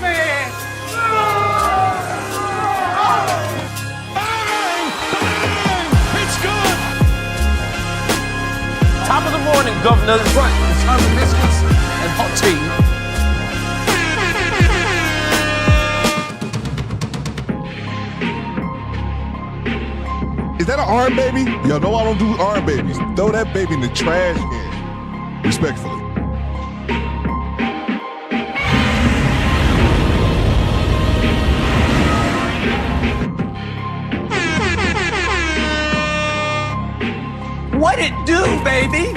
Man. Bang! Bang! It's good! Top of the morning, Governor. That's right. It's time for biscuits and hot tea. Is that an arm baby? Yo, no, I don't do arm babies. Throw that baby in the trash can. Respectfully. What it do, baby?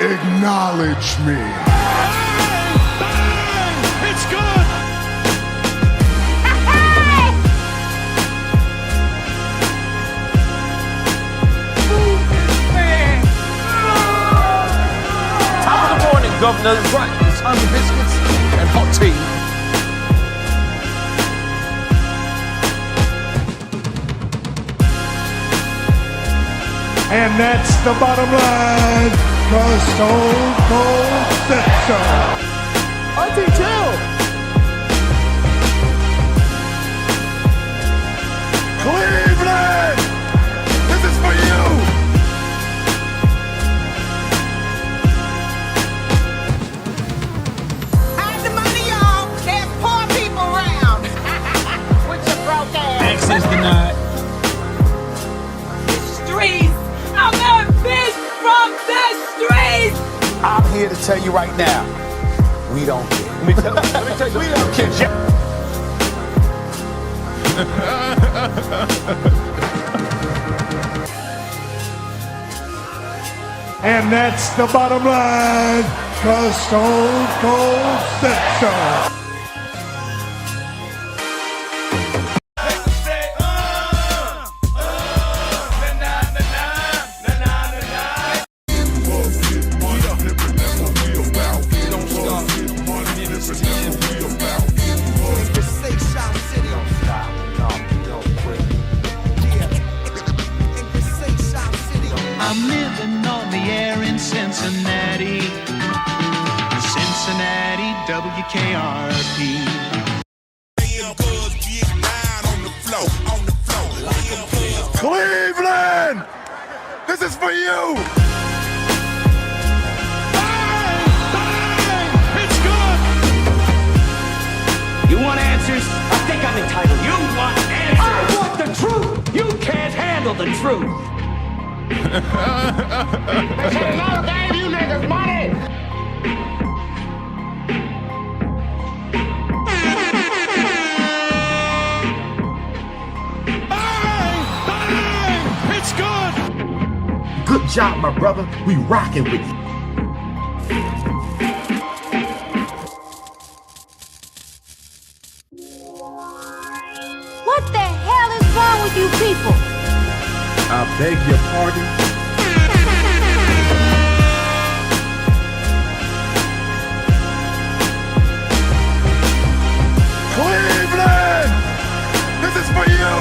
Acknowledge me. Bang! It's good! Man. Top of the morning, Governor. That's right. It's time for biscuits and hot tea. And that's the bottom line, 'cause Stone Cold said so. Auntie, chill. Cleveland, this is for you. Hide the money, y'all. There's poor people around. With your broke ass. Access denied. Streets. I'm a bitch from the streets. I'm here to tell you right now, we don't care. Let me tell you, we don't care. And that's the bottom line, 'cause Stone Cold said so. I'm living on the air in Cincinnati. Cincinnati, WKRP. Cleveland, this is for you. Bang! Bang! It's good! You want answers? I think I'm entitled. You want answers? I want the truth. You can't handle the truth. They should never gave you niggas money. Bang! Bang! It's good! Good job, my brother. We rocking with you. What the hell is wrong with you people? I beg your pardon. Cleveland, this is for you.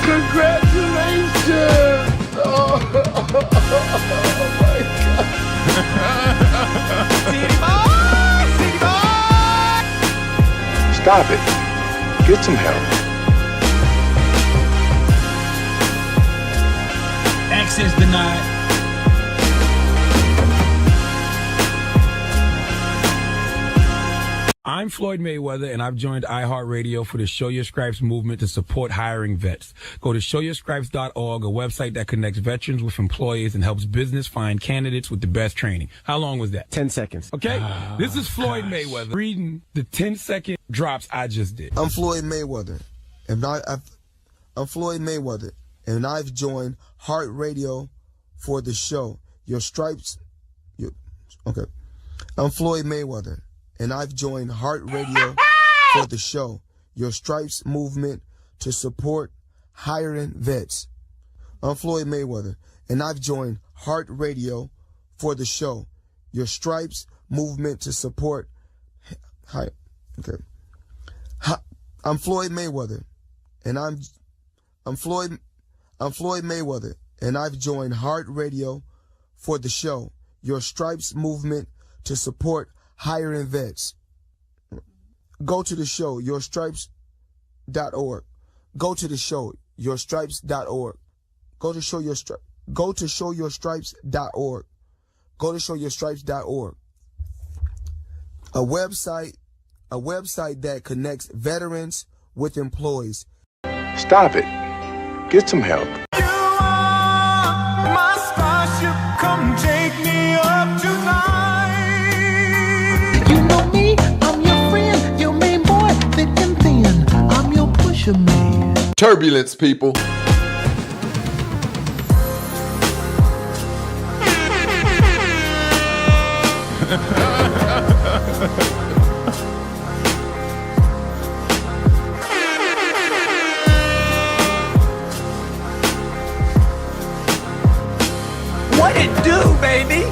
Congratulations. Oh my God. City boy, city boy. Stop it. Get some help. Access denied. I'm Floyd Mayweather, and I've joined iHeartRadio for the Show Your Stripes movement to support hiring vets. Go to showyourstripes.org, a website that connects veterans with employers and helps business find candidates with the best training. How long was that? 10 seconds. Okay, this is Floyd Mayweather reading the 10-second drops I just did. I'm Floyd Mayweather, and I'm Floyd Mayweather, and I've joined Heart Radio for the show Your Stripes. Okay, I'm Floyd Mayweather, and I've joined Heart Radio for the show Your Stripes movement to support hiring vets. I'm Floyd Mayweather, and I've joined Heart Radio for the show Your Stripes movement to support I'm Floyd Mayweather, and I'm Floyd Mayweather, and I've joined Heart Radio for the show Your Stripes movement to support hiring vets. Go to the show yourstripes.org. Go to the show yourstripes.org. Go to showyourstripes.org. Go to showyourstripes.org. A website that connects veterans with employees. Stop it. Get some help. You are my starship. Come take me up tonight. You know me, I'm your friend, your main boy, thick and thin. I'm your pusher man. Turbulence, people. What it do, baby?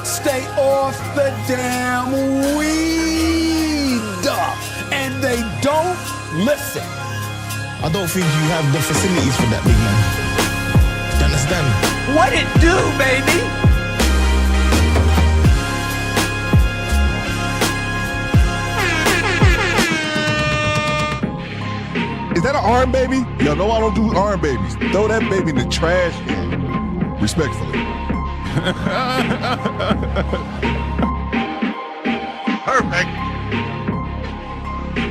Stay off the damn weed. And they don't listen. I don't think you have the facilities for that, big man. You understand? What it do, baby? Is that an arm baby? Yo, no, I don't do arm babies. Throw that baby in the trash can. Respectfully. Perfect.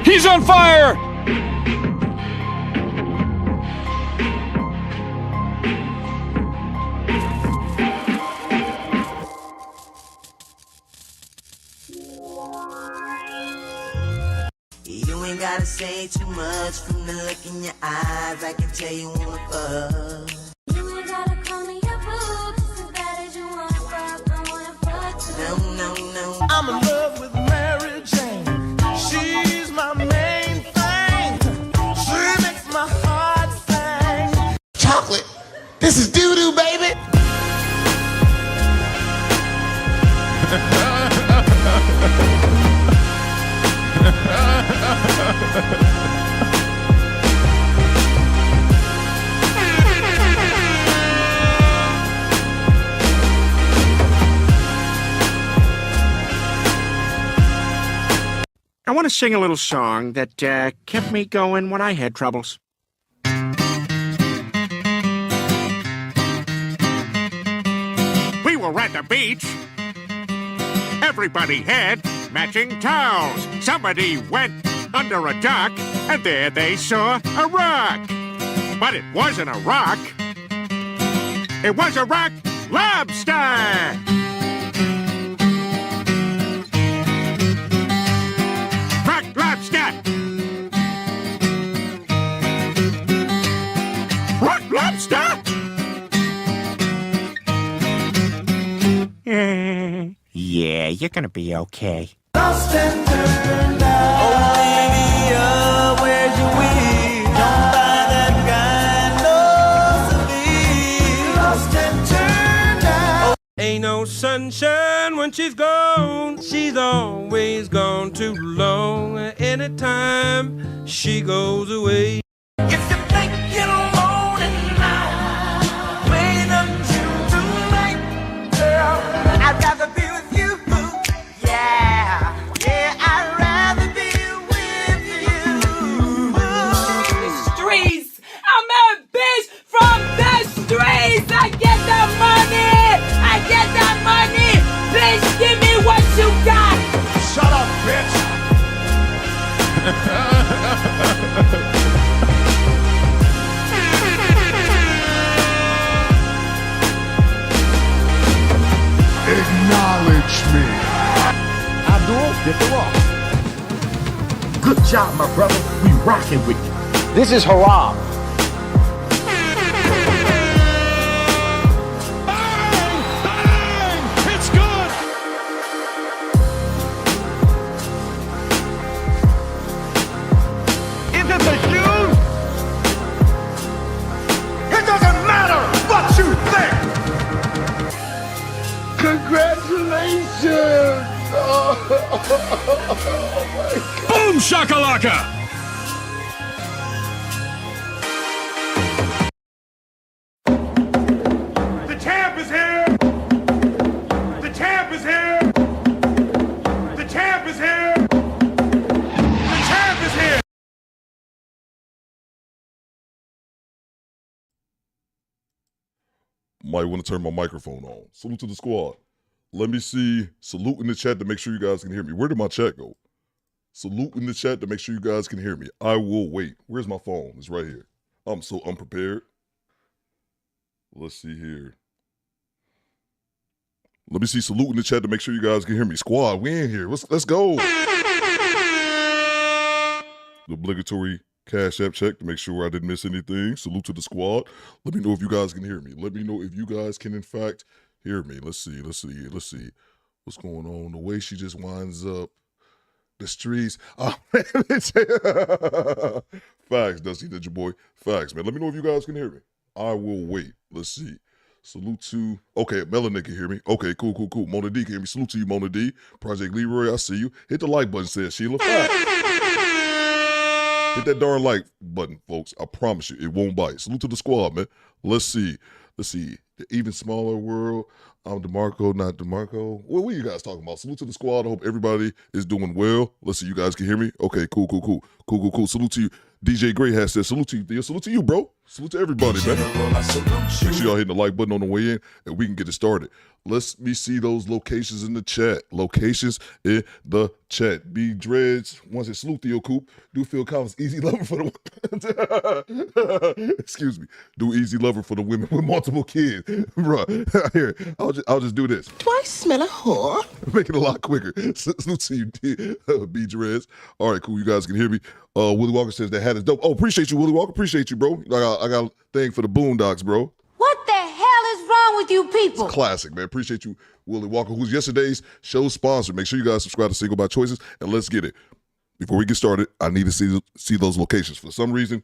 He's on fire! You ain't gotta say too much from the look in your eyes. I can tell you wanna fuck. You ain't gotta call me your boo, just as bad as you wanna fuck. I wanna fuck too. No. I'm in love with Mary Jane. She's my main thing. She makes my heart sing. Chocolate. This is doo-doo, baby. I want to sing a little song that kept me going when I had troubles. We were at the beach. Everybody had matching towels. Somebody went under a dock, and there they saw a rock. But it wasn't a rock. It was a rock lobster. Rock lobster. Rock lobster. Yeah, you're gonna be okay. Lost and turned out. Oh, Olivia, where's your wig? Don't buy that guy no severe. Lost and turned out. Ain't no sunshine when she's gone. She's always gone too long. Anytime she goes away. If you think you're alone and now, wait until tonight, girl. I'd rather be with you. Yeah, I'd rather be with you. The streets. I'm a bitch from the streets. I get the money. Bitch, give me what you got. Shut up, bitch. Acknowledge me. Abdul, get the rock. Good job, my brother. We rocking with you. This is haram. It's good! Is it the shoes? It doesn't matter what you think. Congrats. Congratulations! Boom shakalaka! The champ is here! The champ is here! The champ is here! The champ is here! Might want to turn my microphone on. Salute to the squad. Let me see. Salute in the chat to make sure you guys can hear me. Where did my chat go? Salute in the chat to make sure you guys can hear me. I will wait. Where's my phone? It's right here. I'm so unprepared. Let's see here. Let me see. Salute in the chat to make sure you guys can hear me. Squad, we in here. Let's go. The obligatory Cash App check to make sure I didn't miss anything. Salute to the squad. Let me know if you guys can hear me. Let me know if you guys can, in fact, hear me. Let's see. What's going on? The way she just winds up. The streets. Oh, man. Facts, Dusty, did your boy. Facts, man. Let me know if you guys can hear me. I will wait. Let's see. Salute to, okay, Melanin can hear me. Okay, cool. Mona D can hear me. Salute to you, Mona D. Project Leroy, I see you. Hit the like button, says Sheila. Facts. Hit that darn like button, folks. I promise you, it won't bite. Salute to the squad, man. Let's see. The even smaller world. I'm DeMarco, not DeMarco. What are you guys talking about? Salute to the squad. I hope everybody is doing well. Let's see. You guys can hear me? Okay, cool. Salute to you. DJ Gray has said, salute to you, Theo. Salute to you, bro. Salute to everybody, man. Make sure y'all hitting the like button on the way in, and we can get it started. Let me see those locations in the chat. Locations in the chat. B Dreads, once it salute Theo Coop. Do Phil Collins, easy lover for the excuse me. Do easy lover for the women with multiple kids. Bruh, here, I'll just do this. Do I smell a whore? Make it a lot quicker. Salute to you, B Dreads. All right, cool. You guys can hear me. Willie Walker says that hat is dope. Oh, appreciate you, Willie Walker. Appreciate you, bro. I got a thing for the Boondocks, bro. What the hell is wrong with you people? It's classic, man. Appreciate you, Willie Walker, who's yesterday's show sponsor. Make sure you guys subscribe to Single by Choices, and let's get it. Before we get started, I need to see those locations. For some reason,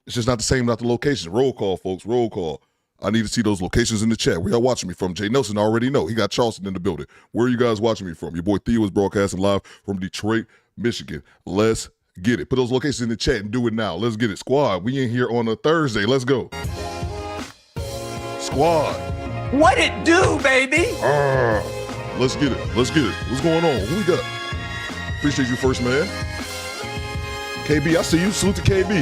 it's just not the same, not the location. Roll call, folks. Roll call. I need to see those locations in the chat. Where y'all watching me from? Jay Nelson, I already know. He got Charleston in the building. Where are you guys watching me from? Your boy Theo is broadcasting live from Detroit, Michigan. Let's get it. Put those locations in the chat and do it now. Let's get it. Squad, we in here on a Thursday. Let's go. Squad. What it do, baby? Let's get it. What's going on? Who we got? Appreciate you, first man. KB, I see you. Salute to KB.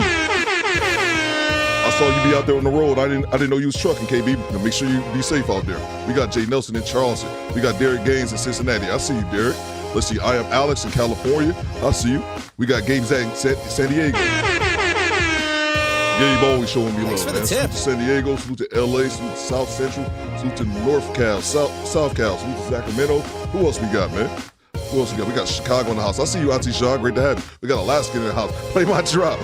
I saw you be out there on the road. I didn't know you was trucking, KB. Now make sure you be safe out there. We got Jay Nelson in Charleston. We got Derek Gaines in Cincinnati. I see you, Derek. Let's see. I am Alex in California. I see you. We got Gabe Zach in San Diego. Gabe always showing me love, man. Salute to San Diego. Salute to LA. Salute to South Central. Salute to North Cal. South Cal. Salute to Sacramento. Who else we got, man? Who else we got? We got Chicago in the house. I see you, Auntie Shaw. Great to have you. We got Alaska in the house. Play my drop.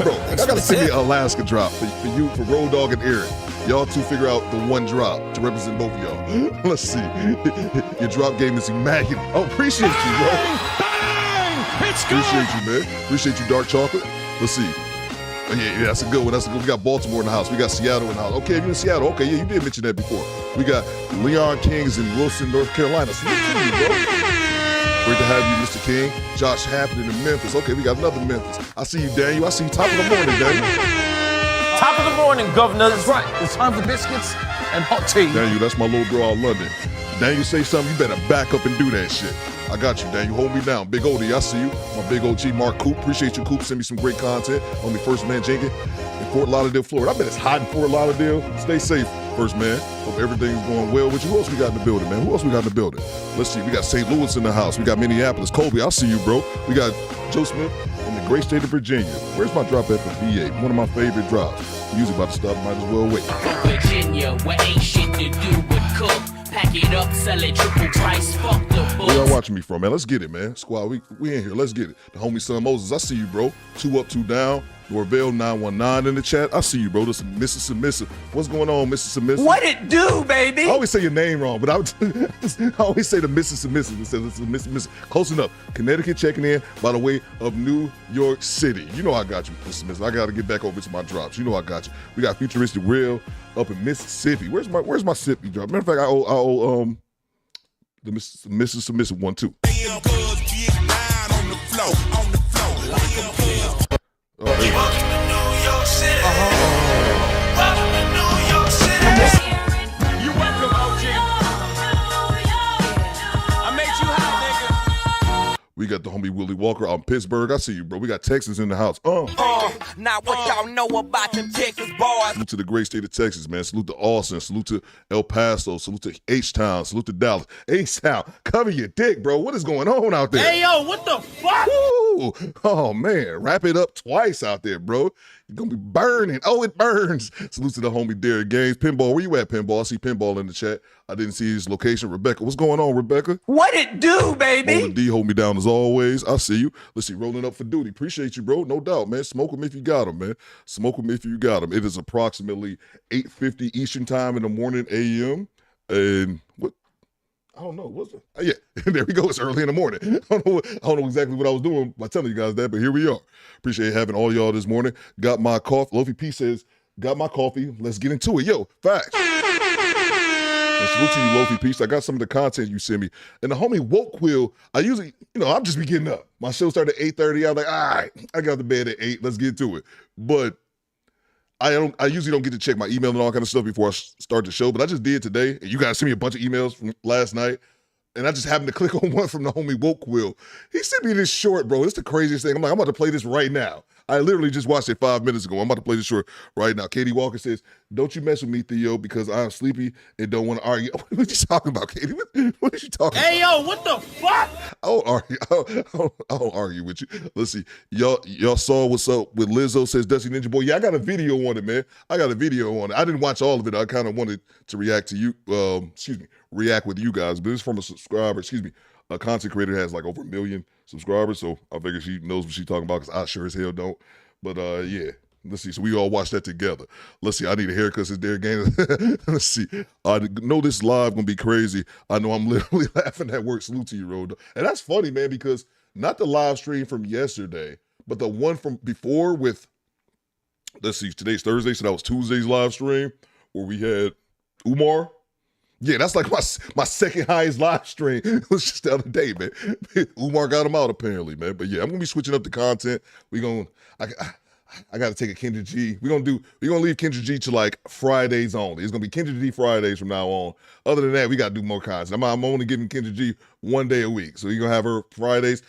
Bro, I gotta send me an Alaska drop for you, for Road Dogg and Eric. Y'all two figure out the one drop to represent both of y'all. Let's see. Your drop game is immaculate. Oh, appreciate you, bro. It's good. Appreciate you, man. Appreciate you, Dark Chocolate. Let's see. Oh, yeah, that's a good one. We got Baltimore in the house. We got Seattle in the house. Okay, you in Seattle. Okay, yeah, you did mention that before. We got Leon Kings in Wilson, North Carolina. Salute to you, bro. Great to have you, Mr. King. Josh Hampton in Memphis. Okay, we got another Memphis. I see you, Daniel. I see you top of the morning, Daniel. Top of the morning, governor. That's right. It's time for biscuits and hot tea. Daniel, that's my little bro out of London. Daniel, say something, you better back up and do that shit. I got you, Daniel. Hold me down. Big Odie, I see you. My big OG, Mark Coop. Appreciate you, Coop. Send me some great content. On me, First Man Jenkins in Fort Lauderdale, Florida. I bet it's hot in Fort Lauderdale. Stay safe, First Man. Hope everything's going well with you. Who else we got in the building, man? Let's see. We got St. Louis in the house. We got Minneapolis. Colby, I see you, bro. We got Joe Smith in the great state of Virginia. Where's my drop at for VA? One of my favorite drops. Music about to stop. Might as well wait. Virginia, where ain't shit to do but cook. Pack it up, sell it triple price, fuck the books. Where y'all watching me from, man? Let's get it, man. Squad, we in here. Let's get it. The homie Son Moses, I see you, bro. 2 up, 2 down. Norvell 919 in the chat. I see you, bro. This is Mrs. Submissive. What's going on, Mrs. Submissive? What it do, baby? I always say your name wrong, but I always say the Mrs. Submissive instead of Mrs. Submissive. Close enough. Connecticut checking in by the way of New York City. You know I got you, Mrs. Submissive. I got to get back over to my drops. You know I got you. We got Futuristic Real up in Mississippi. Where's my Mississippi drop? Matter of fact, I owe the Mrs. Submissive one too. Oh, there you go. You welcome, OG. I made you hot, nigga. We got the homie Willie Walker out in Pittsburgh. I see you, bro. We got Texas in the house. Now what y'all know about them Texas boys? Salute to the great state of Texas, man. Salute to Austin. Salute to El Paso. Salute to H-Town. Salute to Dallas. H-Town, cover your dick, bro. What is going on out there? Hey, yo, what the fuck? Woo! Oh, man. Wrap it up twice out there, bro. You're going to be burning. Oh, it burns. Salute to the homie Derek Gaines. Pinball, where you at, Pinball? I see Pinball in the chat. I didn't see his location. Rebecca, what's going on, Rebecca? What it do, baby? Mona D, hold me down as always. I see you. Let's see, rolling up for duty. Appreciate you, bro. No doubt, man. Smoke them if you got them, man. Smoke them if you got them. It is approximately 8:50 Eastern time in the morning a.m. And what? I don't know. What's it? Yeah, there we go. It's early in the morning. I don't know exactly what I was doing by telling you guys that, but here we are. Appreciate having all y'all this morning. Got my coffee. Lofi P says, got my coffee. Let's get into it. Yo, facts. And salute to you, Lofi Peace. I got some of the content you sent me. And the homie Woke Will, I usually, I'll just be getting up. My show started at 8:30. I was like, all right, I got to bed at 8. Let's get to it. But I usually don't get to check my email and all kind of stuff before I start the show. But I just did today. And you guys sent me a bunch of emails from last night. And I just happened to click on one from the homie Woke Will. He sent me this short, bro. It's the craziest thing. I'm like, I'm about to play this right now. I literally just watched it 5 minutes ago. I'm about to play this short right now. Katie Walker says, don't you mess with me, Theo, because I'm sleepy and don't want to argue. What are you talking about, Katie? What are you talking about? Hey, yo, what the fuck? I don't argue. I don't argue with you. Let's see. Y'all saw what's up with Lizzo, says Dusty Ninja Boy. Yeah, I got a video on it, man. I got a video on it. I didn't watch all of it. I kind of wanted to react to you. React with you guys. But it's from a subscriber, a content creator that has like over 1 million subscribers. So I figure she knows what she's talking about because I sure as hell don't. But yeah. Let's see. So we all watch that together. Let's see. I need a haircut since Derek Gaines. Let's see. I know this live gonna be crazy. I know I'm literally laughing at work. Salute to you, Road. And that's funny, man, because not the live stream from yesterday, but the one from before with, let's see, today's Thursday, so that was Tuesday's live stream where we had Umar. Yeah, that's like my second highest live stream. It was just the other day, man. Umar got him out apparently, man. But yeah, I'm gonna be switching up the content. I got to take a Kendra G. We're gonna leave Kendra G to like Fridays only. It's gonna be Kendra G Fridays from now on. Other than that, we gotta do more content. I'm only giving Kendra G 1 day a week, so you're gonna have her Fridays.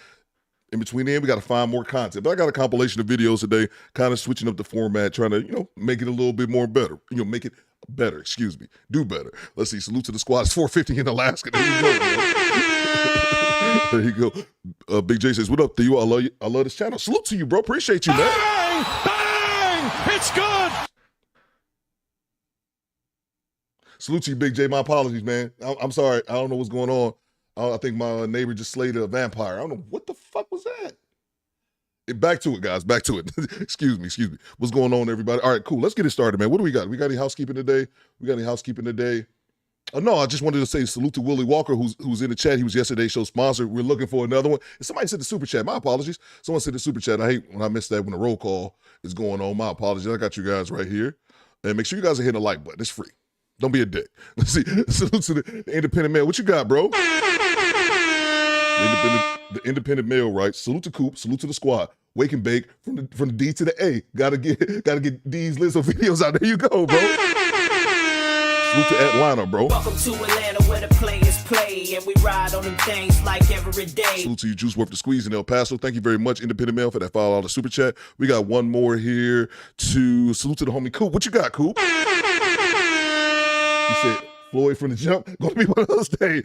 In between then, we got to find more content. But I got a compilation of videos today, kind of switching up the format, trying to, make it a little bit more better. Make it better, do better. Let's see, salute to the squad. It's 4:50 in Alaska. There you go, bro. There you go. Big J says, what up, Theo? I love this channel. Salute to you, bro. Appreciate you, man. Bang! Bang! It's good! Salute to you, Big J. My apologies, man. I'm sorry. I don't know what's going on. I think my neighbor just slayed a vampire. I don't know. What the fuck was that? Back to it, guys. Back to it. Excuse me. What's going on, everybody? All right, cool. Let's get it started, man. What do we got? We got any housekeeping today? Oh, no, I just wanted to say salute to Willie Walker, who's in the chat. He was yesterday's show sponsor. We're looking for another one. And somebody said the super chat. My apologies. Someone said the super chat. I hate when I miss that when the roll call is going on. My apologies. I got you guys right here. And make sure you guys are hitting the like button. It's free. Don't be a dick. Let's see. Salute to the independent mail. What you got, bro? The independent mail, right? Salute to Coop. Salute to the squad. Wake and bake from the D to the A. Gotta get D's Lizzo videos out. There you go, bro. Salute to Atlanta, bro. Welcome to Atlanta where the players play and we ride on them things like every day. Salute to you, Juice Worth the Squeeze in El Paso. Thank you very much, Independent Mail, for that $5 super chat. We got one more here to salute to the homie Coop. What you got, Coop? He said Floyd from the jump. Gonna be one of those days.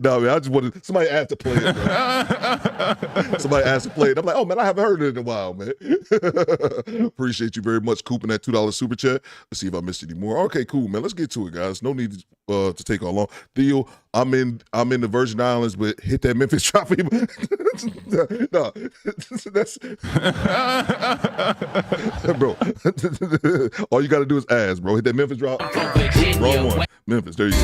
No, man, I just wanted somebody asked to play it, bro. Somebody asked to play it. I'm like, oh man, I haven't heard it in a while, man. Appreciate you very much, Coop, in that $2 super chat. Let's see if I missed any more. Okay, cool, man. Let's get to it, guys. No need to take all long. Theo, I'm in the Virgin Islands, but hit that Memphis drop. No, that's bro. All you gotta do is ask, bro. Hit that Memphis drop. Wrong one. Memphis, there you go.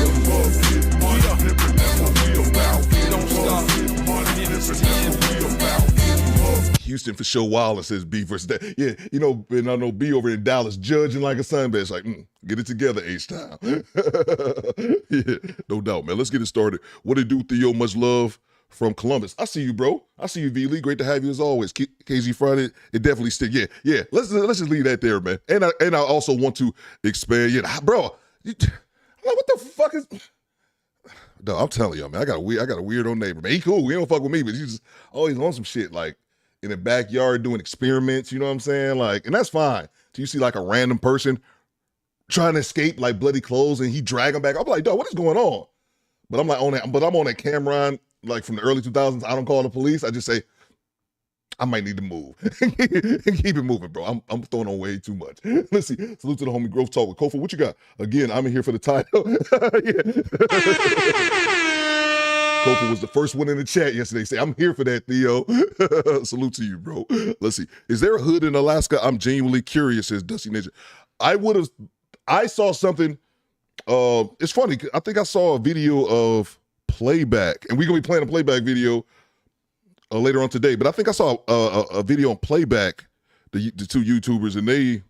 Houston for sure. Wallace says B versus that. Yeah, you know, and I know B over in Dallas judging like a sunbed. Like, get it together, H-Town. Yeah, no doubt, man. Let's get it started. What it do, Theo? Much love from Columbus. I see you, bro. I see you, V-Lee. Great to have you as always. KZ Friday, it definitely stick. Yeah. Let's just leave that there, man. And I also want to expand. Yeah, bro. What the fuck is? No, I'm telling y'all, man. I got a weirdo neighbor, man. He cool. He don't fuck with me, but he's just always on some shit like in the backyard doing experiments. You know what I'm saying? Like, and that's fine. So you see like a random person trying to escape like bloody clothes, and he drag him back. I'm like, dog, what is going on? But I'm like on that. But I'm on that Cameron like from the early 2000s. I don't call the police. I just say, I might need to move and keep it moving, bro. I'm throwing on way too much. Let's see. Salute to the homie Growth Talk with Kofa. What you got? Again, I'm in here for the title. Kofa was the first one in the chat yesterday. Say, I'm here for that, Theo. Salute to you, bro. Let's see. Is there a hood in Alaska? I'm genuinely curious, says Dusty Ninja. I saw something. It's funny. I think I saw a video of Playback, and we're going to be playing a Playback video later on today, but I think I saw a video on Playback, the two YouTubers, and they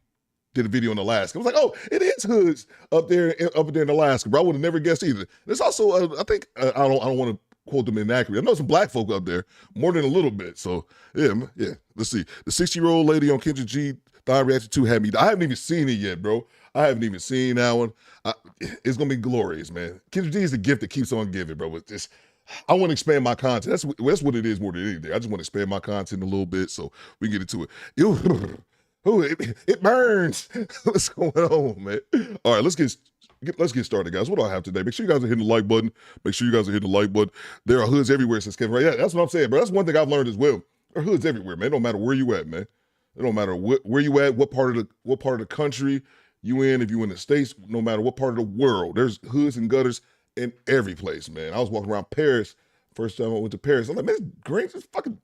did a video in Alaska. I was like, oh, it is hoods up there in Alaska, bro. I would have never guessed either. There's also, I think, I don't want to quote them inaccurately. I know some black folk up there, more than a little bit. So yeah. Let's see. The 60-year-old lady on Kendra G Thigh Reaction 2 had me. I haven't even seen it yet, bro. I haven't even seen that one. It's gonna be glorious, man. Kendra G is the gift that keeps on giving, bro. It's just, I want to expand my content. That's what it is more than anything. I just want to expand my content a little bit so we can get into it. It burns. What's going on, man? All right, let's get started, guys. What do I have today? Make sure you guys are hitting the like button. There are hoods everywhere, says Kevin. Right? Yeah, that's what I'm saying, bro. That's one thing I've learned as well. There are hoods everywhere, man. It don't matter where you at, man. It don't matter where you at, what part of the country you in. If you in the States, no matter what part of the world, there's hoods and gutters in every place, man. I was walking around Paris. First time I went to Paris. I'm like, man, it's great. It's fucking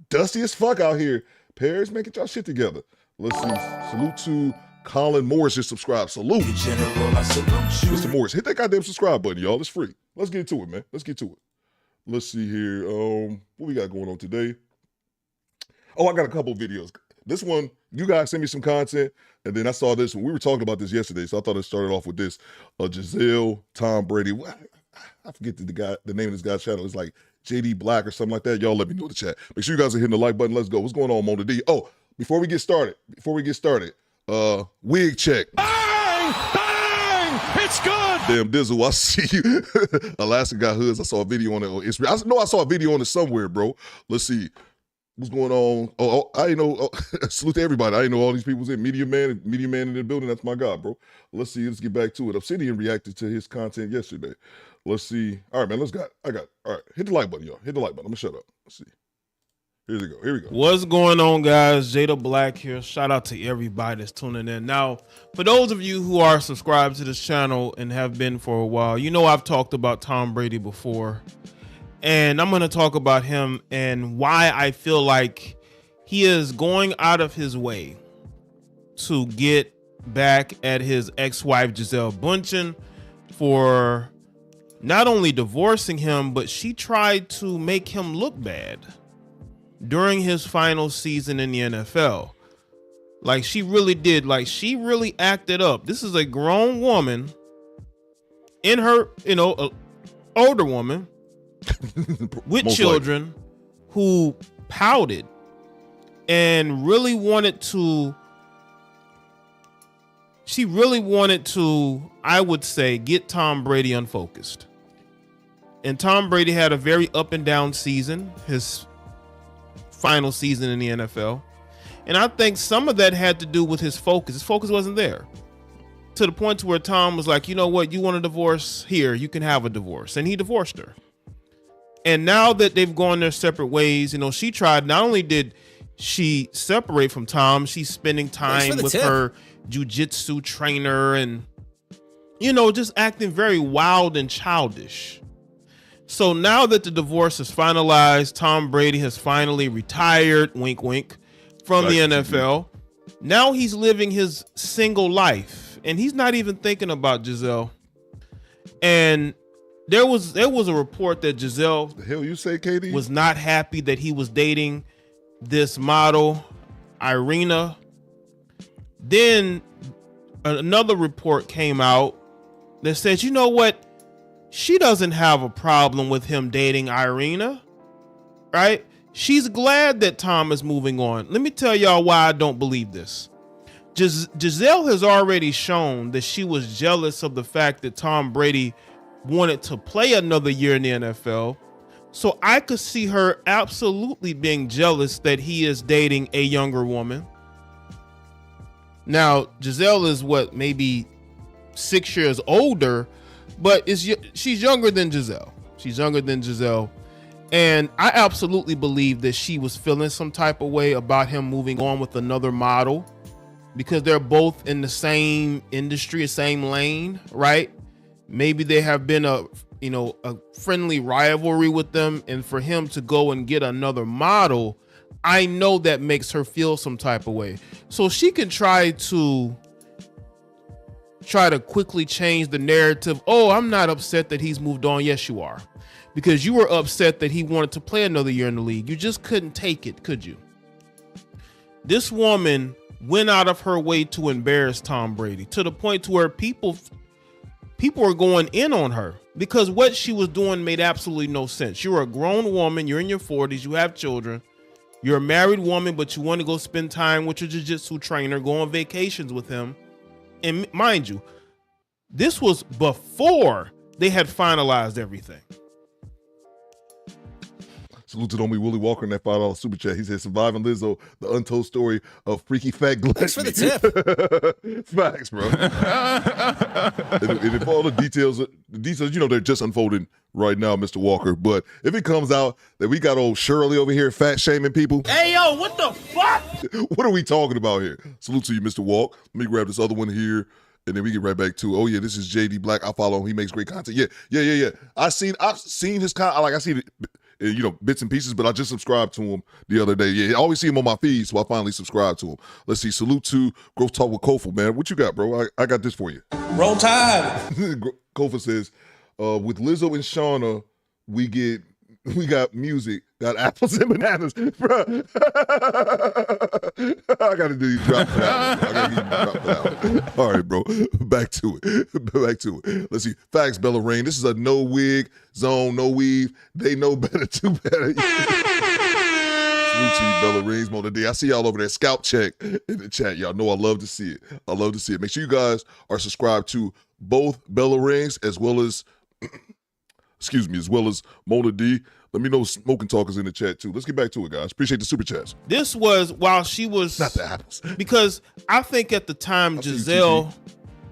dusty as fuck out here. Paris, man, get y'all shit together. Let's see. Salute to Colin Morris. Just subscribe. Salute. General, I salute you. Mr. Morris, hit that goddamn subscribe button, y'all. It's free. Let's get to it, man. Let's get to it. Let's see here. What we got going on today? Oh, I got a couple videos. This one, you guys sent me some content, and then I saw this one. We were talking about this yesterday, so I thought it started off with this. Giselle, Tom Brady. I forget the name of this guy's channel. It's like JD Black or something like that. Y'all let me know in the chat. Make sure you guys are hitting the like button. Let's go. What's going on, Mona D? Oh, before we get started, wig check. Bang! It's good! Damn Dizzle, I see you. Alaska got hoods. I saw a video on it on Instagram. I know I saw a video on it somewhere, bro. Let's see. What's going on? Oh, I didn't know. Salute to everybody. I didn't know all these people was in. Media Man in the building. That's my guy, bro. Let's see. Let's get back to it. Obsidian reacted to his content yesterday. Let's see. All right, man. All right. Hit the like button, y'all. Hit the like button. I'm gonna shut up. Let's see. Here we go. What's going on, guys? Jada Black here. Shout out to everybody that's tuning in. Now, for those of you who are subscribed to this channel and have been for a while, you know I've talked about Tom Brady before. And I'm going to talk about him and why I feel like he is going out of his way to get back at his ex-wife, Gisele Bündchen, for not only divorcing him, but she tried to make him look bad during his final season in the NFL. Like, she really did. Like, she really acted up. This is a grown woman in her, older woman with children who pouted and really wanted to, I would say, get Tom Brady unfocused. And Tom Brady had a very up and down season, his final season in the NFL. And I think some of that had to do with his focus. His focus wasn't there. to the point to where Tom was like, you know what, you want a divorce? Here, you can have a divorce. And he divorced her. And now that they've gone their separate ways, you know, she tried, not only did she separate from Tom, she's spending time with her jujitsu trainer and, you know, just acting very wild and childish. So now that the divorce is finalized, Tom Brady has finally retired, wink, wink, from the NFL. Now he's living his single life, and he's not even thinking about Giselle. And there was a report that Giselle, the hell you say, KD, was not happy that he was dating this model, Irina. Then another report came out that says, you know what? She doesn't have a problem with him dating Irina, right? She's glad that Tom is moving on. Let me tell y'all why I don't believe this. Giselle has already shown that she was jealous of the fact that Tom Brady wanted to play another year in the NFL. So I could see her absolutely being jealous that he is dating a younger woman. Now, Giselle is what, maybe 6 years older, but she's younger than Giselle. She's younger than Giselle. And I absolutely believe that she was feeling some type of way about him moving on with another model, because they're both in the same industry, the same lane, right? Maybe they have been a friendly rivalry with them, and for him to go and get another model, I know that makes her feel some type of way. So she can try to quickly change the narrative. Oh, I'm not upset that he's moved on. Yes, you are. Because you were upset that he wanted to play another year in the league. You just couldn't take it, could you? This woman went out of her way to embarrass Tom Brady, to the point to where people are going in on her, because what she was doing made absolutely no sense. You're a grown woman. You're in your 40s. You have children. You're a married woman, but you want to go spend time with your jiu-jitsu trainer, go on vacations with him. And mind you, this was before they had finalized everything. Salute to Homie Willie Walker in that $5 super chat. He said, surviving Lizzo, the untold story of freaky fat gluttony. Thanks for the tip. Facts, bro. and if all the details, you know, they're just unfolding right now, Mr. Walker. But if it comes out that we got old Shirley over here fat shaming people. Hey, yo, what the fuck? What are we talking about here? Salute to you, Mr. Walk. Let me grab this other one here, and then we get right back to, oh yeah, this is JD Black. I follow him. He makes great content. Yeah. I've seen his content. Like, I see it, you know, bits and pieces, but I just subscribed to him the other day. Yeah, I always see him on my feed, so I finally subscribed to him. Let's see. Salute to Growth Talk with Kofel, man. What you got, bro? I got this for you. Roll Tide. Kofel says, with Lizzo and Shauna, we got music, got apples and bananas, bro. I gotta do you drop that. All right, bro. Back to it. Let's see. Facts, Bella Rain. This is a no wig zone, no weave. They know better, too better. Salute to you, Bella Reigns, Mona D. I see y'all over there. Scalp check in the chat. Y'all know I love to see it. Make sure you guys are subscribed to both Bella Reigns as well as Mona D. Let me know Smoking Talkers in the chat too. Let's get back to it, guys. Appreciate the super chats. This was while she was not the apples, because I think at the time Giselle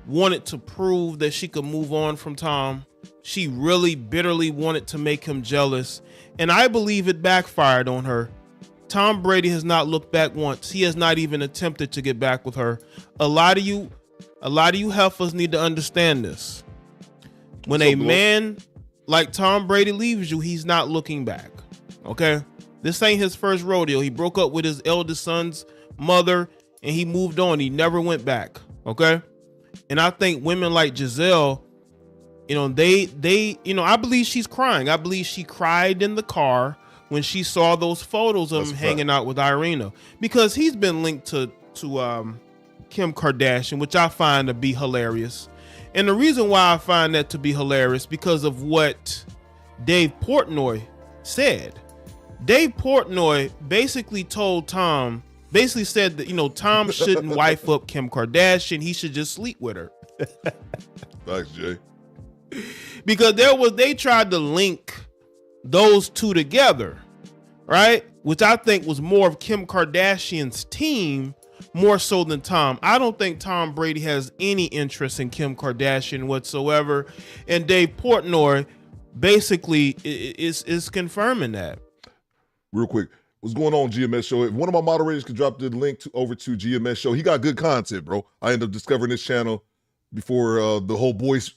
wanted to prove that she could move on from Tom. She really bitterly wanted to make him jealous, and I believe it backfired on her. Tom Brady has not looked back once. He has not even attempted to get back with her. A lot of you heifers need to understand this. When a man like Tom Brady leaves you, he's not looking back. Okay? This ain't his first rodeo. He broke up with his eldest son's mother and he moved on. He never went back. Okay? And I think women like Giselle, you know, I believe she's crying. I believe she cried in the car when she saw those photos of him hanging out with Irina, because he's been linked to Kim Kardashian, which I find to be hilarious. And the reason why I find that to be hilarious, because of what Dave Portnoy said. Dave Portnoy basically told Tom, said that, you know, Tom shouldn't wife up Kim Kardashian. He should just sleep with her. Thanks, Jay. Because they tried to link those two together, right? Which I think was more of Kim Kardashian's team more so than Tom. I don't think Tom Brady has any interest in Kim Kardashian whatsoever, and Dave Portnoy basically is confirming that. Real quick, what's going on, GMS Show? If one of my moderators could drop the link over to GMS Show, he got good content, bro. I ended up discovering this channel before the whole Boyce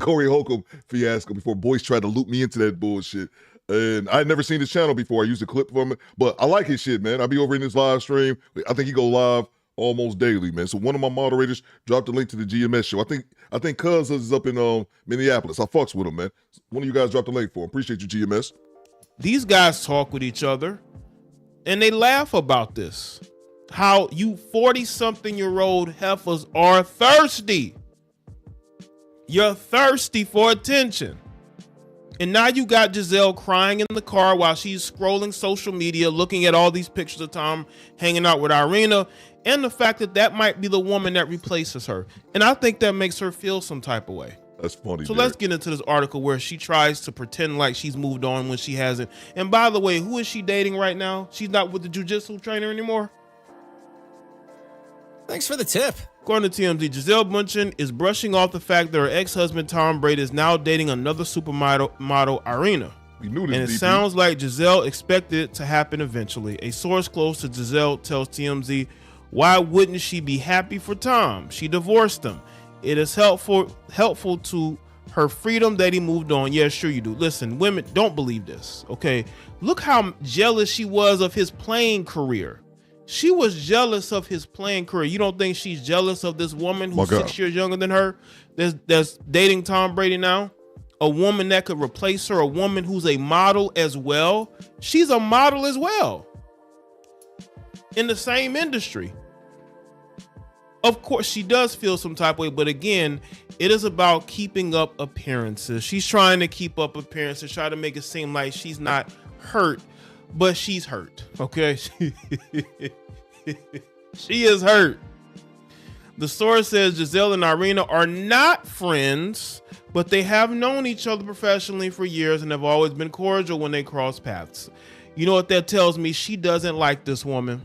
Corey Holcomb fiasco, before Boyce tried to loop me into that bullshit. And I'd never seen this channel before. I used a clip from it, but I like his shit, man. I'll be over in his live stream. I think he go live almost daily, man. So one of my moderators dropped the link to the GMS Show. I think Cuz is up in Minneapolis. I fucks with him, man. One of you guys dropped the link for him. Appreciate you, GMS. These guys talk with each other, and they laugh about this. How you 40-something-year-old heifers are thirsty. You're thirsty for attention. And now you got Giselle crying in the car while she's scrolling social media, looking at all these pictures of Tom hanging out with Irina, and the fact that that might be the woman that replaces her. And I think that makes her feel some type of way. That's funny. So let's get into this article where she tries to pretend like she's moved on when she hasn't. And by the way, who is she dating right now? She's not with the jiu-jitsu trainer anymore? Thanks for the tip. According to TMZ, Giselle Bundchen is brushing off the fact that her ex-husband Tom Brady is now dating another supermodel Irina. We knew this, and it DP. sounds like Giselle expected it to happen eventually. A source close to Giselle tells TMZ, why wouldn't she be happy for Tom? She divorced him. It is helpful to her freedom that he moved on. Yeah, sure you do. Listen, women, don't believe this, okay? Look how jealous she was of his playing career. She was jealous of his playing career. You don't think she's jealous of this woman who's 6 years younger than her that's dating Tom Brady now? A woman that could replace her, a woman who's a model as well. She's a model as well in the same industry. Of course, she does feel some type of way, but again, it is about keeping up appearances. She's trying to keep up appearances, try to make it seem like she's not hurt, but she's hurt, okay? She is hurt. The source says Giselle and Irina are not friends, but they have known each other professionally for years and have always been cordial when they cross paths. You know what that tells me? She doesn't like this woman.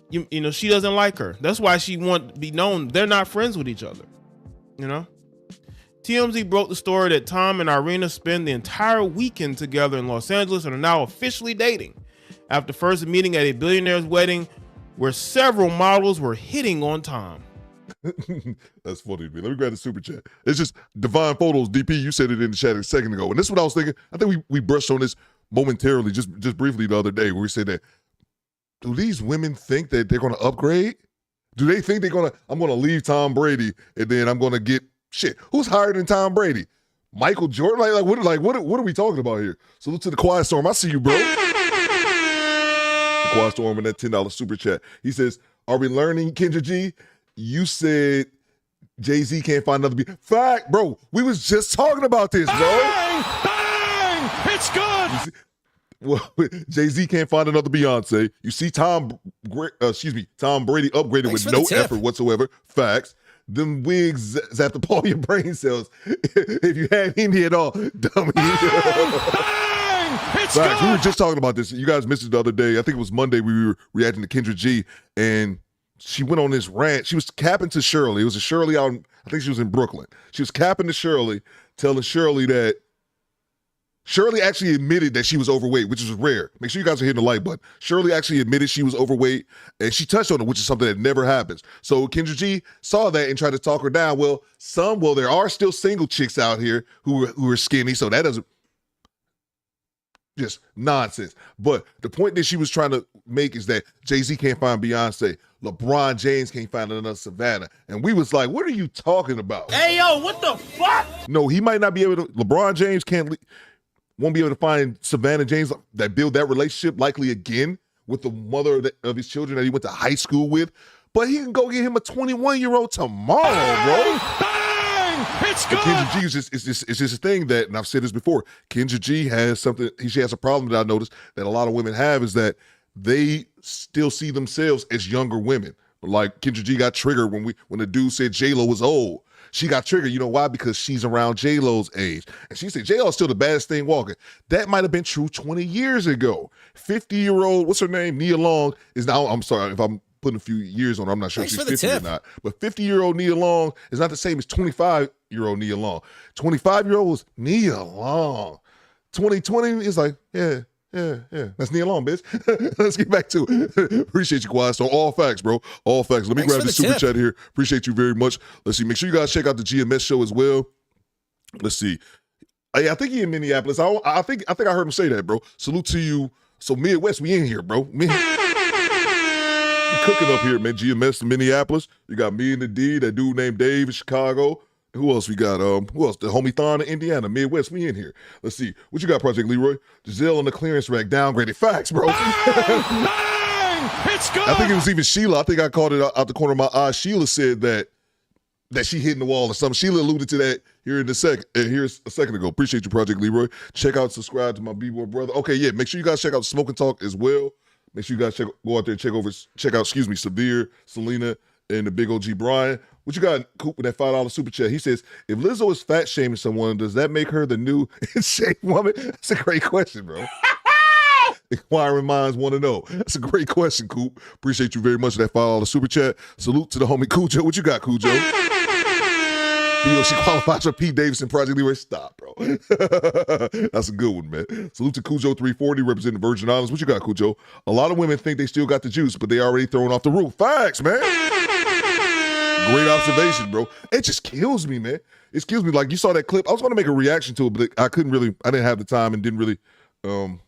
You know, she doesn't like her. That's why she wants to be known. They're not friends with each other, you know? TMZ broke the story that Tom and Irina spent the entire weekend together in Los Angeles and are now officially dating after first meeting at a billionaire's wedding where several models were hitting on Tom. That's funny to me. Let me grab the super chat. It's just divine photos. DP, you said it in the chat a second ago. And this is what I was thinking. I think we brushed on this momentarily, just briefly the other day, where we said that, do these women think that they're going to upgrade? Do they think I'm going to leave Tom Brady and then I'm going to get shit? Who's higher than Tom Brady? Michael Jordan? What are we talking about here? Salute to the Quiet Storm. I see you, bro. The Quiet Storm in that $10 super chat. He says, are we learning, Kendra G? You said Jay-Z can't find another fact, bro. We was just talking about this, bro. Bang! Bang! It's good! Well, Jay-Z can't find another Beyonce. You see Tom Brady upgraded Thanks with no effort whatsoever. Facts. Them wigs zap up all your brain cells. If you had any at all, dummy. It's Facts. good! We were just talking about this. You guys missed it the other day. I think it was Monday we were reacting to Kendra G, and she went on this rant. She was capping to Shirley. It was a Shirley out I think she was in Brooklyn. She was capping to Shirley, telling Shirley that Shirley actually admitted that she was overweight, which is rare. Make sure you guys are hitting the like button. Shirley actually admitted she was overweight, and she touched on it, which is something that never happens. So Kendra G saw that and tried to talk her down. Well, there are still single chicks out here who are skinny, so that doesn't just nonsense. But the point that she was trying to make is that Jay-Z can't find Beyonce. LeBron James can't find another Savannah. And we was like, what are you talking about? Hey, yo, what the fuck? No, he might not be able to. LeBron James won't be able to find Savannah James that build that relationship likely again with the mother of his children that he went to high school with. But he can go get him a 21-year-old tomorrow, bro. Bang! It's good! Kendra G is just a thing that, and I've said this before, Kendra G has something, she has a problem that I noticed that a lot of women have, is that they still see themselves as younger women. Like Kendra G got triggered when the dude said J-Lo was old. She got triggered. You know why? Because she's around J-Lo's age. And she said, J-Lo's still the baddest thing walking. That might have been true 20 years ago. 50-year-old, what's her name? Nia Long is now, I'm sorry if I'm putting a few years on her. I'm not sure if Thanks she's for the 50 or tip. not. But 50-year-old Nia Long is not the same as 25-year-old Nia Long. 25-year-old was Nia Long. 2020 is like, yeah. That's Nia Long, bitch. Let's get back to it. Appreciate you, Quad. So all facts, bro. All facts. Let me Thanks grab for this the super tip. chat here. Appreciate you very much. Let's see. Make sure you guys check out the GMS show as well. Let's see. Hey, I think he in Minneapolis. I think I heard him say that, bro. Salute to you. So Midwest, we in here, bro. We cooking up here, man. GMS in Minneapolis. You got me and the D, that dude named Dave in Chicago. Who else we got? Who else? The homie Thon in Indiana. Midwest, we in here. Let's see. What you got, Project Leroy? Giselle on the clearance rack, downgraded. Facts, bro. It's good. I think it was even Sheila. I think I caught it out the corner of my eye. Sheila said that she hitting the wall or something. Sheila alluded to that here in a second. Here's a second ago. Appreciate you, Project Leroy. Check out, subscribe to my B-boy brother. Okay, yeah. Make sure you guys check out Smoke and Talk as well. Make sure you guys go out there and check out, Severe, Selena, and the big OG Brian. What you got, Coop, with that $5 super chat? He says, if Lizzo is fat shaming someone, does that make her the new in shape woman? That's a great question, bro. Inquiring minds want to know. That's a great question, Coop. Appreciate you very much for that $5 super chat. Salute to the homie Cujo. What you got, Cujo? She qualifies for Pete Davidson, Project Leroy. Stop, bro. That's a good one, man. Salute to Cujo 340, representing the Virgin Islands. What you got, Cujo? A lot of women think they still got the juice, but they already thrown off the roof. Facts, man. Great observation, bro. It just kills me, man. It kills me. Like, you saw that clip. I was going to make a reaction to it, but I didn't have the time and didn't really, I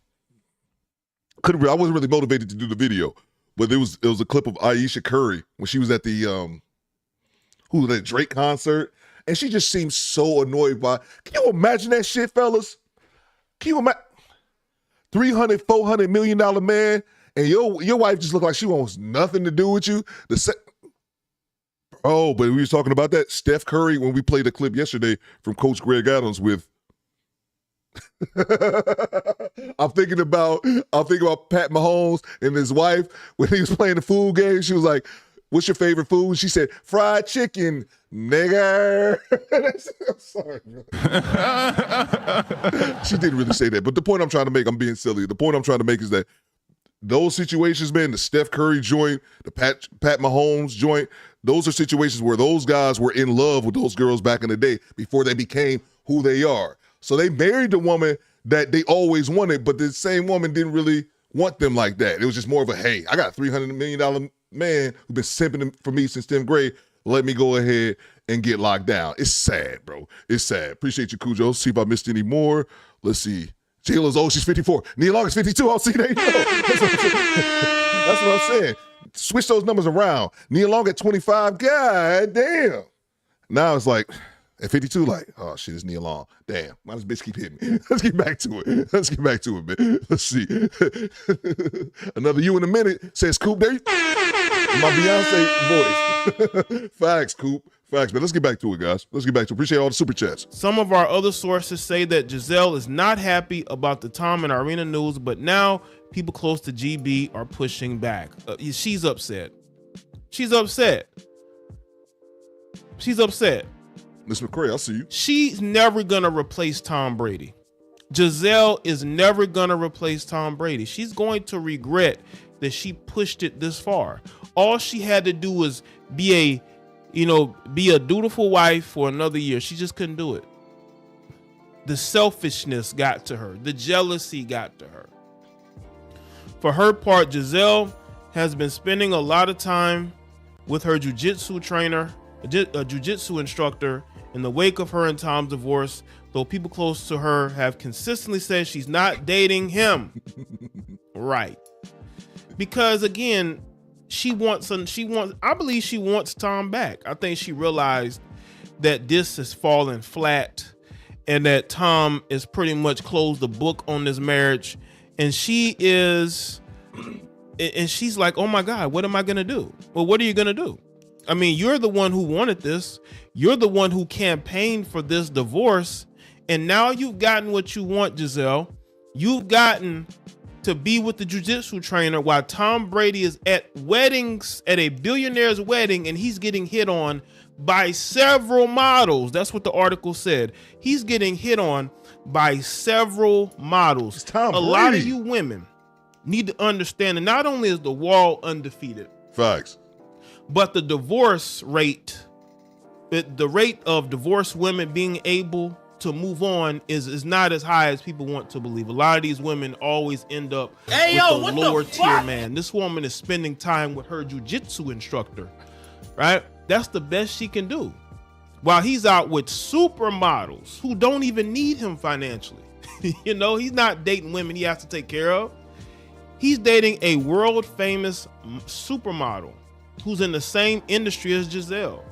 wasn't really motivated to do the video. But it was a clip of Aisha Curry when she was at the, that Drake concert. And she just seems so annoyed by, can you imagine that shit, fellas? Can you imagine? $300, $400 million man, and your wife just look like she wants nothing to do with you. But we was talking about that. Steph Curry, when we played a clip yesterday from Coach Greg Adams with I'm thinking about Pat Mahomes and his wife when he was playing the food game. She was like, what's your favorite food? And she said, fried chicken, nigga. I'm sorry, bro. She didn't really say that. But the point I'm trying to make, I'm being silly. The point I'm trying to make is that those situations, man, the Steph Curry joint, the Pat Mahomes joint, those are situations where those guys were in love with those girls back in the day before they became who they are. So they married the woman that they always wanted, but the same woman didn't really want them like that. It was just more of a, hey, I got a $300 million man who's been simping for me since 10th grade. Let me go ahead and get locked down. It's sad, bro. It's sad. Appreciate you, Cujo. See if I missed any more. Let's see. Jayla's old. She's 54. Nia Long is 52. I'll see. There you go. That's what I'm saying. Switch those numbers around. Nia Long at 25. God damn. Now it's like, at 52, like, oh, shit, it's Nia Long. Damn. Why does this bitch keep hitting me? Let's get back to it. Man. Let's see. Another you in a minute, says Coop. There you my Beyonce voice. Facts, Coop. Facts, man. Let's get back to it, guys. Let's get back to it. Appreciate all the super chats. Some of our other sources say that Giselle is not happy about the Tom and Irina news, but now people close to GB are pushing back. She's upset. She's upset. Miss McCray, I see you. She's never gonna replace Tom Brady. Giselle is never gonna replace Tom Brady. She's going to regret that she pushed it this far. All she had to do was be a dutiful wife for another year. She just couldn't do it. The selfishness got to her. The jealousy got to her. For her part, Giselle has been spending a lot of time with her jiu-jitsu trainer, a jiu-jitsu instructor, in the wake of her and Tom's divorce, though people close to her have consistently said she's not dating him. Right. Because again, I believe she wants Tom back. I think she realized that this has fallen flat and that Tom is pretty much closed the book on this marriage. And she's like, oh my God, what am I going to do? Well, what are you going to do? I mean, you're the one who wanted this. You're the one who campaigned for this divorce. And now you've gotten what you want, Giselle. You've gotten to be with the jiu-jitsu trainer while Tom Brady is at weddings, at a billionaire's wedding, and he's getting hit on by several models. That's what the article said. He's getting hit on by several models. A lot of you women need to understand that not only is the wall undefeated, Facts. But the divorce rate, the rate of divorced women being able to move on is not as high as people want to believe. A lot of these women always end up with the lower tier man. This woman is spending time with her jujitsu instructor, right? That's the best she can do. While he's out with supermodels who don't even need him financially. You know, he's not dating women he has to take care of. He's dating a world famous supermodel who's in the same industry as Giselle.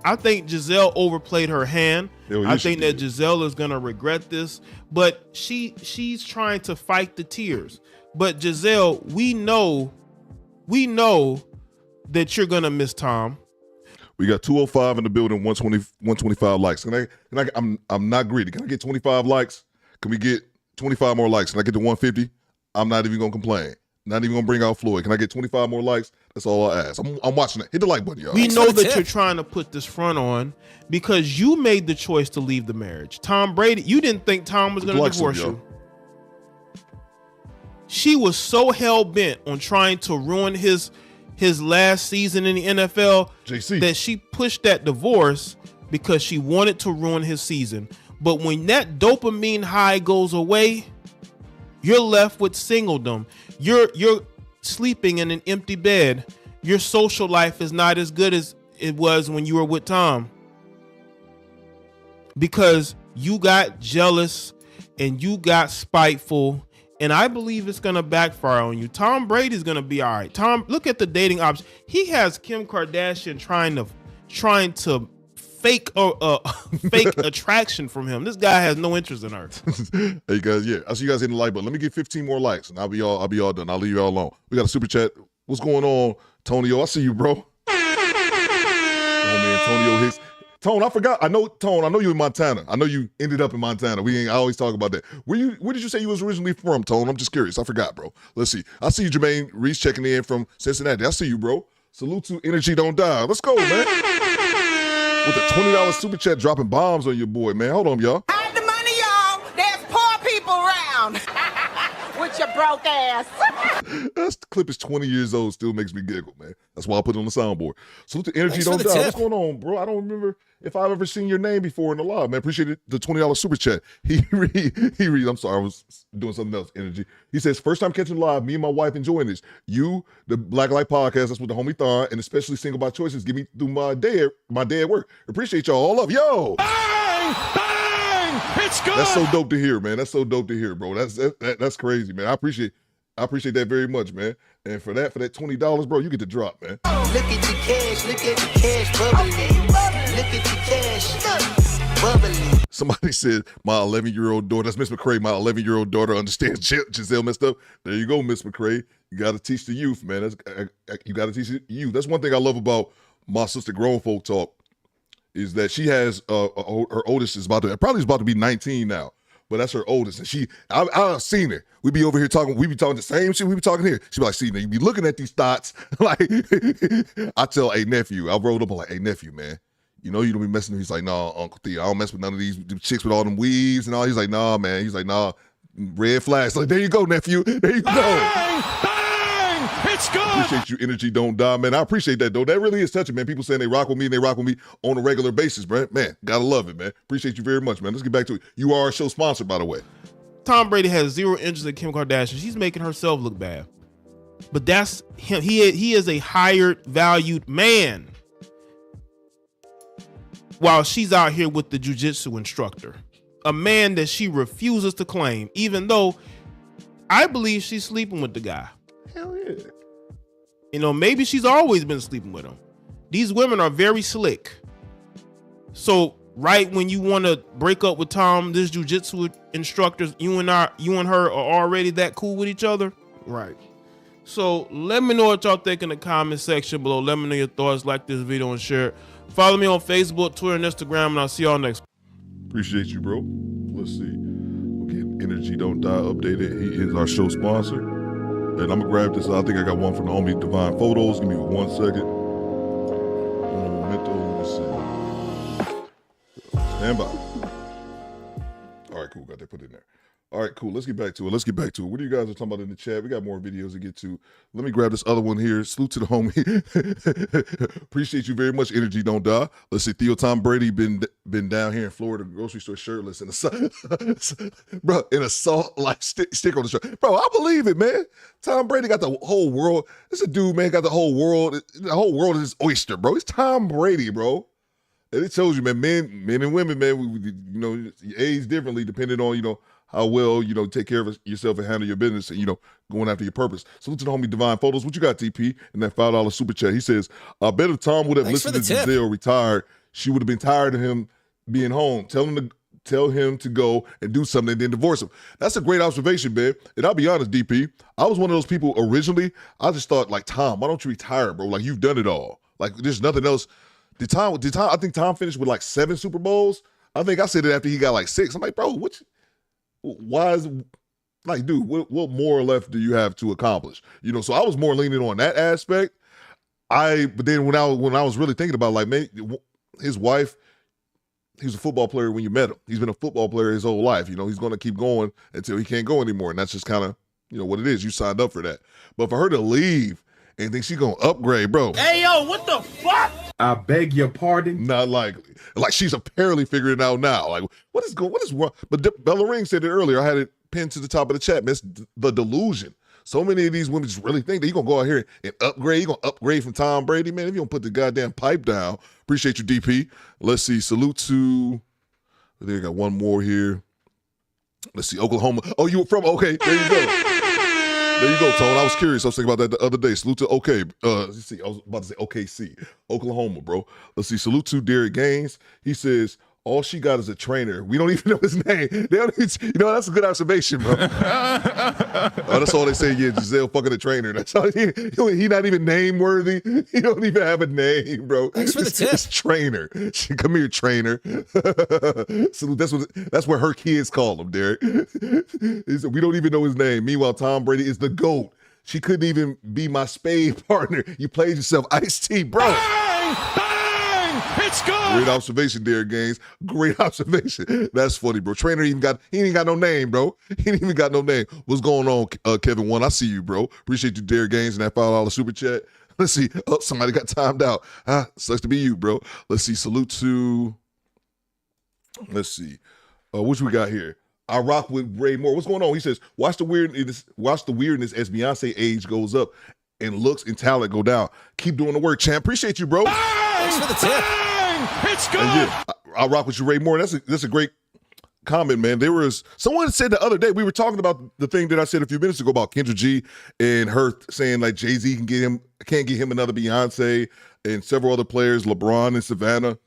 I think Giselle overplayed her hand. I think that Giselle is gonna regret this, but she's trying to fight the tears. But Giselle, we know that you're gonna miss Tom. We got 205 in the building, 125 likes. I'm not greedy. Can I get 25 likes? Can we get 25 more likes? Can I get to 150? I'm not even gonna complain. Not even gonna bring out Floyd. Can I get 25 more likes? That's all I ask. I'm watching it. Hit the like button, y'all. We know that you're trying to put this front on because you made the choice to leave the marriage. Tom Brady, you didn't think Tom was gonna divorce you. She was so hell bent on trying to ruin his last season in the NFL that she pushed that divorce because she wanted to ruin his season. But when that dopamine high goes away, you're left with singledom. You're sleeping in an empty bed. Your social life is not as good as it was when you were with Tom because you got jealous and you got spiteful, and I believe it's gonna backfire on you. Tom Brady's gonna be all right. Tom, look at the dating options. He has Kim Kardashian trying to fake attraction from him. This guy has no interest in her. Hey guys, yeah, I see you guys hitting the like button. Let me get 15 more likes, and I'll be all done. I'll leave you all alone. We got a super chat. What's going on, Tonio? I see you, bro. Oh man, Tonio Hicks. Tone, I forgot. I know you in Montana. I know you ended up in Montana. I always talk about that. Where did you say you was originally from, Tone? I'm just curious. I forgot, bro. Let's see. I see you, Jermaine Reese, checking in from Cincinnati. I see you, bro. Salute to Energy Don't Die. Let's go, man. With a $20 super chat dropping bombs on your boy, man. Hold on, y'all. Hide the money, y'all. There's poor people around. With your broke ass. That clip is 20 years old, still makes me giggle, man. That's why I put it on the soundboard. Salute to Energy Don't Die. What's going on, bro? I don't remember if I've ever seen your name before in the live, man. Appreciate the $20 super chat. He reads, I'm sorry, I was doing something else, Energy. He says, first time catching live, me and my wife enjoying this. You, the Black Light Podcast, that's with the homie Thon, and especially Single by Choices, give me through my day at work. Appreciate y'all. All love. Yo! Bang! Bang! It's good! That's so dope to hear, man. That's so dope to hear, bro. That's crazy, man. I appreciate that very much, man. And for that $20, bro, you get the drop, man. Look at the cash bubbling. Look at the cash bubbling. Somebody said, my 11-year-old daughter, that's Miss McCrae, my 11-year-old daughter understands Giselle messed up. There you go, Miss McCrae. You got to teach the youth, man. You got to teach the youth. That's one thing I love about my sister Grown Folk Talk is that she has, her oldest is about to be 19 now. But that's her oldest, and I've seen her. We be over here talking. We be talking the same shit we be talking here. She be like, "See, now you be looking at these thoughts." Like, I tell, "Hey nephew," I rolled up. I'm like, "Hey nephew, man, you know you don't be messing." He's like, "Nah, Uncle Theo, I don't mess with none of these chicks with all them weaves and all." He's like, "Nah, man." He's like, "Nah, red flags." Like, there you go, nephew. There you go. Bang! Bang! It's good! Appreciate you, Energy Don't Die, man. I appreciate that, though. That really is touching, man. People saying they rock with me and they rock with me on a regular basis, man. Man, gotta love it, man. Appreciate you very much, man. Let's get back to it. You are our show sponsor, by the way. Tom Brady has zero interest in Kim Kardashian. She's making herself look bad. But that's him. He is a hired, valued man. While she's out here with the jiu-jitsu instructor. A man that she refuses to claim, even though I believe she's sleeping with the guy. Hell yeah. You know, maybe she's always been sleeping with him. These women are very slick. So right when you want to break up with Tom, this jiu-jitsu instructor, you and her are already that cool with each other. Right. So let me know what y'all think in the comment section below. Let me know your thoughts. Like this video and share it. Follow me on Facebook, Twitter, and Instagram, and I'll see y'all next. Appreciate you, bro. Let's see. We'll get Energy Don't Die updated. He is our show sponsor. And I'm going to grab this. I think I got one from the homie Divine Photos. Give me 1 second. Stand by. All right, cool. Got that put in there. All right, cool. Let's get back to it. What are you guys are talking about in the chat? We got more videos to get to. Let me grab this other one here. Salute to the homie. Appreciate you very much. Energy don't die. Let's see. Theo Tom Brady been down here in Florida, grocery store shirtless in bro, in a salt like stick on the shirt. Bro, I believe it, man. Tom Brady got the whole world. This a dude, man, got the whole world. The whole world is his oyster, bro. It's Tom Brady, bro. And it tells you, man, men and women, man, you age differently depending on, how well, take care of yourself and handle your business and, going after your purpose. Salute to the homie Divine Photos. What you got, TP? And that $5 super chat. He says, I bet if Tom would have listened to Giselle retired, she would have been tired of him being home. Tell him to go and do something and then divorce him. That's a great observation, man. And I'll be honest, DP, I was one of those people originally, I just thought, like, Tom, why don't you retire, bro? Like, you've done it all. Like, there's nothing else. I think Tom finished with like 7 Super Bowls. I think I said it after he got like 6. I'm like, bro, why is, like, dude, what more left do you have to accomplish? So I was more leaning on that aspect. But then when I was really thinking about, like, man, his wife, he was a football player when you met him. He's been a football player his whole life. He's going to keep going until he can't go anymore. And that's just kind of, what it is. You signed up for that. But for her to leave and think she's going to upgrade, bro. Hey, yo, what the fuck? I beg your pardon? Not likely. Like, she's apparently figuring it out now. Like, what is wrong? But Bella Ring said it earlier. I had it pinned to the top of the chat, man. It's the delusion. So many of these women just really think that you're going to go out here and upgrade. You're going to upgrade from Tom Brady, man. If you don't put the goddamn pipe down. Appreciate you, DP. Let's see. Salute to, I think I got one more here. Let's see. Oklahoma. Oh, you were from, okay. There you go. There you go, Tone. I was curious. I was thinking about that the other day. Salute to let's see. I was about to say OKC, Oklahoma, bro. Let's see. Salute to Derek Gaines. He says, all she got is a trainer. We don't even know his name. They don't even, that's a good observation, bro. That's all they say. Yeah, Giselle fucking a trainer. That's all. He not even name worthy. He don't even have a name, bro. Thanks for the tip. It's trainer. Come here, trainer. Salute. That's what her kids call him, Derek. We don't even know his name. Meanwhile, Tom Brady is the GOAT. She couldn't even be my spade partner. You played yourself, Ice-T, bro. It's good. Great observation, Derek Gaines. Great observation. That's funny, bro. Trainer he ain't got no name, bro. He ain't even got no name. What's going on, Kevin One? I see you, bro. Appreciate you, Derek Gaines, and that $5 super chat. Let's see. Oh, somebody got timed out. Sucks to be you, bro. Let's see. Salute to. Let's see. What we got here? I rock with Ray Moore. What's going on? He says, watch the weirdness as Beyonce age goes up and looks and talent go down. Keep doing the work, champ. Appreciate you, bro. Thanks for the tip. It's good. And yeah, I rock with you, Ray Moore. That's a great comment, man. There was someone said the other day, we were talking about the thing that I said a few minutes ago about Kendra G and her saying like Jay-Z can't get him another Beyonce and several other players, LeBron and Savannah.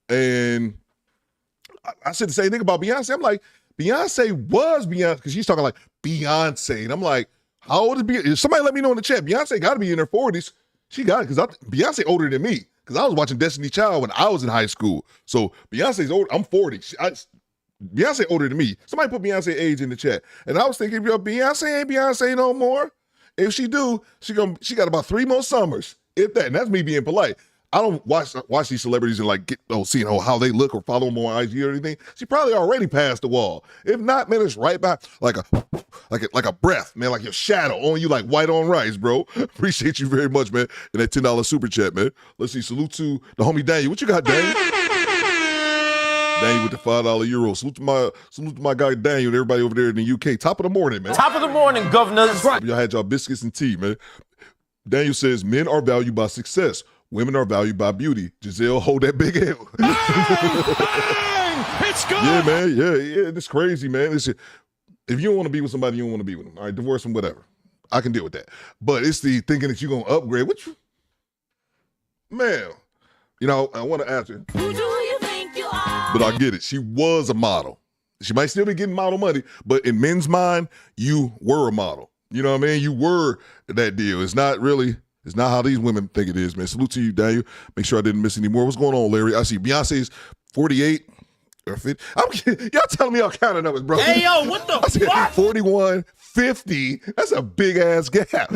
And I said the same thing about Beyonce. I'm like, Beyonce was Beyonce, because she's talking like Beyonce. And I'm like, how old is Beyonce? Somebody let me know in the chat. Beyonce got to be in her 40s. She got it, because Beyonce older than me, because I was watching Destiny Child when I was in high school. So Beyonce's older. I'm 40. Beyonce older than me. Somebody put Beyonce age in the chat. And I was thinking, yo, Beyonce ain't Beyonce no more. If she do, she got about 3 more summers, if that. And that's me being polite. I don't watch these celebrities and like seeing how they look or follow them on IG or anything. She probably already passed the wall. If not, man, it's right back like a breath, man, like your shadow on you, like white on rice, bro. Appreciate you very much, man. And that $10 super chat, man. Let's see. Salute to the homie Daniel. What you got, Daniel? Daniel with the $5 euro. Salute to my guy Daniel and everybody over there in the UK. Top of the morning, man. Top of the morning, governor. That's right. Y'all had y'all biscuits and tea, man. Daniel says men are valued by success. Women are valued by beauty. Giselle, hold that big L. It's good. Yeah, man. Yeah. It's crazy, man. If you don't want to be with somebody, you don't want to be with them. All right, divorce them, whatever. I can deal with that. But it's the thinking that you're going to upgrade. Man, I want to ask her. Who do you think you are? But I get it. She was a model. She might still be getting model money, but in men's mind, you were a model. You know what I mean? You were that deal. It's not how these women think it is, man. Salute to you, Daniel. Make sure I didn't miss any more. What's going on, Larry? I see Beyonce's 48 or 50. Y'all telling me all kind of numbers, bro. Hey, yo, what the fuck? 41, 50. That's a big ass gap.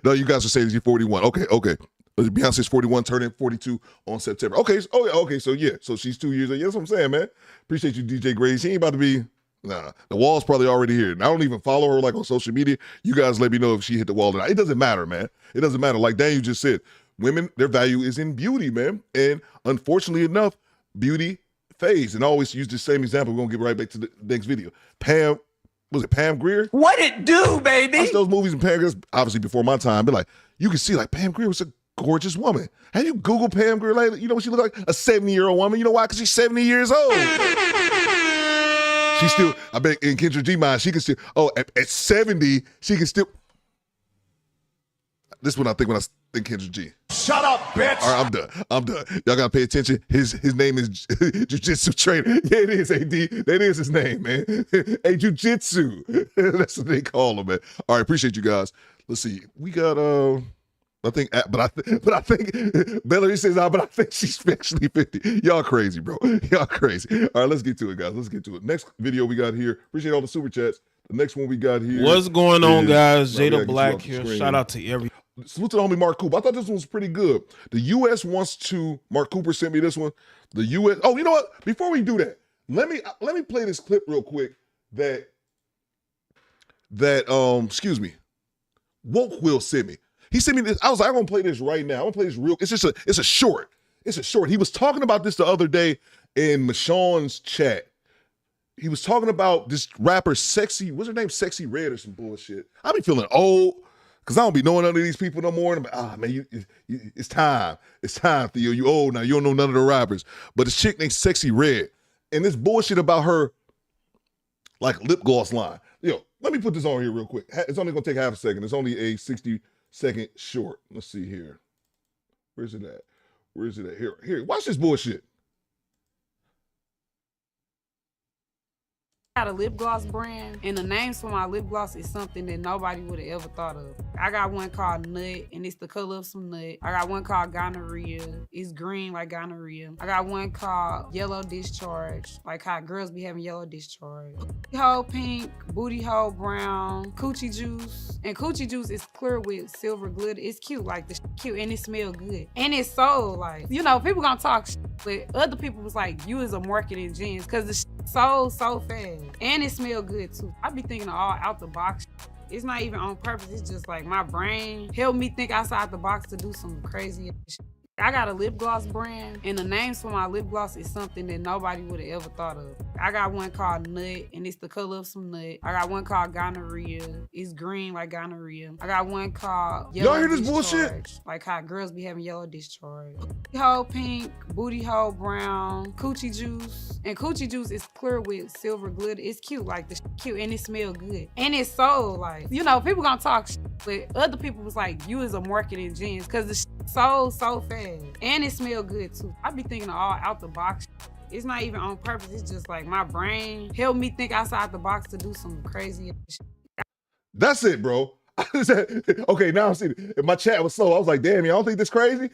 No, you guys are saying you're 41. Okay. Beyonce's 41, turning 42 on September. Okay. So yeah. So she's 2 years. That's what I'm saying, man. Appreciate you, DJ Grace. She ain't about to be Nah, the wall's probably already here. And I don't even follow her like on social media. You guys let me know if she hit the wall or not. It doesn't matter, man. It doesn't matter. Like Daniel just said, women, their value is in beauty, man. And unfortunately enough, beauty fades. And I always use the same example. We're going to get right back to the next video. Pam Grier? What it do, baby? I watched those movies and Pam Grier, obviously before my time, but like, you can see like Pam Grier was a gorgeous woman. Have you Googled Pam Grier lately? You know what she look like? A 70-year-old woman. You know why? Because she's 70 years old. She still, I bet in Kendra G mind, she can still, at 70, she can still. This is what I think when I think Kendra G. Shut up, bitch. All right, I'm done. Y'all got to pay attention. His name is Jiu-Jitsu Trainer. Yeah, it is, AD. That is his name, man. Hey, Jiu-Jitsu. That's what they call him, man. All right, appreciate you guys. Let's see. We got, I think Bellary says, but I think she's actually 50. Y'all crazy, bro. Y'all crazy. All right, let's get to it, guys. Let's get to it. Next video we got here. Appreciate all the super chats. The next one we got here. What's going on, guys? Jada Black here. Shout out to every. Salute to the homie Mark Cooper. I thought this one was pretty good. The U.S. wants to. Mark Cooper sent me this one. The U.S. Oh, you know what? Before we do that, let me play this clip real quick. Excuse me. Woke Will sent me. He sent me this. I was like, I'm gonna play this right now. I'm gonna play this real. It's a short. It's a short. He was talking about this the other day in Michonne's chat. He was talking about this rapper Sexy. What's her name? Sexy Red or some bullshit. I be feeling old because I don't be knowing none of these people no more. And I'm like, man, it's time. It's time, Theo. You old now. You don't know none of the rappers. But this chick named Sexy Red, and this bullshit about her like lip gloss line. Yo, let me put this on here real quick. It's only gonna take half a second. It's only a 60-second short. Let's see here. Where's it at? Here. Watch this bullshit. I got a lip gloss brand, and the names for my lip gloss is something that nobody would have ever thought of. I got one called Nut, and it's the color of some nut. I got one called Gonorrhea. It's green like gonorrhea. I got one called Yellow Discharge, like how girls be having yellow discharge. Booty hole pink, booty hole brown, coochie juice. And coochie juice is clear with silver glitter. It's cute, like the cute, and it smells good. And it's so like, people gonna talk but other people was like, you is a marketing genius, because the so fast. And it smell good too. I be thinking of all out the box. It's not even on purpose. It's just like my brain helped me think outside the box to do some crazy shit. I got a lip gloss brand, and the names for my lip gloss is something that nobody would have ever thought of. I got one called Nut, and it's the color of some nut. I got one called Gonorrhea. It's green like gonorrhea. I got one called Yellow Y'all hear this Discharge, bullshit? like how girls be having yellow discharge. Booty hole pink, booty hole brown, coochie juice. And coochie juice is clear with silver glitter. It's cute, like the cute, and it smell good. And it's so like, people gonna talk but other people was like, you is a marketing genius, because the so fast. And it smell good too. I be thinking of all out the box. It's not even on purpose. It's just like my brain helped me think outside the box to do some crazy shit. That's it, bro. Okay, now I'm seeing it. If my chat was slow, I was like, damn, y'all don't think this crazy?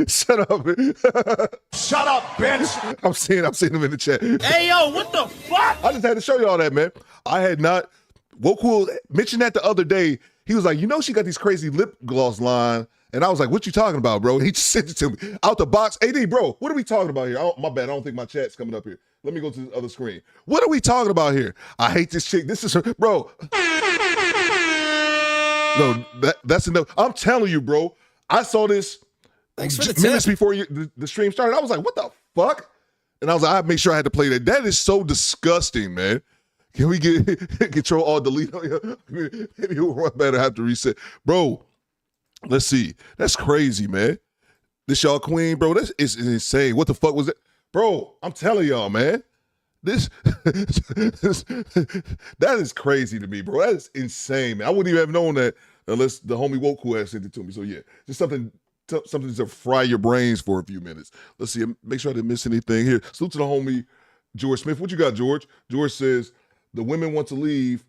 Shut up. Shut up, bitch. I'm seeing them in the chat. Hey, yo, what the fuck? I just had to show y'all that, man. I had not. Woku mentioned that the other day. He was like, she got these crazy lip gloss line. And I was like, what you talking about, bro? He just sent it to me. Out the box. AD, bro, what are we talking about here? My bad. I don't think my chat's coming up here. Let me go to the other screen. What are we talking about here? I hate this chick. This is her. Bro. No, that's enough. I'm telling you, bro. I saw this minutes before the stream started. I was like, what the fuck? And I was like, I make sure I had to play that. That is so disgusting, man. Can we get control all delete on you? Maybe we'll better have to reset. Bro, let's see. That's crazy, man. This y'all queen, bro. This is insane. What the fuck was that? Bro, I'm telling y'all, man. That is crazy to me, bro. That is insane, man. I wouldn't even have known that unless the homie Woku had sent it to me. So yeah, just something to fry your brains for a few minutes. Let's see. Make sure I didn't miss anything here. Salute to the homie George Smith. What you got, George? George says the women want to leave.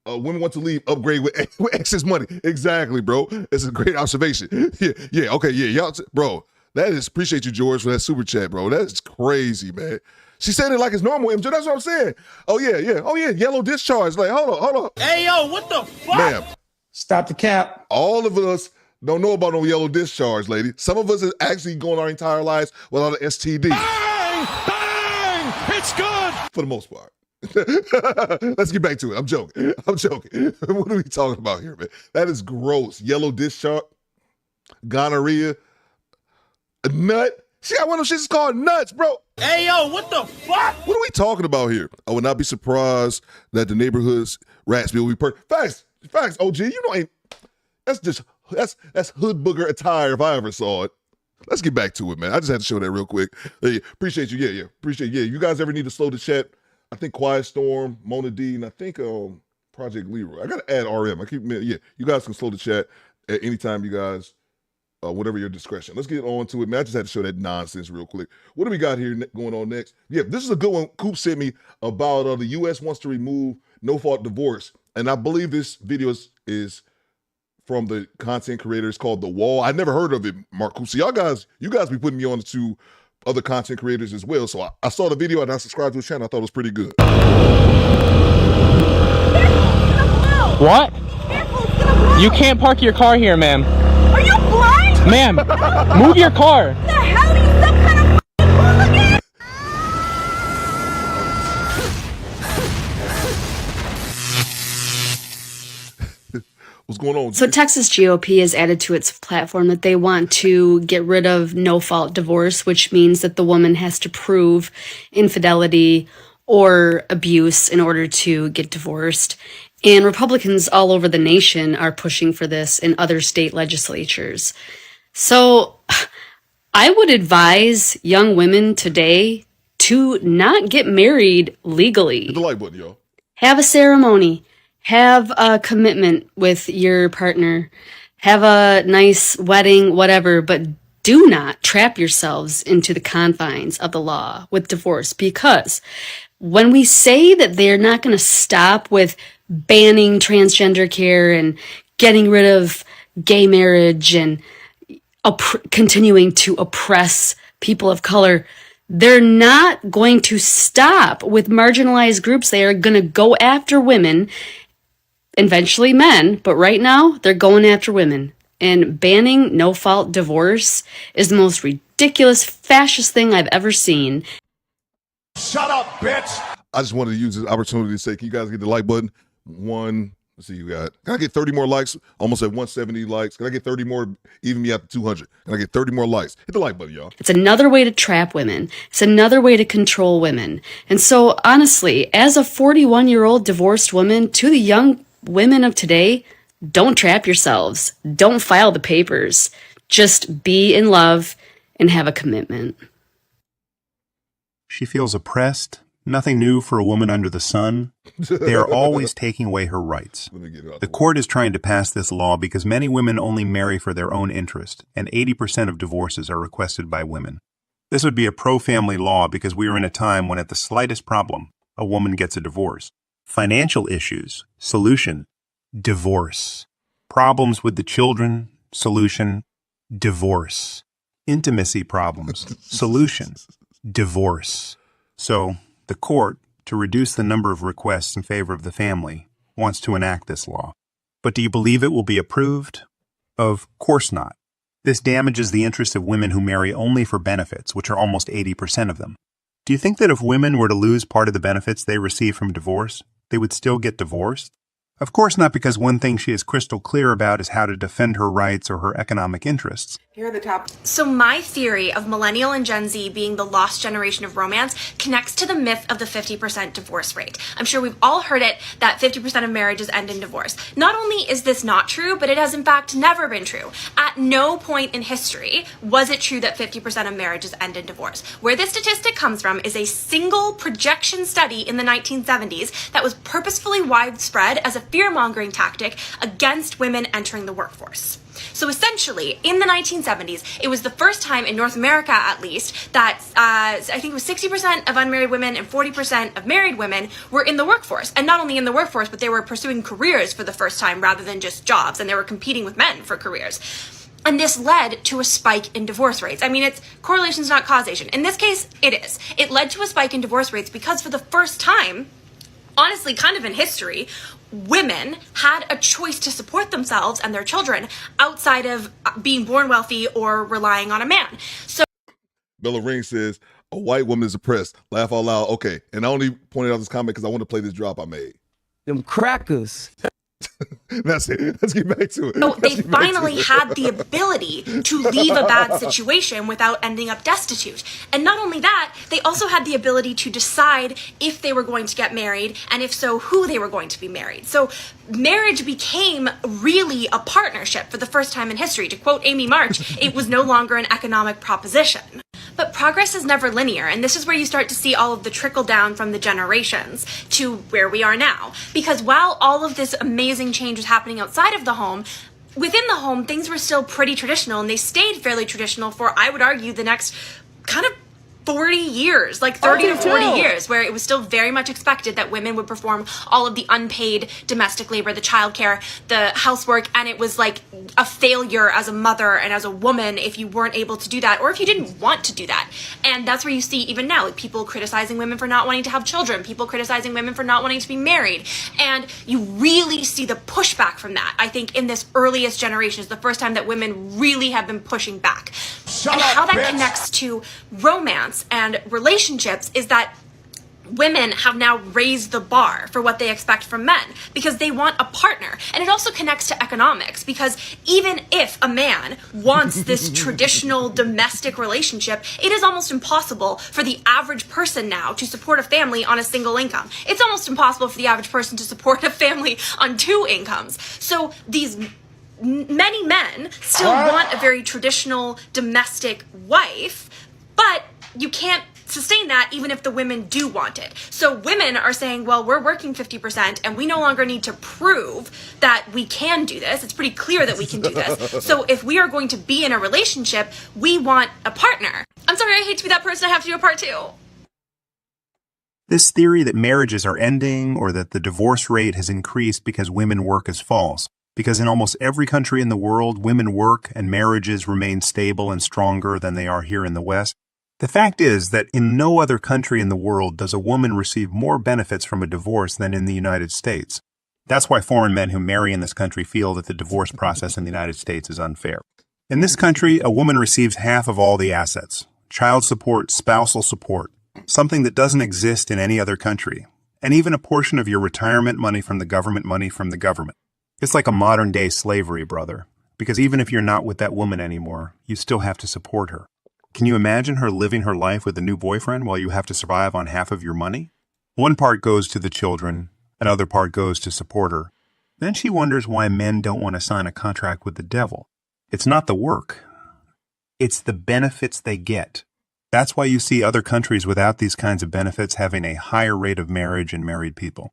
Upgrade with excess money. Exactly, bro. It's a great observation. Yeah. Okay, yeah, y'all, bro. That is, appreciate you, George, for that super chat, bro. That is crazy, man. She said it like it's normal, MJ. That's what I'm saying. Oh yeah. Yellow discharge. Like, hold on. Hey, yo, what the fuck? Ma'am. Stop the cap. All of us don't know about no yellow discharge, lady. Some of us are actually going our entire lives without an STD. Bang! Bang! It's good! For the most part. Let's get back to it. I'm joking. What are we talking about here, man? That is gross. Yellow discharge, gonorrhea, a nut. She got one of them shits called nuts, bro. Hey, yo, what the fuck? What are we talking about here? I would not be surprised that the neighborhood's rats will be Facts, OG. You know, that's hood booger attire if I ever saw it. Let's get back to it, man. I just had to show that real quick. Hey, appreciate you. Yeah. Appreciate you. Yeah. You guys ever need to slow the chat? I think Quiet Storm, Mona D, and I think Project Leroy. I gotta add RM. You guys can slow the chat at any time, you guys. Whatever your discretion. Let's get on to it, man. I just had to show that nonsense real quick. What do we got here going on next? Yeah, this is a good one. Coop sent me about the U.S. wants to remove no-fault divorce, and I believe this video is from the content creators called The Wall. I never heard of it, Mark Coop. So you guys be putting me on to other content creators as well. So I saw the video and I subscribed to his channel. I thought it was pretty good. What? You can't park your car here, ma'am. Are you blind? Ma'am, move your car. What the hell? Are you some kind of hooligan? What's going on? So Texas GOP has added to its platform that they want to get rid of no-fault divorce, which means that the woman has to prove infidelity or abuse in order to get divorced. And Republicans all over the nation are pushing for this in other state legislatures. So I would advise young women today to not get married legally. Hit the like button, y'all. Have a ceremony. Have a commitment with your partner. Have a nice wedding, whatever, but do not trap yourselves into the confines of the law with divorce, because when we say that they're not going to stop with banning transgender care and getting rid of gay marriage and continuing to oppress people of color, they're not going to stop with marginalized groups. They are going to go after women, eventually men, but right now they're going after women. And banning no-fault divorce is the most ridiculous fascist thing I've ever seen. Shut up, bitch! I just wanted to use this opportunity to say, can you guys get the like button? Let's see, can I get 30 more likes? Almost at 170 likes. Can I get 30 more, even me at 200? Can I get 30 more likes? Hit the like button, y'all. It's another way to trap women. It's another way to control women. And so, honestly, as a 41-year-old divorced woman, to the young women of today, don't trap yourselves. Don't file the papers. Just be in love and have a commitment. She feels oppressed. Nothing new for a woman under the sun. They are always taking away her rights. The court is trying to pass this law because many women only marry for their own interest, and 80% of divorces are requested by women. This would be a pro-family law because we are in a time when at the slightest problem, a woman gets a divorce. Financial issues, solution, divorce. Problems with the children, solution, divorce. Intimacy problems, solution, divorce. So, the court, to reduce the number of requests in favor of the family, wants to enact this law. But do you believe it will be approved? Of course not. This damages the interest of women who marry only for benefits, which are almost 80% of them. Do you think that if women were to lose part of the benefits they receive from divorce, they would still get divorced? Of course not, because one thing she is crystal clear about is how to defend her rights or her economic interests. Here are the top. So my theory of millennial and Gen Z being the lost generation of romance connects to the myth of the 50% divorce rate. I'm sure we've all heard it, that 50% of marriages end in divorce. Not only is this not true, but it has in fact never been true. At no point in history was it true that 50% of marriages end in divorce. Where this statistic comes from is a single projection study in the 1970s that was purposefully widespread as a fear-mongering tactic against women entering the workforce. So essentially, in the 1970s, it was the first time in North America, at least, that I think it was 60% of unmarried women and 40% of married women were in the workforce. And not only in the workforce, but they were pursuing careers for the first time rather than just jobs, and they were competing with men for careers. And this led to a spike in divorce rates. I mean, it's correlation's not causation. In this case, it is. It led to a spike in divorce rates because for the first time, honestly, kind of in history, women had a choice to support themselves and their children outside of being born wealthy or relying on a man. So Bella Ring says, a white woman is oppressed. Laugh out loud. Okay. And I only pointed out this comment because I want to play this drop I made. Them crackers. That's it. Let's get back to it. So they finally had the ability to leave a bad situation without ending up destitute. And not only that, they also had the ability to decide if they were going to get married, and if so, who they were going to be married. So marriage became really a partnership for the first time in history. To quote Amy March, it was no longer an economic proposition. But progress is never linear, and this is where you start to see all of the trickle down from the generations to where we are now. Because while all of this amazing change was happening outside of the home, within the home, things were still pretty traditional, and they stayed fairly traditional for, I would argue, the next kind of 40 years, like 30 to 40 years, where it was still very much expected that women would perform all of the unpaid domestic labor, the childcare, the housework, and it was like a failure as a mother and as a woman if you weren't able to do that, or if you didn't want to do that. And that's where you see even now, like, people criticizing women for not wanting to have children, people criticizing women for not wanting to be married, and you really see the pushback from that. I think in this earliest generation is the first time that women really have been pushing back. And how that connects to romance and relationships is that women have now raised the bar for what they expect from men because they want a partner. And it also connects to economics, because even if a man wants this traditional domestic relationship, it is almost impossible for the average person now to support a family on a single income. It's almost impossible for the average person to support a family on 2 incomes. So these many men still want a very traditional domestic wife, but you can't sustain that even if the women do want it. So women are saying, well, we're working 50% and we no longer need to prove that we can do this. It's pretty clear that we can do this. So if we are going to be in a relationship, we want a partner. I'm sorry, I hate to be that person. I have to do a part 2. This theory that marriages are ending or that the divorce rate has increased because women work is false. Because in almost every country in the world, women work and marriages remain stable and stronger than they are here in the West. The fact is that in no other country in the world does a woman receive more benefits from a divorce than in the United States. That's why foreign men who marry in this country feel that the divorce process in the United States is unfair. In this country, a woman receives half of all the assets: child support, spousal support, something that doesn't exist in any other country, and even a portion of your retirement money from the government. It's like a modern-day slavery, brother, because even if you're not with that woman anymore, you still have to support her. Can you imagine her living her life with a new boyfriend while you have to survive on half of your money? One part goes to the children, another part goes to support her. Then she wonders why men don't want to sign a contract with the devil. It's not the work. It's the benefits they get. That's why you see other countries without these kinds of benefits having a higher rate of marriage and married people.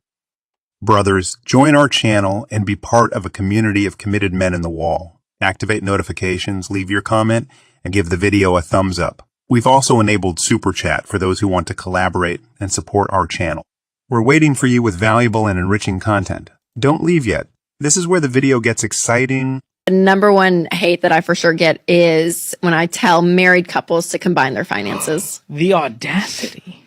Brothers, join our channel and be part of a community of committed men in the wall. Activate notifications, leave your comment, and give the video a thumbs up. We've also enabled Super Chat for those who want to collaborate and support our channel. We're waiting for you with valuable and enriching content. Don't leave yet. This is where the video gets exciting. The number one hate that I for sure get is when I tell married couples to combine their finances. The audacity.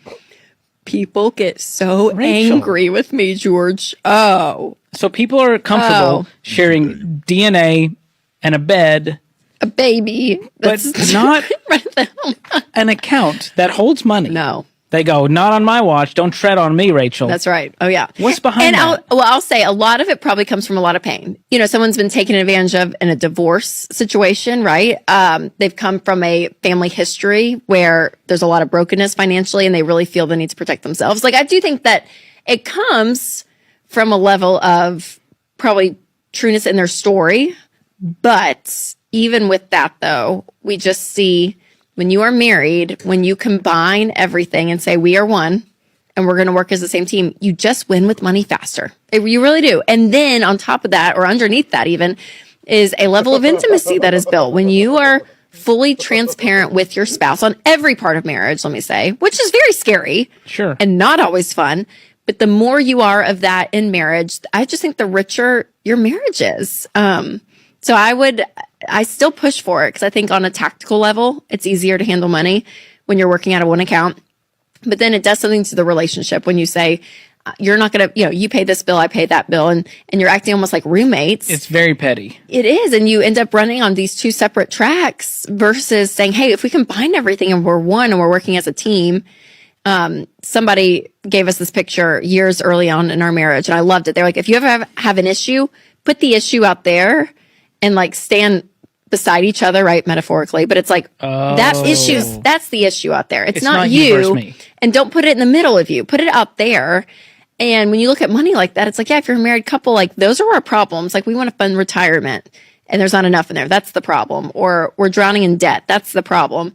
People get so angry with me, George. Oh. So people are comfortable sharing DNA and a bed. A baby. But not an account that holds money. No. They go, not on my watch. Don't tread on me, Rachel. That's right. Oh, yeah. What's behind that? I'll say a lot of it probably comes from a lot of pain. You know, someone's been taken advantage of in a divorce situation, right? They've come from a family history where there's a lot of brokenness financially and they really feel the need to protect themselves. Like, I do think that it comes from a level of probably trueness in their story. But even with that, though, we just see when you are married, when you combine everything and say, we are one and we're going to work as the same team, you just win with money faster. You really do. And then on top of that, or underneath that even, is a level of intimacy that is built. When you are fully transparent with your spouse on every part of marriage, let me say, which is very scary. Sure. And not always fun. But the more you are of that in marriage, I just think the richer your marriage is. So I still push for it because I think on a tactical level, it's easier to handle money when you're working out of one account. But then it does something to the relationship when you say, you're not going to, you pay this bill, I pay that bill. And you're acting almost like roommates. It's very petty. It is. And you end up running on these two separate tracks versus saying, hey, if we combine everything and we're one and we're working as a team. Somebody gave us this picture years early on in our marriage, and I loved it. They're like, if you ever have an issue, put the issue out there and like stand beside each other, right? Metaphorically, but it's like that's the issue out there. It's not you versus me. And don't put it in the middle of you. Put it out there. And when you look at money like that, it's like, yeah, if you're a married couple, like those are our problems. Like we want to fund retirement and there's not enough in there. That's the problem. Or we're drowning in debt. That's the problem.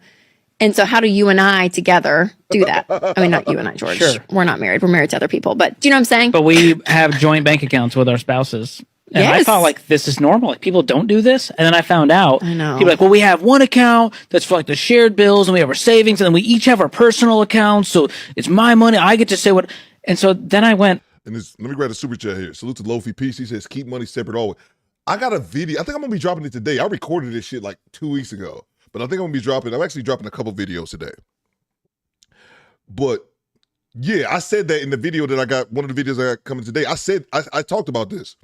And so how do you and I together do that? I mean, not you and I, George. Sure. We're not married. We're married to other people. But do you know what I'm saying? But we have joint bank accounts with our spouses. And I thought like this is normal. Like people don't do this. And then I found out. I know. People are like, well, we have one account that's for like the shared bills and we have our savings and then we each have our personal accounts. So it's my money. I get to say what. And so then I went. And let me grab the super chat here. Salute to Lofi Peace. He says, keep money separate always. I got a video. I think I'm going to be dropping it today. I recorded this shit like 2 weeks ago. But I think I'm actually dropping a couple videos today. But yeah, I said that in the video that I got, one of the videos I got coming today. I said, I talked about this.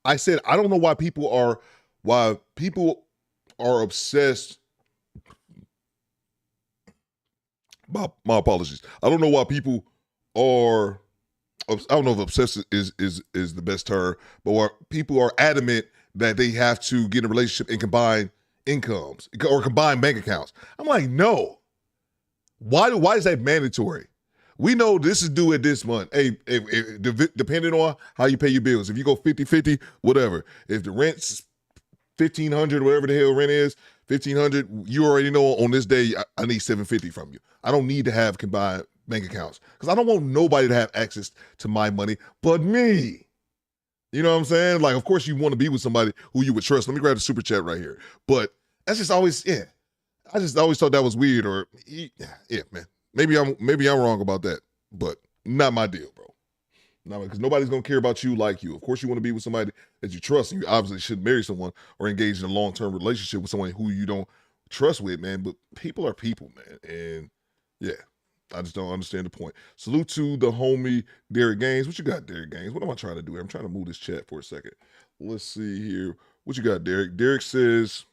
I said, I don't know why people are obsessed. My apologies. I don't know why people are, I don't know if obsessed is the best term, but why people are adamant that they have to get in a relationship and combine incomes or combine bank accounts. I'm like, no. Why is that mandatory? We know this is due at this month. Hey, depending on how you pay your bills, if you go 50-50, whatever. If the rent's $1,500, whatever the hell rent is, $1,500, you already know on this day I need $750 from you. I don't need to have combined bank accounts because I don't want nobody to have access to my money but me. You know what I'm saying? Like, of course you want to be with somebody who you would trust. Let me grab the super chat right here. But that's just always, I just always thought that was weird or, man. Maybe I'm wrong about that, but not my deal, bro. No, because nobody's going to care about you like you. Of course you want to be with somebody that you trust, and you obviously shouldn't marry someone or engage in a long-term relationship with someone who you don't trust with, man. But people are people, man. And, yeah. I just don't understand the point. Salute to the homie Derek Gaines. What you got, Derek Gaines? What am I trying to do here? I'm trying to move this chat for a second. Let's see here. What you got, Derek? Derek says,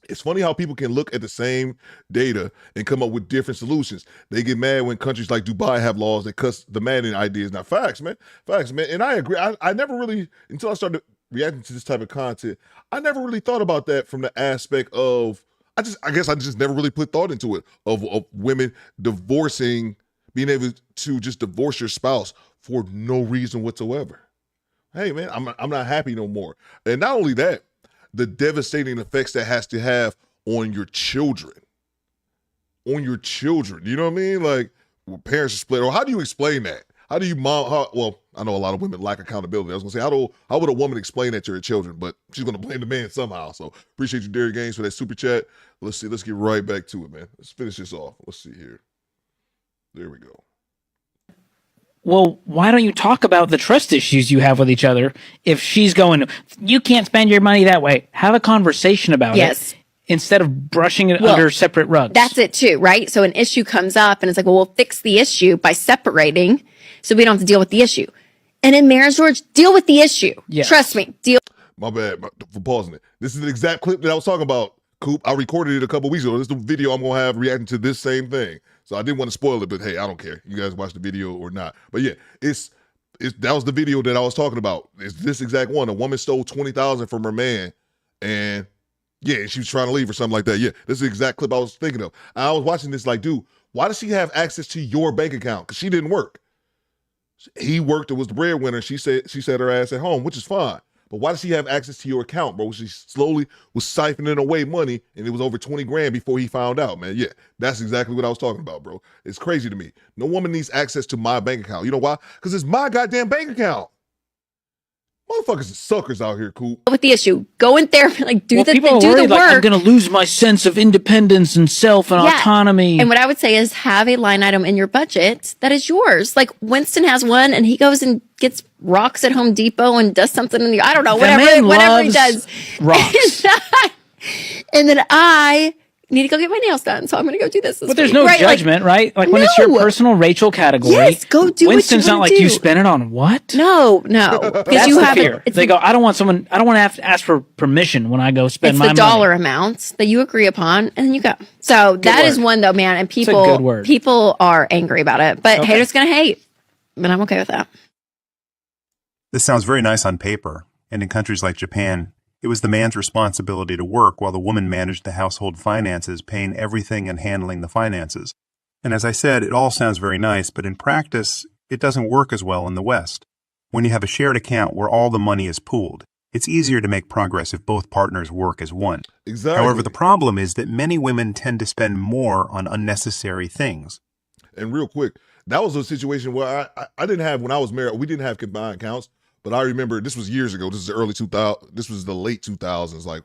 it's funny how people can look at the same data and come up with different solutions. They get mad when countries like Dubai have laws that cuss the Madden ideas. Now, facts, man. Facts, man. And I agree. I never really, until I started reacting to this type of content, I never really thought about that from the aspect of, I guess I just never really put thought into it of women divorcing, being able to just divorce your spouse for no reason whatsoever. Hey, man, I'm not happy no more. And not only that, the devastating effects that has to have on your children. On your children. You know what I mean? Like, well, parents are split. Or how do you explain that? How do you well, I know a lot of women lack accountability. I was going to say, how would a woman explain that to her children? But she's going to blame the man somehow. So appreciate you, Derek Gaines, for that super chat. Let's see. Let's get right back to it, man. Let's finish this off. Let's see here. There we go. Well, why don't you talk about the trust issues you have with each other? If she's going, you can't spend your money that way. Have a conversation about it. Instead of brushing it under separate rugs. That's it too, right? So an issue comes up and it's like, well, we'll fix the issue by separating so we don't have to deal with the issue. And in marriage, George, deal with the issue. Yes. Trust me. Deal. My bad for pausing it. This is the exact clip that I was talking about, Coop. I recorded it a couple weeks ago. This is the video I'm going to have reacting to this same thing. So I didn't want to spoil it, but hey, I don't care. You guys watch the video or not. But yeah, that was the video that I was talking about. It's this exact one. A woman stole $20,000 from her man and yeah, she was trying to leave or something like that. Yeah, this is the exact clip I was thinking of. I was watching this like, dude, why does she have access to your bank account? Because she didn't work. He worked and was the breadwinner. She said her ass at home, which is fine. But why does she have access to your account, bro? She slowly was siphoning away money, and it was over 20 grand before he found out, man. Yeah, that's exactly what I was talking about, bro. It's crazy to me. No woman needs access to my bank account. You know why? Because it's my goddamn bank account. Motherfuckers are suckers out here, Coop. With the issue, go in therapy, like do the worried, work. Like, I'm going to lose my sense of independence and self and autonomy. And what I would say is have a line item in your budget that is yours. Like Winston has one, and he goes and gets rocks at Home Depot and does something. I don't know, whatever he does. Rocks. And then I need to go get my nails done, so I'm going to go do this. But there's no judgment, right? Like when it's your personal Rachel category. Yes, go do Winston's what you not want like to you do. spend it on what? No, That's because you the have fear. They go, I don't want to have to ask for permission when I go spend It's my the dollar amounts that you agree upon, and then you go. So that is one though, man. And a good word. people are angry about it, but Okay. haters gonna hate. But I'm okay with that. This sounds very nice on paper, and in countries like Japan, it was the man's responsibility to work while the woman managed the household finances, paying everything and handling the finances. And as I said, it all sounds very nice, but in practice, it doesn't work as well in the West. When you have a shared account where all the money is pooled, it's easier to make progress if both partners work as one. Exactly. However, the problem is that many women tend to spend more on unnecessary things. And real quick, that was a situation where I didn't have, when I was married, we didn't have combined accounts, but I remember this was years ago. This is the early 2000s. This was the late 2000s. Like,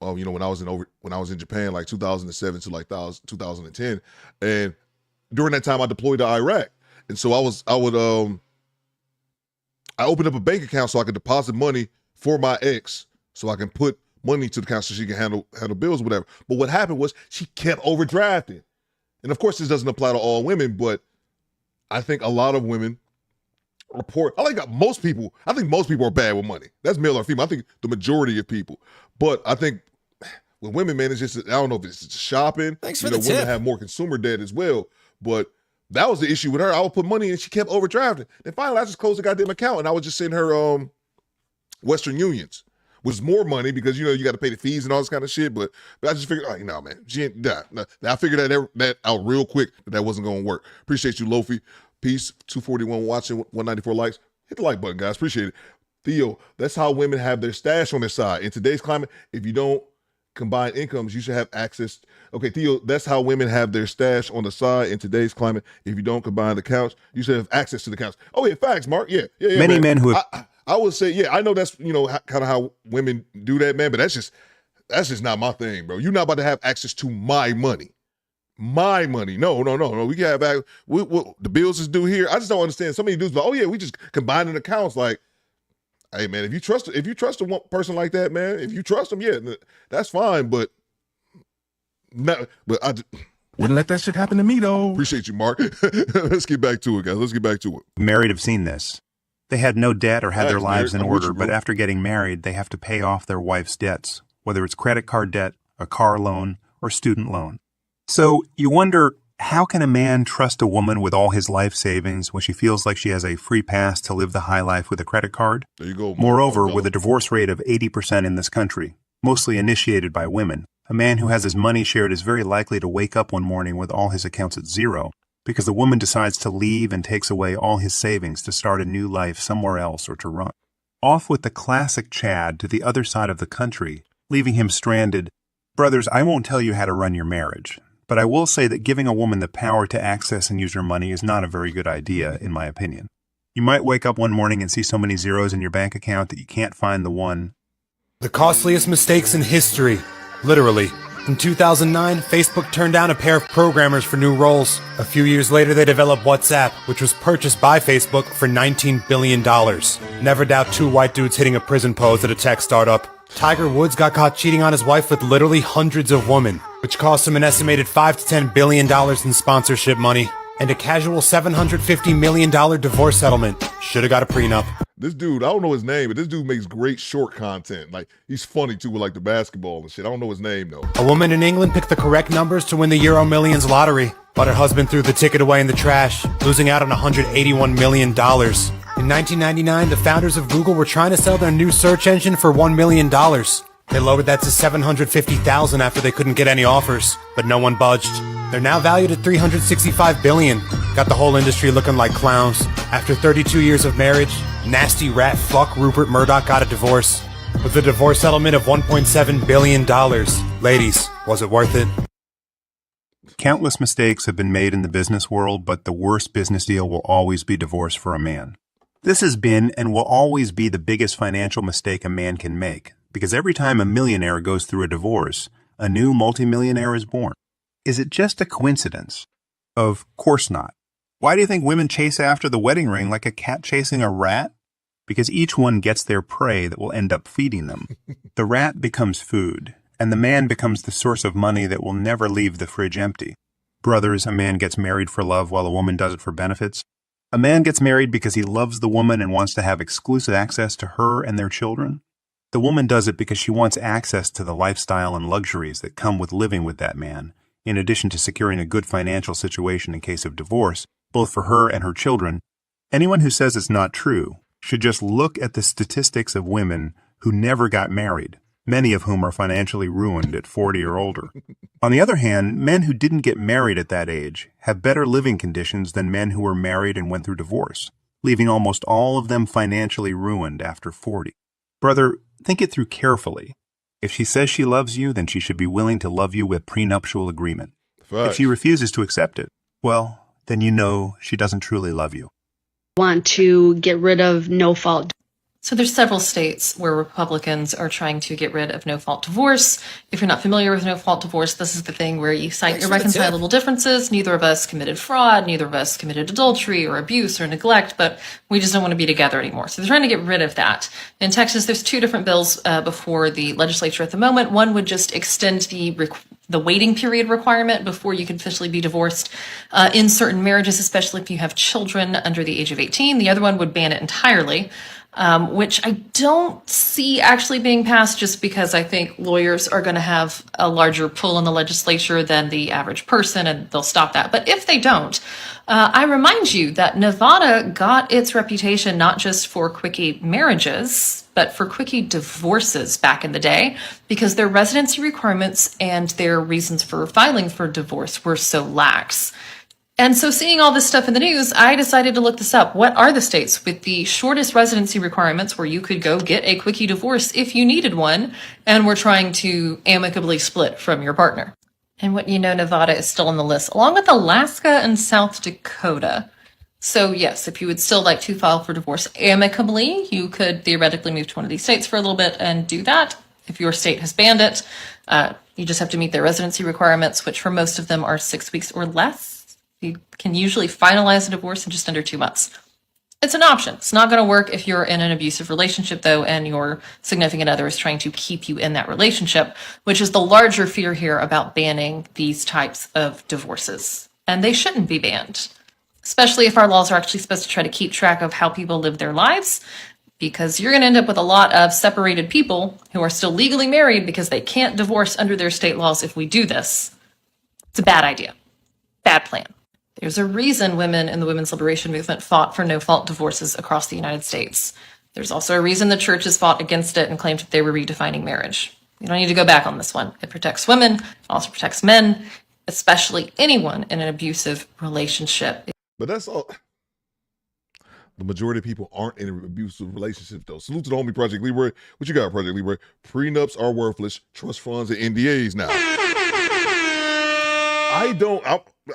you know, when I was in Japan, like 2007 to like 2010. And during that time I deployed to Iraq. And so I opened up a bank account so I could deposit money for my ex so I can put money to the account so she can handle bills or whatever. But what happened was she kept overdrafting. And of course, this doesn't apply to all women, but I think a lot of women report. I think most people are bad with money. That's male or female. I think the majority of people. But I think with women, man, it's just, I don't know if it's just shopping. Thanks for you know, the women tip. have more consumer debt as well. But that was the issue with her. I would put money in and she kept overdrafting. And finally, I just closed the goddamn account and I would just send her Western Unions. Was more money because, you know, you got to pay the fees and all this kind of shit. But I just figured, no, man, she ain't that. I figured that out real quick that wasn't going to work. Appreciate you, Lofi. Peace. 241 watching, 194 likes. Hit the like button, guys. Appreciate it. Theo, that's how women have their stash on their side. In today's climate, if you don't combine incomes, you should have access. Okay, Theo, that's how women have their stash on the side in today's climate. If you don't combine the accounts, you should have access to the accounts. Oh, yeah, facts, Mark. Yeah. Many man. men who have... I would say, yeah, I know that's, you know, kind of how women do that, man, but that's just not my thing, bro. You're not about to have access to my money. My money. No. We can have the bills is due here. I just don't understand. So many dudes like, oh yeah, we just combining accounts. Like, hey man, if you trust a one person like that, man, if you trust them, yeah, that's fine. But I wouldn't let that shit happen to me though. Appreciate you, Mark. Let's get back to it, guys. Let's get back to it. Married have seen this. They had no debt or had their Thanks, lives Mark. in I'm with order, you, bro. but after getting married, they have to pay off their wife's debts, whether it's credit card debt, a car loan, or student loan. So you wonder, how can a man trust a woman with all his life savings when she feels like she has a free pass to live the high life with a credit card? There you go. Moreover, with a divorce rate of 80% in this country, mostly initiated by women, a man who has his money shared is very likely to wake up one morning with all his accounts at zero, because the woman decides to leave and takes away all his savings to start a new life somewhere else or to run. Off with the classic Chad to the other side of the country, leaving him stranded. Brothers, I won't tell you how to run your marriage, but I will say that giving a woman the power to access and use her money is not a very good idea, in my opinion. You might wake up one morning and see so many zeros in your bank account that you can't find the one. The costliest mistakes in history. Literally. In 2009, Facebook turned down a pair of programmers for new roles. A few years later, they developed WhatsApp, which was purchased by Facebook for $19 billion. Never doubt two white dudes hitting a prison pose at a tech startup. Tiger Woods got caught cheating on his wife with literally hundreds of women, which cost him an estimated $5 to $10 billion in sponsorship money. And a casual $750 million divorce settlement. Should've got a prenup. This dude, I don't know his name, but this dude makes great short content. Like, he's funny too with like the basketball and shit. I don't know his name though. A woman in England picked the correct numbers to win the Euro Millions lottery, but her husband threw the ticket away in the trash, losing out on $181 million. In 1999, the founders of Google were trying to sell their new search engine for $1 million. They lowered that to $750,000 after they couldn't get any offers, but no one budged. They're now valued at $365 billion. Got the whole industry looking like clowns. After 32 years of marriage, nasty rat fuck Rupert Murdoch got a divorce. With a divorce settlement of $1.7 billion. Ladies, was it worth it? Countless mistakes have been made in the business world, but the worst business deal will always be divorce for a man. This has been and will always be the biggest financial mistake a man can make, because every time a millionaire goes through a divorce, a new multimillionaire is born. Is it just a coincidence? Of course not. Why do you think women chase after the wedding ring like a cat chasing a rat? Because each one gets their prey that will end up feeding them. The rat becomes food, and the man becomes the source of money that will never leave the fridge empty. Brothers, a man gets married for love while a woman does it for benefits. A man gets married because he loves the woman and wants to have exclusive access to her and their children. The woman does it because she wants access to the lifestyle and luxuries that come with living with that man, in addition to securing a good financial situation in case of divorce, both for her and her children. Anyone who says it's not true should just look at the statistics of women who never got married, many of whom are financially ruined at 40 or older. On the other hand, men who didn't get married at that age have better living conditions than men who were married and went through divorce, leaving almost all of them financially ruined after 40. Brother, think it through carefully. If she says she loves you, then she should be willing to love you with prenuptial agreement. If she refuses to accept it, well, then you know she doesn't truly love you. Want to get rid of no-fault. So there's several states where Republicans are trying to get rid of no-fault divorce. If you're not familiar with no-fault divorce, this is the thing where you cite irreconcilable differences. Neither of us committed fraud, neither of us committed adultery or abuse or neglect, but we just don't want to be together anymore. So they're trying to get rid of that. In Texas, there's two different bills before the legislature at the moment. One would just extend the waiting period requirement before you can officially be divorced in certain marriages, especially if you have children under the age of 18. The other one would ban it entirely. Which I don't see actually being passed just because I think lawyers are going to have a larger pull in the legislature than the average person, and they'll stop that. But if they don't, I remind you that Nevada got its reputation not just for quickie marriages, but for quickie divorces back in the day because their residency requirements and their reasons for filing for divorce were so lax. And so seeing all this stuff in the news, I decided to look this up. What are the states with the shortest residency requirements where you could go get a quickie divorce if you needed one and were trying to amicably split from your partner? And what you know, Nevada is still on the list, along with Alaska and South Dakota. So yes, if you would still like to file for divorce amicably, you could theoretically move to one of these states for a little bit and do that. If your state has banned it, you just have to meet their residency requirements, which for most of them are 6 weeks or less. You can usually finalize a divorce in just under 2 months. It's an option. It's not going to work if you're in an abusive relationship, though, and your significant other is trying to keep you in that relationship, which is the larger fear here about banning these types of divorces. And they shouldn't be banned, especially if our laws are actually supposed to try to keep track of how people live their lives, because you're going to end up with a lot of separated people who are still legally married because they can't divorce under their state laws if we do this. It's a bad idea. Bad plan. There's a reason women in the women's liberation movement fought for no-fault divorces across the United States. There's also a reason the churches fought against it and claimed that they were redefining marriage. You don't need to go back on this one. It protects women, it also protects men, especially anyone in an abusive relationship. But that's all. The majority of people aren't in an abusive relationship, though. Salute to the homie Project Leroy. What you got, Project Leroy? Prenups are worthless. Trust funds and NDAs now.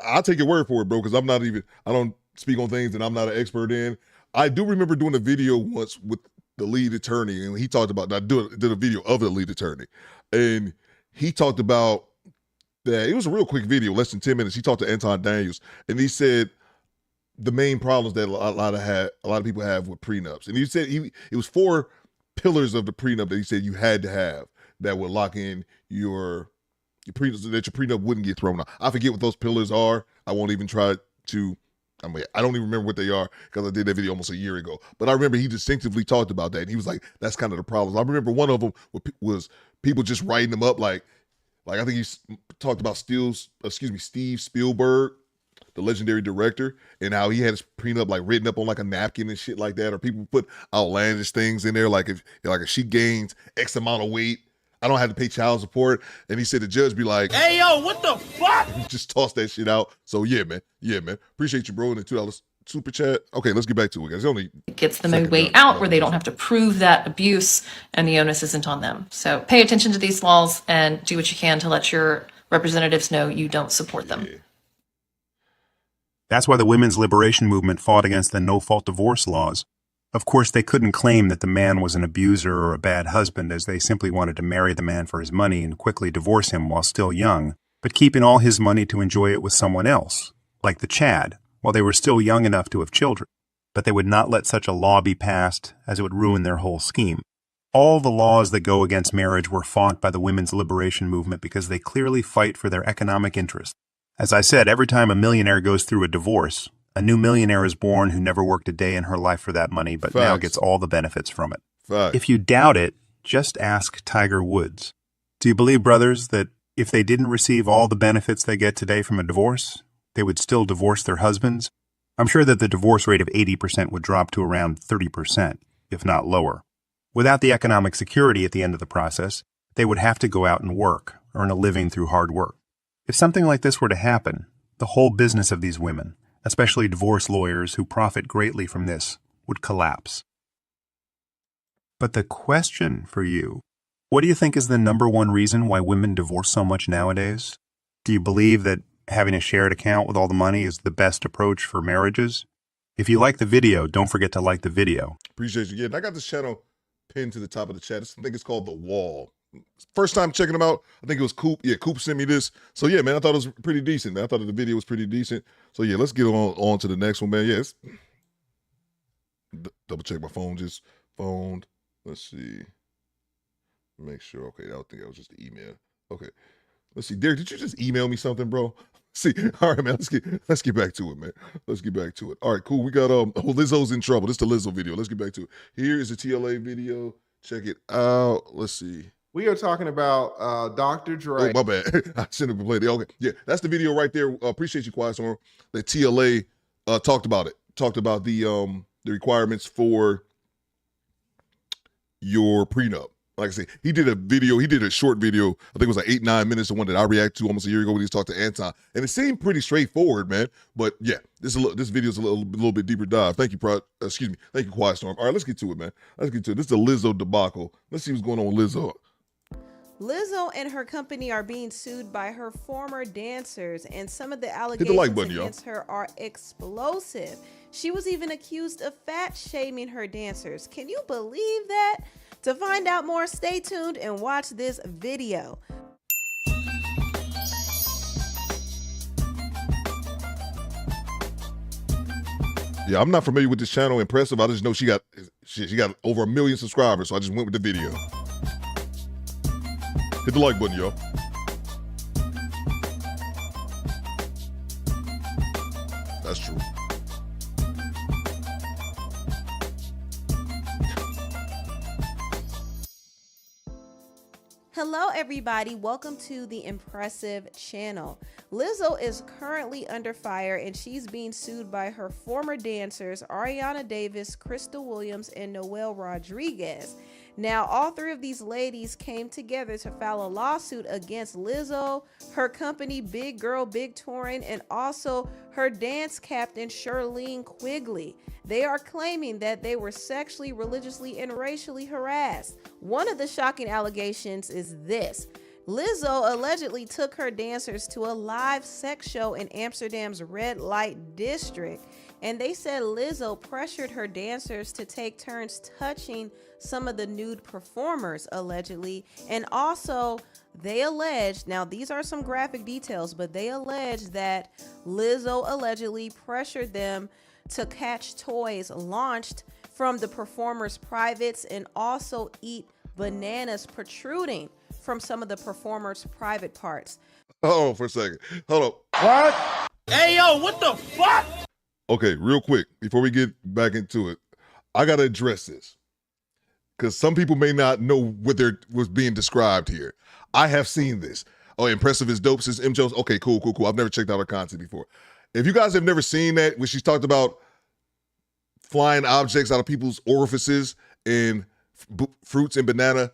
I'll take your word for it, bro, because I don't speak on things that I'm not an expert in. I do remember doing a video once with the lead attorney, and he talked about, I did a video of the lead attorney, and he talked about that. It was a real quick video, less than 10 minutes. He talked to Anton Daniels, and he said the main problems that a lot of people have with prenups. And he said it was 4 pillars of the prenup that he said you had to have that would lock in your prenup, so that your prenup wouldn't get thrown out. I forget what those pillars are. I won't even try to. I don't even remember what they are because I did that video almost a year ago. But I remember he distinctively talked about that, and he was like, "That's kind of the problem." I remember one of them was people just writing them up like I think he talked about Steve Spielberg, the legendary director, and how he had his prenup like written up on like a napkin and shit like that, or people put outlandish things in there like if she gains X amount of weight, I don't have to pay child support. And he said the judge be like, "Hey, yo, what the fuck?" Just toss that shit out. So yeah, man. Appreciate you, bro. And the $2 super chat. Okay, let's get back to it, guys. It gets them a way out where they don't have to prove that abuse and the onus isn't on them. So pay attention to these laws and do what you can to let your representatives know you don't support them. That's why the women's liberation movement fought against the no-fault divorce laws. Of course, they couldn't claim that the man was an abuser or a bad husband, as they simply wanted to marry the man for his money and quickly divorce him while still young, but keeping all his money to enjoy it with someone else, like the Chad, while they were still young enough to have children. But they would not let such a law be passed, as it would ruin their whole scheme. All the laws that go against marriage were fought by the women's liberation movement because they clearly fight for their economic interests. As I said, every time a millionaire goes through a divorce, a new millionaire is born who never worked a day in her life for that money, but now gets all the benefits from it. If you doubt it, just ask Tiger Woods. Do you believe, brothers, that if they didn't receive all the benefits they get today from a divorce, they would still divorce their husbands? I'm sure that the divorce rate of 80% would drop to around 30%, if not lower. Without the economic security at the end of the process, they would have to go out and work, earn a living through hard work. If something like this were to happen, the whole business of these women, especially divorce lawyers who profit greatly from this, would collapse. But the question for you, what do you think is the number one reason why women divorce so much nowadays? Do you believe that having a shared account with all the money is the best approach for marriages? If you like the video, don't forget to like the video. Appreciate you. Yeah, and I got this channel pinned to the top of the chat. I think it's called The Wall. First time checking them out, I think it was Coop. Yeah, Coop sent me this. So yeah, man, I thought it was pretty decent, man. I thought the video was pretty decent. So yeah, let's get on to the next one, man. Yes. Double check my phone. Just phoned. Let's see. Make sure. Okay, I don't think that was just the email. Okay. Let's see. Derek, did you just email me something, bro? See, all right, man. Let's get back to it, man. Let's get back to it. All right, cool. We got Lizzo's in trouble. This is the Lizzo video. Let's get back to it. Here is the TLA video. Check it out. Let's see. We are talking about Dr. Dre. Oh, my bad. I shouldn't have played it. Okay. Yeah, that's the video right there. Appreciate you, Quiet Storm. The TLA talked about it. Talked about the requirements for your prenup. Like I say, he did a short video. I think it was like 8-9 minutes, the one that I reacted to almost a year ago when he talked to Anton. And it seemed pretty straightforward, man. But yeah, this video is a little bit deeper dive. Thank you, Thank you, Quiet Storm. All right, let's get to it, man. Let's get to it. This is the Lizzo debacle. Let's see what's going on with Lizzo. Lizzo and her company are being sued by her former dancers, and some of the allegations against her are explosive. She was even accused of fat shaming her dancers. Can you believe that? To find out more, stay tuned and watch this video. Yeah, I'm not familiar with this channel. Impressive. I just know she got over 1 million subscribers, so I just went with the video. Hit the like button, y'all. That's true. Hello everybody, welcome to the Impressive channel. Lizzo is currently under fire and she's being sued by her former dancers Ariana Davis, Crystal Williams, and Noel Rodriguez. Now, all three of these ladies came together to file a lawsuit against Lizzo, her company Big Girl Big Touring, and also her dance captain Shirlene Quigley. They are claiming that they were sexually, religiously, and racially harassed. One of the shocking allegations is this. Lizzo allegedly took her dancers to a live sex show in Amsterdam's red light district, and they said Lizzo pressured her dancers to take turns touching some of the nude performers, allegedly. And also, they alleged, now these are some graphic details, but they alleged that Lizzo allegedly pressured them to catch toys launched from the performers' privates and also eat bananas protruding from some of the performers' private parts. Hold on for a second. Hold on. What? Hey, yo, what the fuck? Okay, real quick, before we get back into it, I got to address this because some people may not know what was being described here. I have seen this. Oh, Impressive is dope, says M. Jones. Okay, cool. I've never checked out her content before. If you guys have never seen that, when she's talked about flying objects out of people's orifices and fruits and banana,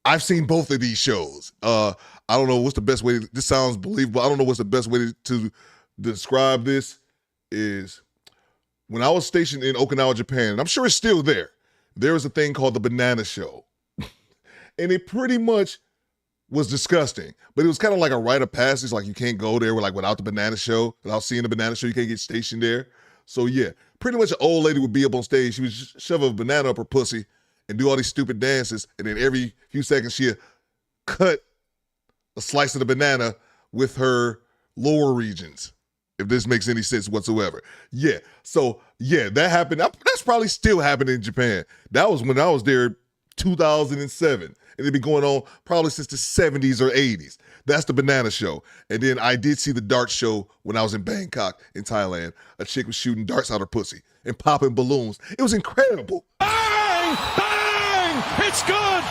I've seen both of these shows. I don't know what's the best way. This sounds believable. I don't know what's the best way to describe this. Is when I was stationed in Okinawa, Japan, and I'm sure it's still there. There was a thing called the Banana Show, and it pretty much was disgusting. But it was kind of like a rite of passage, like you can't go there without the Banana Show, without seeing the Banana Show, you can't get stationed there. So yeah, pretty much an old lady would be up on stage. She would shove a banana up her pussy and do all these stupid dances, and then every few seconds she'd cut a slice of the banana with her lower regions, if this makes any sense whatsoever. Yeah, so yeah, that happened. That's probably still happening in Japan. That was when I was there 2007. And they've been going on probably since the 70s or 80s. That's the banana show. And then I did see the dart show when I was in Bangkok in Thailand. A chick was shooting darts out her pussy and popping balloons. It was incredible. Bang! Bang! It's good!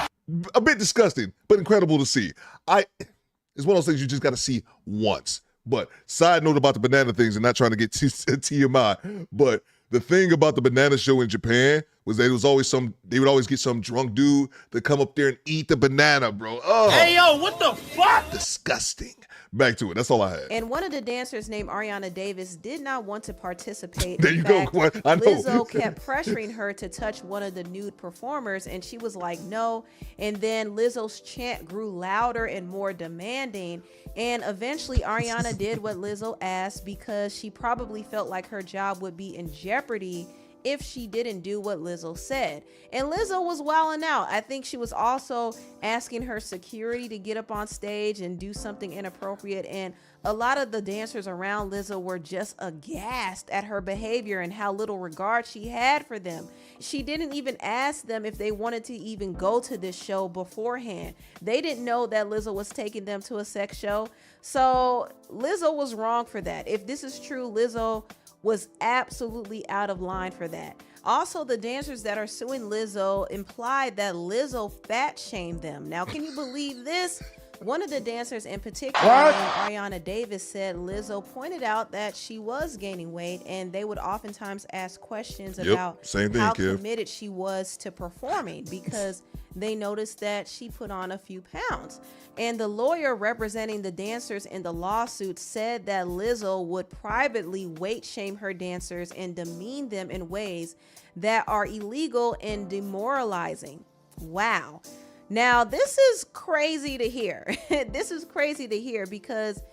A bit disgusting, but incredible to see. It's one of those things you just got to see once. But side note about the banana things and not trying to get TMI, but the thing about the banana show in Japan was that they would always get some drunk dude to come up there and eat the banana, bro. Oh, Hey, yo, what the fuck? disgusting. Back to it. That's all I had. And one of the dancers named Ariana Davis did not want to participate. There In you fact, go. I know. Lizzo kept pressuring her to touch one of the nude performers, and she was like, no. And then Lizzo's chant grew louder and more demanding. And eventually Ariana did what Lizzo asked because she probably felt like her job would be in jeopardy if she didn't do what Lizzo said. And Lizzo was wilding out. I think she was also asking her security to get up on stage and do something inappropriate. And a lot of the dancers around Lizzo were just aghast at her behavior and how little regard she had for them. She didn't even ask them if they wanted to even go to this show beforehand. They didn't know that Lizzo was taking them to a sex show. So Lizzo was wrong for that. If this is true, Lizzo was absolutely out of line for that. Also, the dancers that are suing Lizzo implied that Lizzo fat shamed them. Now, can you believe this? One of the dancers in particular, named Ariana Davis, said Lizzo pointed out that she was gaining weight, and they would oftentimes ask questions about how committed she was to performing because they noticed that she put on a few pounds. And the lawyer representing the dancers in the lawsuit said that Lizzo would privately weight shame her dancers and demean them in ways that are illegal and demoralizing. Wow. Now, this is crazy to hear. This is crazy to hear because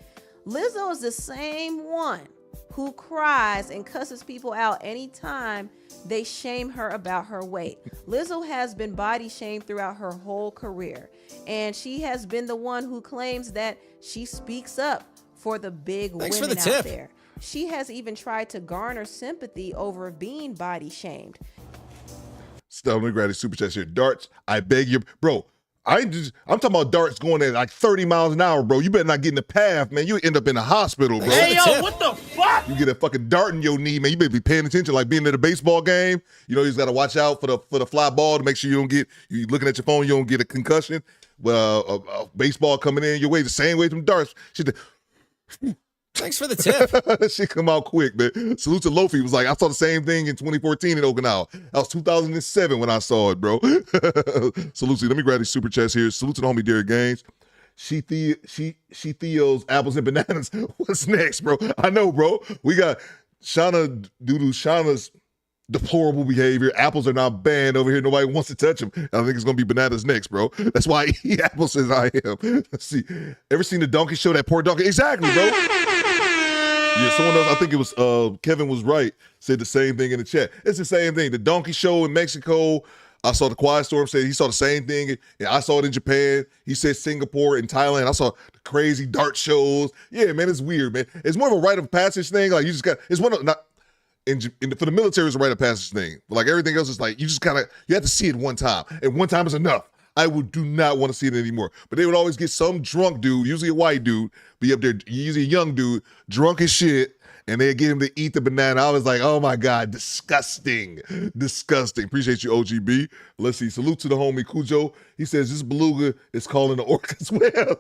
Lizzo is the same one who cries and cusses people out anytime they shame her about her weight. Lizzo has been body shamed throughout her whole career, and she has been the one who claims that she speaks up for the big women out there. She has even tried to garner sympathy over being body shamed. Stop, let me grab these super chats here. Darts, I beg you, bro. I'm talking about darts going at like 30 miles an hour, bro. You better not get in the path, man. You end up in the hospital, bro. Hey, yo, what the fuck? You get a fucking dart in your knee, man. You better be paying attention, like being at a baseball game. You know, you just got to watch out for the fly ball to make sure you looking at your phone, you don't get a concussion. Well, a baseball coming in your way, the same way from darts. Thanks for the tip. That shit come out quick, man. Salute to Lofi. Was like, I saw the same thing in 2014 in Okinawa. That was 2007 when I saw it, bro. Salute to you. Let me grab these super chats here. Salute to the homie Derek Gaines. She Theo's apples and bananas. What's next, bro? I know, bro. We got Shauna due to Shauna's deplorable behavior. Apples are not banned over here. Nobody wants to touch them. I think it's gonna be bananas next, bro. That's why I eat apples as I am. Let's see. Ever seen the donkey show? That poor donkey? Exactly, bro. Yeah, someone else, I think it was Kevin was right, said the same thing in the chat. It's the same thing. The donkey show in Mexico. I saw the Quiet Storm say he saw the same thing. And I saw it in Japan. He said Singapore and Thailand. I saw the crazy dart shows. Yeah, man, it's weird, man. It's more of a rite of passage thing. Like you just got, it's one of not. For the military, it's a rite of passage thing. But like everything else is like you just you have to see it one time, and one time is enough. I do not want to see it anymore. But they would always get some drunk dude, usually a white dude, be up there, usually a young dude, drunk as shit, and they'd get him to eat the banana. I was like, oh my God, disgusting. Disgusting. Appreciate you, OGB. Let's see. Salute to the homie Cujo. He says this beluga is calling the orc as well.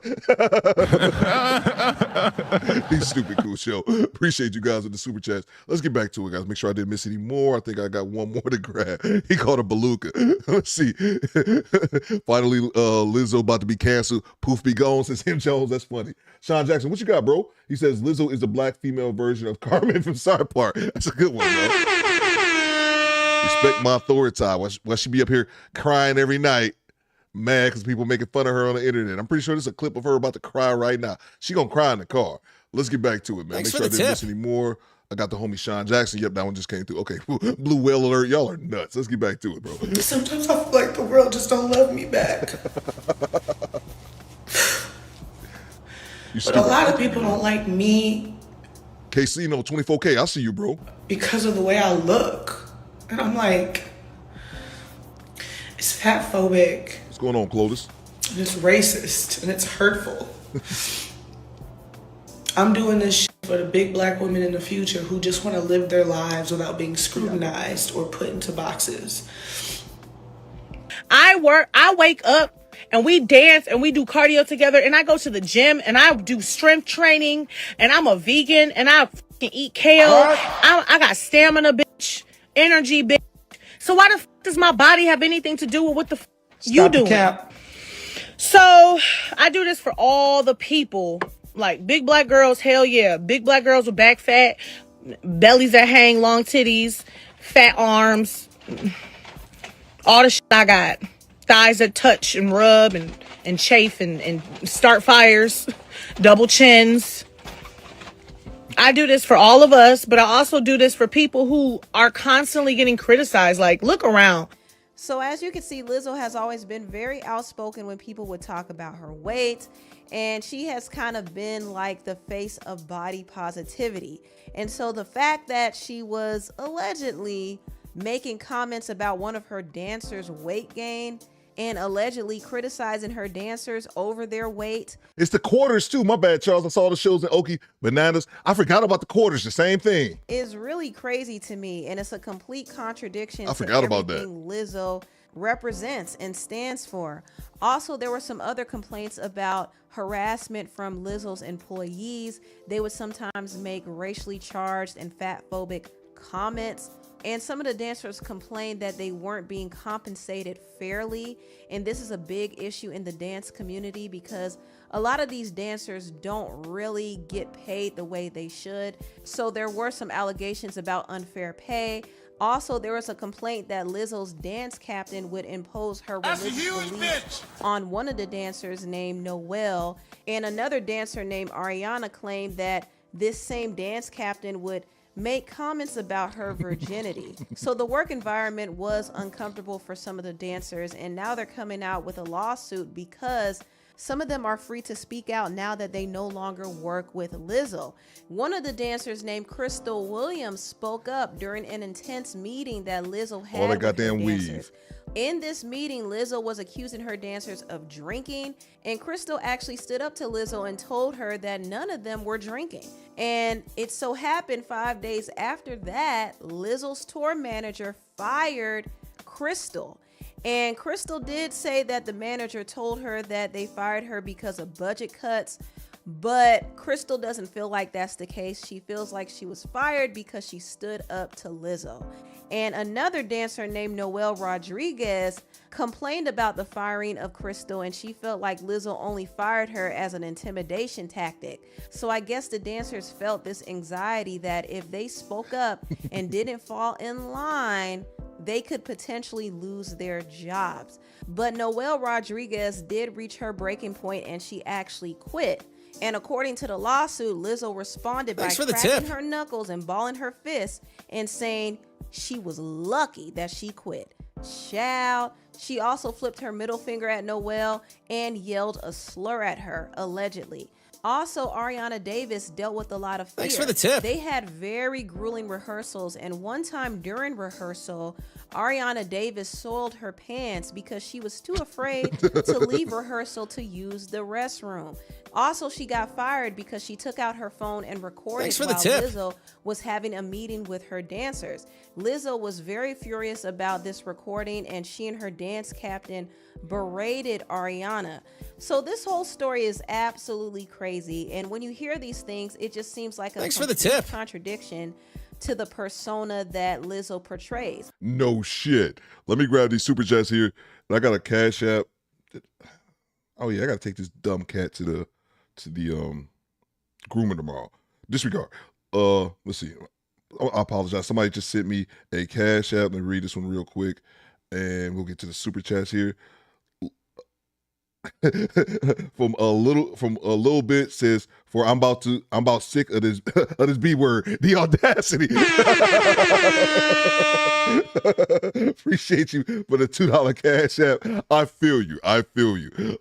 He's stupid, Cujo. Appreciate you guys with the super chats. Let's get back to it, guys. Make sure I didn't miss any more. I think I got one more to grab. He called a beluga. Let's see. Finally, Lizzo about to be canceled. Poof be gone, says Him Jones. That's funny. Sean Jackson, what you got, bro? He says Lizzo is the black female version of Carmen from South Park. That's a good one, bro. Respect my authority. Why she be up here crying every night, mad because people making fun of her on the internet. I'm pretty sure there's a clip of her about to cry right now. She gonna cry in the car. Let's get back to it, man. Thanks Make sure I didn't miss any more. I got the homie Sean Jackson. Yep, that one just came through. Okay, blue whale alert. Y'all are nuts. Let's get back to it, bro. Sometimes I feel like the world just don't love me back. But a lot of people don't like me. KC, 24K. I see you, bro. Because of the way I look. And I'm like, It's fatphobic. What's going on, Clovis? It's racist and it's hurtful. I'm doing this shit for the big black women in the future who just want to live their lives without being scrutinized or put into boxes. I wake up and we dance and we do cardio together, and I go to the gym and I do strength training, and I'm a vegan and I fucking eat kale. I got stamina, bitch, energy, bitch. So why the fuck does my body have anything to do with what the fuck you doing? So I do this for all the people, like big black girls. Hell yeah, big black girls with back fat, bellies that hang, long titties, fat arms, all the shit I got. Thighs that touch and rub and chafe and start fires, double chins. I do this for all of us, but I also do this for people who are constantly getting criticized. Like, look around. So as you can see, Lizzo has always been very outspoken when people would talk about her weight, and she has kind of been like the face of body positivity. And so the fact that she was allegedly making comments about one of her dancers' weight gain and allegedly criticizing her dancers over their weight. It's the quarters too. My bad, Charles. I saw the shows in Okie Bananas. I forgot about the quarters. The same thing. Is really crazy to me, and it's a complete contradiction to about that. everything Lizzo represents and stands for. Also, there were some other complaints about harassment from Lizzo's employees. They would sometimes make racially charged and fatphobic comments. And some of the dancers complained that they weren't being compensated fairly. And this is a big issue in the dance community because a lot of these dancers don't really get paid the way they should. So there were some allegations about unfair pay. Also, there was a complaint that Lizzo's dance captain would impose her religious beliefs on one of the dancers named Noelle. And another dancer named Ariana claimed that this same dance captain would make comments about her virginity. So the work environment was uncomfortable for some of the dancers, and now they're coming out with a lawsuit because some of them are free to speak out now that they no longer work with Lizzo. One of the dancers named Crystal Williams spoke up during an intense meeting that Lizzo had. All that with goddamn her weave. dancers. In this meeting, Lizzo was accusing her dancers of drinking, and Crystal actually stood up to Lizzo and told her that none of them were drinking. And it so happened 5 days after that, Lizzo's tour manager fired Crystal. And Crystal did say that the manager told her that they fired her because of budget cuts, but Crystal doesn't feel like that's the case. She feels like she was fired because she stood up to Lizzo. And another dancer named Noelle Rodriguez complained about the firing of Crystal, and she felt like Lizzo only fired her as an intimidation tactic. So I guess the dancers felt this anxiety that if they spoke up and didn't fall in line, they could potentially lose their jobs. But Noelle Rodriguez did reach her breaking point and she actually quit. And according to the lawsuit, Lizzo responded by cracking her knuckles and balling her fists and saying she was lucky that she quit. Child. She also flipped her middle finger at Noelle and yelled a slur at her, allegedly. Also, Ariana Davis dealt with a lot of fear. Thanks for the tip. They had very grueling rehearsals, and one time during rehearsal, Ariana Davis soiled her pants because she was too afraid to leave rehearsal to use the restroom. Also, she got fired because she took out her phone and recorded while Lizzo was having a meeting with her dancers. Lizzo was very furious about this recording, and she and her dance captain berated Ariana. So this whole story is absolutely crazy, and when you hear these things, it just seems like a complete contradiction to the persona that Lizzo portrays. No shit. Let me grab these super chats here. I got a Cash App. Oh yeah, I gotta take this dumb cat to the groomer tomorrow. Disregard. Let's see. I apologize. Somebody just sent me a Cash App. Let me read this one real quick, and we'll get to the super chats here. from a little bit says, for I'm about sick of this of this B word, the audacity. Appreciate you for the $2 Cash App. I feel you.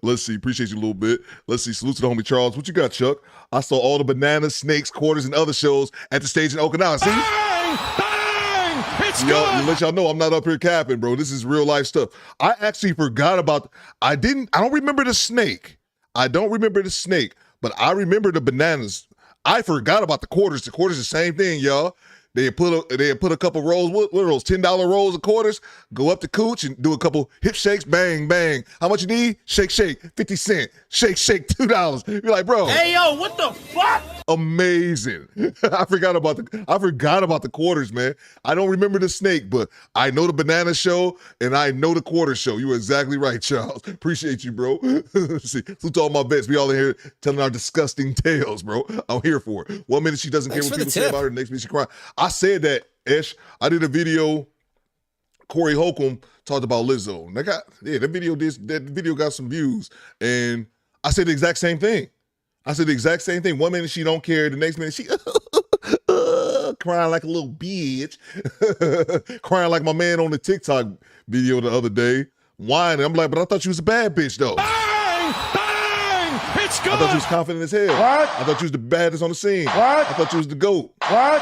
Let's see. Appreciate you a little bit. Let's see. Salute to the homie Charles. What you got, Chuck? I saw all the bananas, snakes, quarters, and other shows at the stage in Okinawa. See? Bang! Bang! It's Yo, good. let y'all know I'm not up here capping, bro. This is real life stuff. I actually forgot about. I don't remember the snake. I don't remember the snake, but I remember the bananas. I forgot about the quarters. The quarters the same thing, y'all. They put a couple rolls. What are those $10 rolls of quarters? Go up to Cooch and do a couple hip shakes. Bang, bang. How much you need? Shake, shake. 50 cents. Shake, shake. $2. You're like, bro. Hey, yo, what the fuck? Amazing. I forgot about the quarters, man. I don't remember the snake, but I know the banana show and I know the quarter show. You were exactly right, Charles. Appreciate you, bro. See, to all my vets, we all in here telling our disgusting tales, bro. I'm here for it. 1 minute she doesn't care what people say about her, the next minute she cry. I said that, Esh. I did a video. Corey Holcomb talked about Lizzo. And that video got some views. And I said the exact same thing. 1 minute she don't care, the next minute she crying like a little bitch. Crying like my man on the TikTok video the other day. Whining. I'm like, but I thought you was a bad bitch though. Bang! Bang! It's good. I thought you was confident as hell. What? I thought you was the baddest on the scene. What? I thought you was the GOAT. What?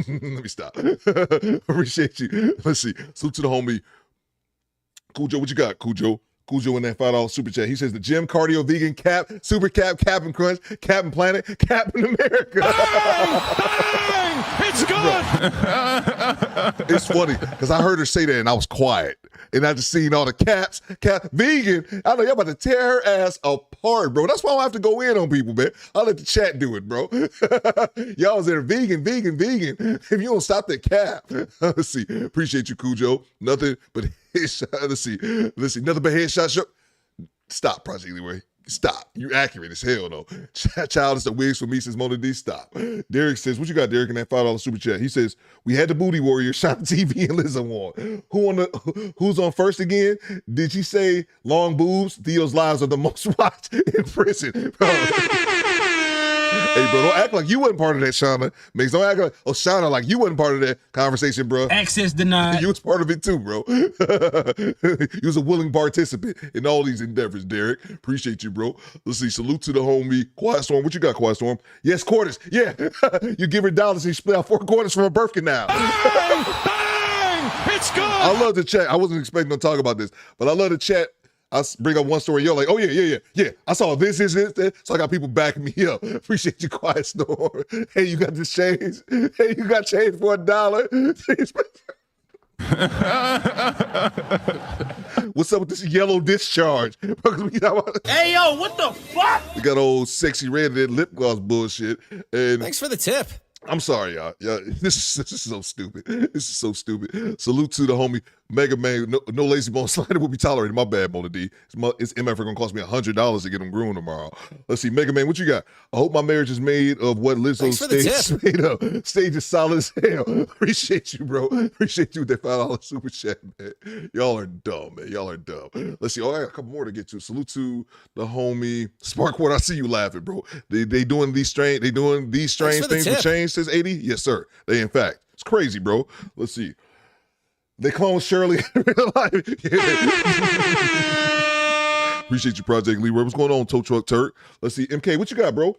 Let me stop. Appreciate you. Let's see. Salute to the homie. Cujo, what you got, Cujo? Cujo in that $5 super chat. He says the gym, cardio, vegan, cap, super cap, Cap'n Crunch, Cap'n Planet, Cap'n America. Bang! It's good. It's funny because I heard her say that and I was quiet. And I just seen all the caps, vegan. I know y'all about to tear her ass apart, bro. That's why I don't have to go in on people, man. I'll let the chat do it, bro. Y'all was there vegan. If you don't stop that cap. Let's see. Appreciate you, Cujo. Nothing but headshot. Let's see. Nothing but headshot. Stop, Project Leeway. Stop. You're accurate as hell, though. Child is the wigs for me since Mona D. Stop. Derek says, what you got, Derek, in that $5 super chat? He says, we had the Booty Warrior, shot TV, and Lizzo won. Who's on first again? Did she say long boobs? Theo's lives are the most watched in prison. Hey, bro, don't act like you wasn't part of that, Shauna. Don't act like, Shauna, like you wasn't part of that conversation, bro. Access denied. You was part of it too, bro. You was a willing participant in all these endeavors, Derek. Appreciate you, bro. Let's see. Salute to the homie. Quiet Storm. What you got, Quiet Storm? Yes, quarters. Yeah. You give her dollars and you split out 4 quarters from her birth canal. Bang! Bang! It's good. I love the chat. I wasn't expecting to talk about this, but I love the chat. I bring up one story, you're like, oh yeah. I saw this. So I got people backing me up. Appreciate you, Quiet Storm. Hey, you got this change? Hey, you got change for $1? What's up with this yellow discharge? Hey, yo, what the fuck? We got old sexy red lip gloss bullshit. And Thanks for the tip. I'm sorry, y'all. Yeah, this is so stupid. This is so stupid. Salute to the homie Mega Man. No lazy bone slider will be tolerated. My bad, Mona D. It's MF gonna cost me $100 to get them groomed tomorrow. Let's see, Mega Man, what you got? I hope my marriage is made of what Lizzo's stage is made of. Stage is solid as hell. Appreciate you, bro. Appreciate you with that $5 super chat, man. Y'all are dumb, man. Y'all are dumb. Let's see. Oh, I got a couple more to get to. Salute to the homie Sparkwood. I see you laughing, bro. They doing these strange things for change. Says 80? Yes, sir. They, in fact. It's crazy, bro. Let's see. They clone Shirley in real life. Appreciate you, Project Leroy. What's going on, Tow Truck Turk? Let's see. MK, what you got, bro?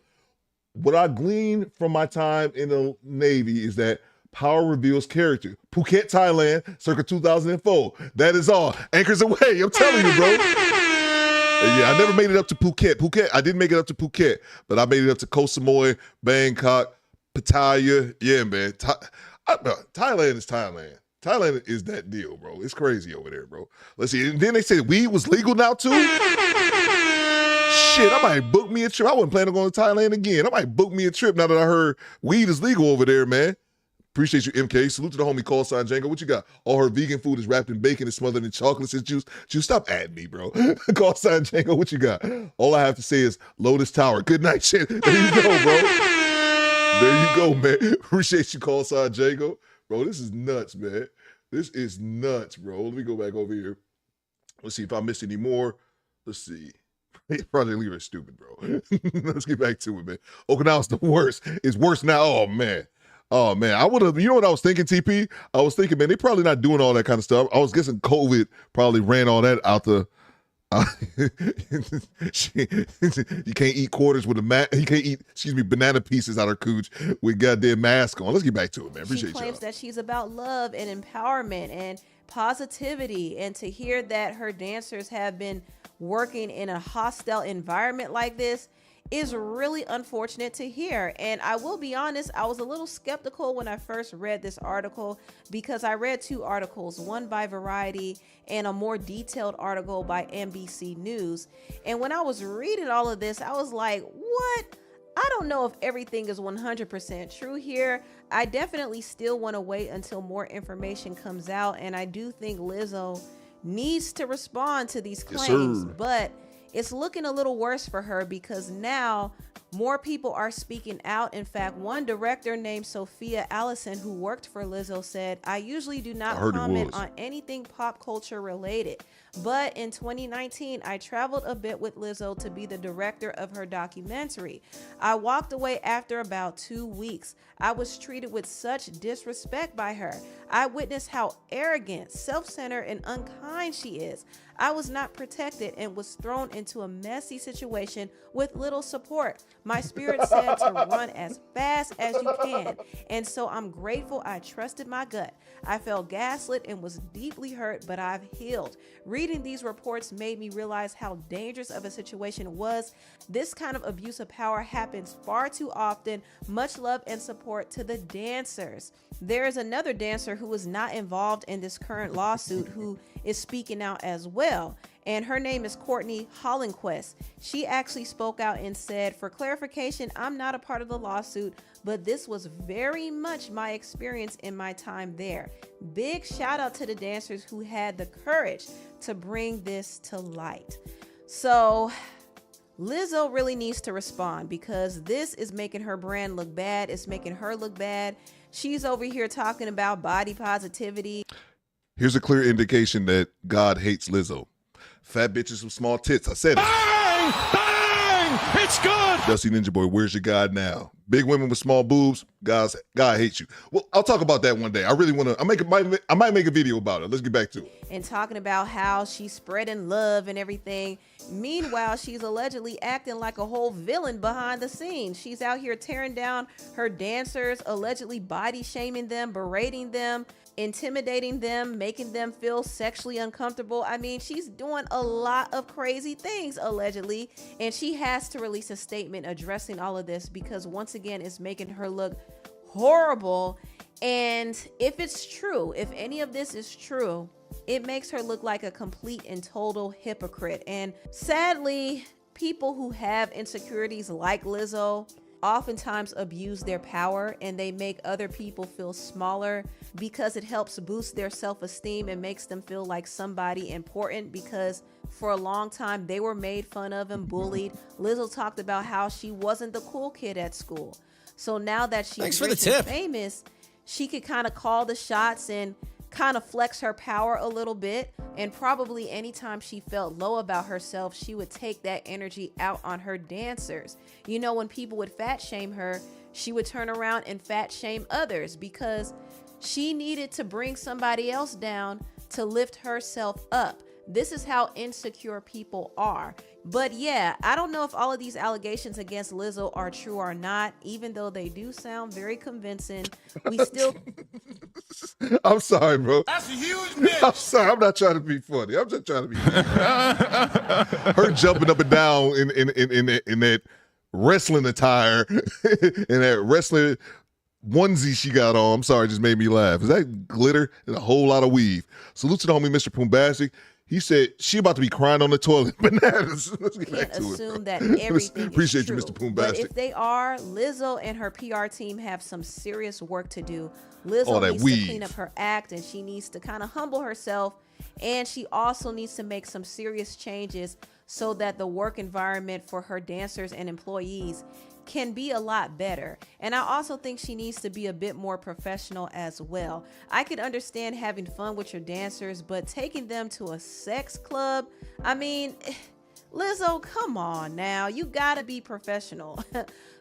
What I gleaned from my time in the Navy is that power reveals character. Phuket, Thailand, circa 2004. That is all. Anchors away. I'm telling you, bro. Yeah, I never made it up to Phuket. I didn't make it up to Phuket, but I made it up to Koh Samui, Bangkok, Pattaya. Yeah, man. Thailand is Thailand. Thailand is that deal, bro. It's crazy over there, bro. Let's see. And then they said weed was legal now, too? Shit, I might book me a trip. I wasn't planning on going to Thailand again. I might book me a trip now that I heard weed is legal over there, man. Appreciate you, MK. Salute to the homie Call Sign Django. What you got? All her vegan food is wrapped in bacon and smothered in chocolates and juice. Juice, stop adding me, bro. Call Sign Django, what you got? All I have to say is Lotus Tower. Good night, shit. There you go, bro. There you go, man. Appreciate you, Call Sign Django. Bro, this is nuts, man. This is nuts, bro. Let me go back over here. Let's see if I missed any more. Let's see. Project Leader is stupid, bro. Let's get back to it, man. Okinawa's the worst. It's worse now. Oh, man. Oh, man. I would have, you know what I was thinking, TP? I was thinking, man, they probably not doing all that kind of stuff. I was guessing COVID probably ran all that out You can't eat quarters with you can't eat, banana pieces out of cooch with goddamn mask on. Let's get back to it, man. Appreciate She claims y'all. that she's about love and empowerment and positivity, and to hear that her dancers have been working in a hostile environment like this is really unfortunate to hear. And I will be honest, I was a little skeptical when I first read this article, because I read two articles, one by Variety and a more detailed article by NBC News. And when I was reading all of this, I was like, what? I don't know if everything is 100% true here. I definitely still want to wait until more information comes out. And I do think Lizzo needs to respond to these claims, but it's looking a little worse for her because now more people are speaking out. In fact, one director named Sophia Allison, who worked for Lizzo, said, I usually do not comment on anything pop culture related. But in 2019, I traveled a bit with Lizzo to be the director of her documentary. I walked away after about 2 weeks. I was treated with such disrespect by her. I witnessed how arrogant, self-centered, and unkind she is. I was not protected and was thrown into a messy situation with little support. My spirit said to run as fast as you can. And so I'm grateful I trusted my gut. I felt gaslit and was deeply hurt, but I've healed. Reading these reports made me realize how dangerous of a situation it was. This kind of abuse of power happens far too often. Much love and support to the dancers. There is another dancer who is not involved in this current lawsuit who is speaking out as well. And her name is Courtney Hollenquist. She actually spoke out and said, for clarification, I'm not a part of the lawsuit, but this was very much my experience in my time there. Big shout out to the dancers who had the courage to bring this to light. So Lizzo really needs to respond because this is making her brand look bad. It's making her look bad. She's over here talking about body positivity. Here's a clear indication that God hates Lizzo. Fat bitches with small tits. I said it. Bang! Bang! It's good! Dusty Ninja Boy, where's your God now? Big women with small boobs, God hates you. Well, I'll talk about that one day. I really want to. I might make a video about it. Let's get back to it. And talking about how she's spreading love and everything. Meanwhile, she's allegedly acting like a whole villain behind the scenes. She's out here tearing down her dancers, allegedly body shaming them, berating them, intimidating them, making them feel sexually uncomfortable. I mean, she's doing a lot of crazy things, allegedly, and she has to release a statement addressing all of this because once again, it's making her look horrible. And if it's true, if any of this is true, it makes her look like a complete and total hypocrite. And sadly, people who have insecurities like Lizzo oftentimes abuse their power and they make other people feel smaller because it helps boost their self-esteem and makes them feel like somebody important because for a long time they were made fun of and bullied. Lizzo talked about how she wasn't the cool kid at school. So now that she's rich and famous, she could kind of call the shots and kind of flex her power a little bit. And probably anytime she felt low about herself, she would take that energy out on her dancers. You know, when people would fat shame her, she would turn around and fat shame others because she needed to bring somebody else down to lift herself up. This is how insecure people are. But yeah, I don't know if all of these allegations against Lizzo are true or not, even though they do sound very convincing. We still... I'm sorry, bro. That's a huge bitch. I'm sorry. I'm not trying to be funny. I'm just trying to be her jumping up and down in that wrestling attire and that wrestling onesie she got on. I'm sorry, it just made me laugh. Is that glitter and a whole lot of weave? Salute to the homie, Mr. Poombastic. He said she about to be crying on the toilet. Bananas. Let's get back to it. Assume that everything Appreciate is you, true. Mr. Poombastic. But if they are, Lizzo and her PR team have some serious work to do. Lizzo needs to clean up her act and she needs to kind of humble herself. And she also needs to make some serious changes so that the work environment for her dancers and employees can be a lot better. And I also think she needs to be a bit more professional as well. I could understand having fun with your dancers, but taking them to a sex club, I mean, Lizzo, come on now. You gotta be professional.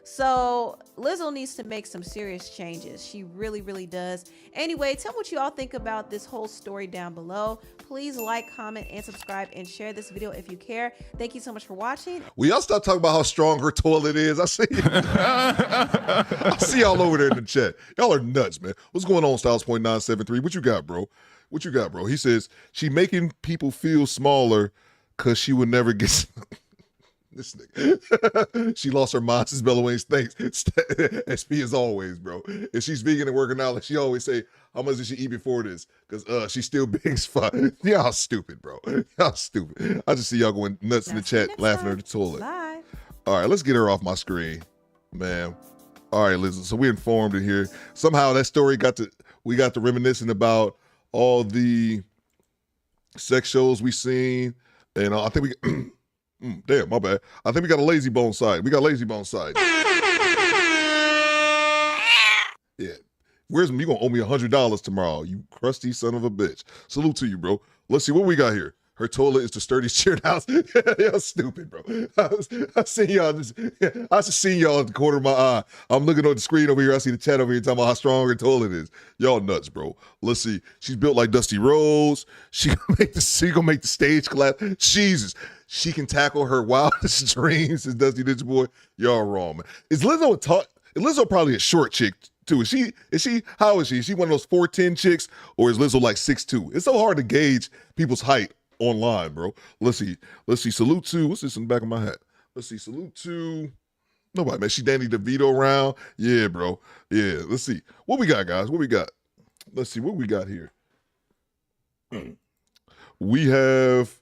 So Lizzo needs to make some serious changes. She really, really does. Anyway, tell me what you all think about this whole story down below. Please like, comment, and subscribe, and share this video if you care. Thank you so much for watching. Will y'all stop talking about how strong her toilet is? I see I see y'all over there in the chat. Y'all are nuts, man. What's going on, Styles.973? What you got, bro? What you got, bro? He says, she making people feel smaller because she would never get... This nigga. She lost her mind since Bella Wayne's. Thanks. SP as always, bro. If she's vegan and working out, like she always say, how much did she eat before this? Because she's still big as fuck. Y'all stupid, bro. Y'all stupid. I just see y'all going nuts in the chat, laughing at the toilet. Bye. All right, let's get her off my screen, man. All right, listen. So we informed in here. Somehow that story we got to reminiscing about all the sex shows we seen. And I think we... damn, my bad. I think we got a lazy bone side. We got lazy bone side. Yeah. You gonna owe me $100 tomorrow, you crusty son of a bitch. Salute to you, bro. Let's see what we got here. Her toilet is the sturdiest chair in the house. Y'all stupid, bro. I see y'all. I just seen y'all at the corner of my eye. I'm looking on the screen over here. I see the chat over here talking about how strong her toilet is. Y'all nuts, bro. Let's see. She's built like Dusty Rhodes. She gonna make the stage collapse. Jesus. She can tackle her wildest dreams as Dusty Ditch Boy. Y'all wrong, man. Is Lizzo probably a short chick too? Is she? How is she? Is she one of those 4'10" chicks, or is Lizzo like 6'2"? It's so hard to gauge people's height online, bro. Let's see. Salute to, what's this in the back of my hat? Let's see. Salute to nobody, man. She Danny DeVito around. Yeah, bro. Yeah. Let's see. What we got, guys? What we got? Let's see what we got here. We have.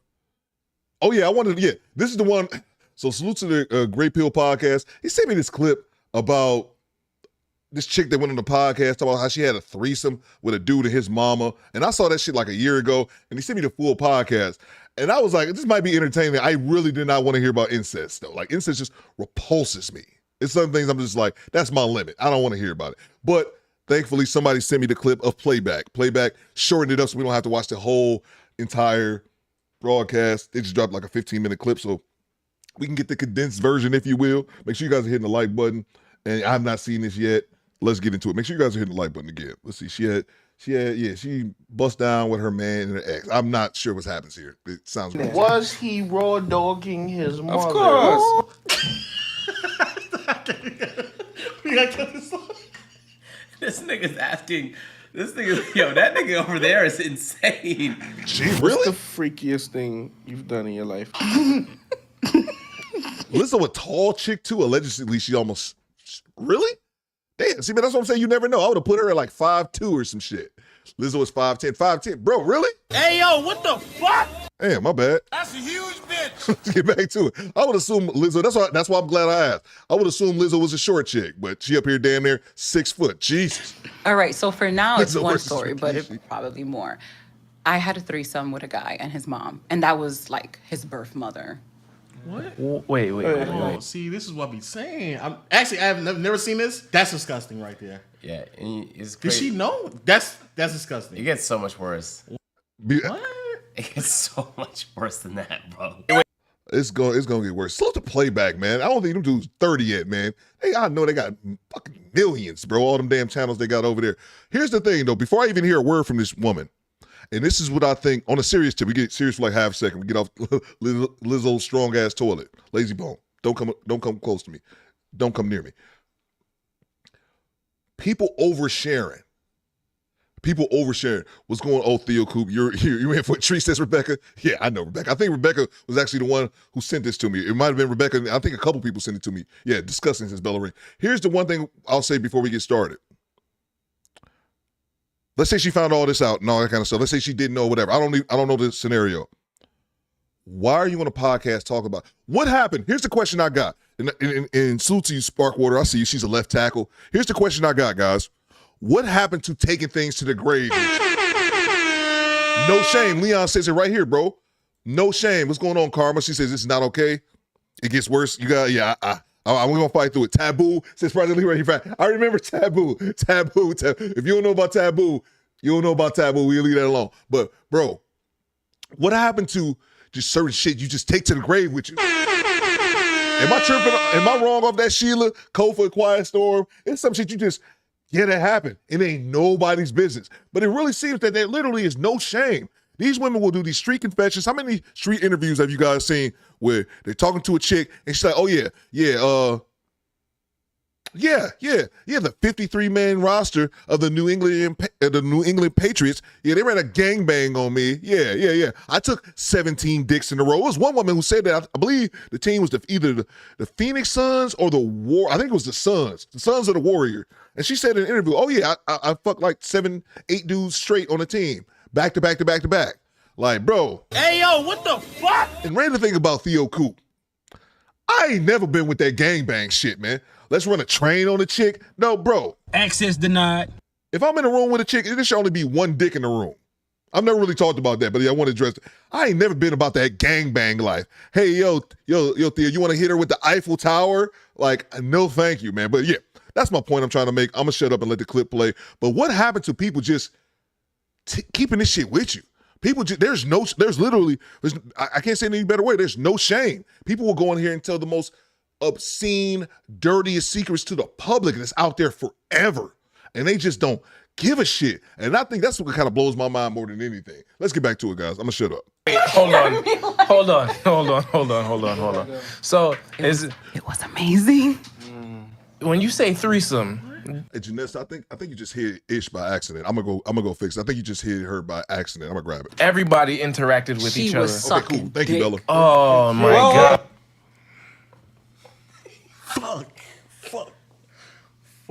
Oh yeah, this is the one. So salute to the Great Pill podcast. He sent me this clip about this chick that went on the podcast talking about how she had a threesome with a dude and his mama. And I saw that shit like a year ago, and he sent me the full podcast. And I was like, this might be entertaining. I really did not want to hear about incest, though. Like, incest just repulses me. It's some things I'm just like, that's my limit. I don't want to hear about it. But thankfully, somebody sent me the clip of Playback. Playback shortened it up so we don't have to watch the whole entire broadcast. They just dropped like a 15-minute clip, so we can get the condensed version, if you will. Make sure you guys are hitting the like button. And I've not seen this yet. Let's get into it. Make sure you guys are hitting the like button again. Let's see. She bust down with her man and her ex. I'm not sure what happens here. It sounds right. Was he raw dogging his mother? Of course. We gotta cut this off. This nigga's asking. This nigga, yo, that nigga over there is insane. What's the freakiest thing you've done in your life? Lizzo, a tall chick too. Allegedly, she almost really. Damn, see, man, that's what I'm saying. You never know. I would have put her at like 5'2" or some shit. Lizzo is 5'10". Bro, really? Hey, yo, what the fuck? Damn, my bad. That's a huge bitch. Let's get back to it. I would assume Lizzo, that's why I'm glad I asked. I would assume Lizzo was a short chick, but she up here damn near 6 foot. Jesus. All right, so for now, it's Lizzo one versus story, but it's probably more. I had a threesome with a guy and his mom, and that was like his birth mother. What? Wait. Oh, see, this is what I be saying. I've never seen this. That's disgusting right there. Yeah, and it's Did crazy. she know? That's disgusting. It gets so much worse. What? It gets so much worse than that, bro. It's gonna get worse. Slow to Playback, man. I don't think them dudes 30 yet, man. I know they got fucking millions, bro. All them damn channels they got over there. Here's the thing, though. Before I even hear a word from this woman, and this is what I think, on a serious tip, we get serious for like half a second. We get off Lizzo's strong ass toilet. Lazy bone. Don't come close to me. Don't come near me. People oversharing. What's going on? Oh, Theo Coop, you're in for a treat, says Rebecca. Yeah, I know Rebecca. I think Rebecca was actually the one who sent this to me. It might have been Rebecca. I think a couple people sent it to me. Yeah, disgusting, says Bella Ring. Here's the one thing I'll say before we get started. Let's say she found all this out and all that kind of stuff. Let's say she didn't know whatever. I don't know the scenario. Why are you on a podcast talking about what happened? Here's the question I got. In salute to you, Sparkwater. I see you. She's a left tackle. Here's the question I got, guys. What happened to taking things to the grave? No shame. Leon says it right here, bro. No shame. What's going on, Karma? She says this is not okay. It gets worse. You got, yeah, I'm going to fight through it. Taboo, says Project Leroy. I remember Taboo. If you don't know about Taboo, you don't know about Taboo. We'll leave that alone. But, bro, what happened to just certain shit you just take to the grave with you. Am I tripping? Am I wrong off that, Sheila? Kofa, Quiet Storm? It's some shit you just get it happen. It ain't nobody's business. But it really seems that there literally is no shame. These women will do these street confessions. How many street interviews have you guys seen where they're talking to a chick and she's like, oh yeah, the 53-man roster of the New England Patriots. Yeah, they ran a gangbang on me. Yeah. I took 17 dicks in a row. It was one woman who said that. I believe the team was either the Phoenix Suns or I think it was the Suns of the Warriors. And she said in an interview, oh yeah, I fucked like 7-8 dudes straight on the team. Back to back to back to back. Like, bro. Hey, yo, what the fuck? And random thing about Theo Coop. I ain't never been with that gangbang shit, man. Let's run a train on a chick. No, bro. Access denied. If I'm in a room with a chick, there should only be one dick in the room. I've never really talked about that, but I want to address it. I ain't never been about that gangbang life. Hey, yo, Theo, you want to hit her with the Eiffel Tower? Like, no thank you, man. But yeah, that's my point I'm trying to make. I'm going to shut up and let the clip play. But what happened to people just keeping this shit with you? People, there's literally, I can't say it any better way. There's no shame. People will go in here and tell the most obscene, dirtiest secrets to the public that's out there forever. And they just don't give a shit. And I think that's what kind of blows my mind more than anything. Let's get back to it, guys. I'm going to shut up. Wait, hold on. So, it was amazing. When you say threesome, hey, Janessa, I think you just hit Ish by accident. I'm gonna go fix it. I think you just hit her by accident. I'm gonna grab it. everybody interacted with each other. Okay, cool. Thank you, Bella. Oh my God. Fuck.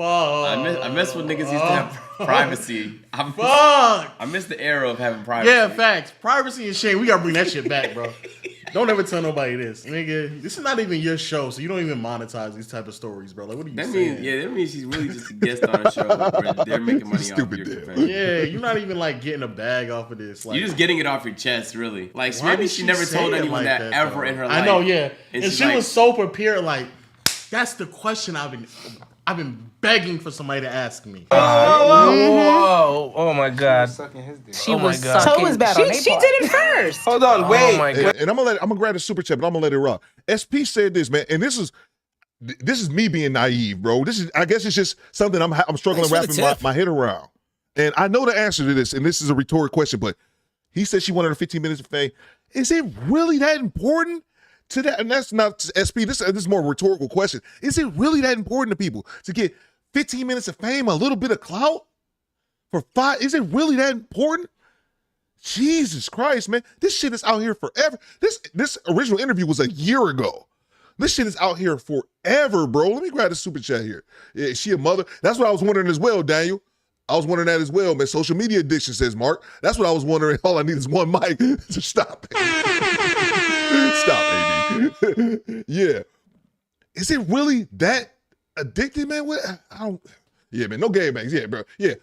I miss when niggas used to have privacy. I miss the era of having privacy. Yeah, facts. Privacy and shame. We gotta bring that shit back, bro. Don't ever tell nobody this, nigga. This is not even your show, so you don't even monetize these type of stories, bro. Like, what are you saying? That means she's really just a guest on a show where they're making money off of your confession. Yeah, you're not even like getting a bag off of this. Like, you're just getting it off your chest, really. Like, maybe she never told anyone that ever in her life. I know, yeah. And she like, was so prepared. Like, that's the question I've been begging for somebody to ask me. Whoa! Oh my God! She was sucking. She did it first. Hold on, wait. Oh my God. And I'm gonna grab the super chat, but I'm gonna let it rock. SP said this, man, and this is me being naive, bro. I guess it's just something I'm struggling wrapping my head around. And I know the answer to this, and this is a rhetorical question, but he said she wanted her 15 minutes of fame. Is it really that important to that? And that's not SP. This is more a rhetorical question. Is it really that important to people to get 15 minutes of fame, a little bit of clout for 5? Is it really that important? Jesus Christ, man. This shit is out here forever. This original interview was a year ago. This shit is out here forever, bro. Let me grab the super chat here. Yeah, is she a mother? That's what I was wondering as well, Daniel. I was wondering that as well, man. Social media addiction, says Mark. That's what I was wondering. All I need is one mic to stop it. Stop, AD. Yeah. Is it really that addicted, man? Yeah, man, no gangbangs. Yeah, bro. Yeah,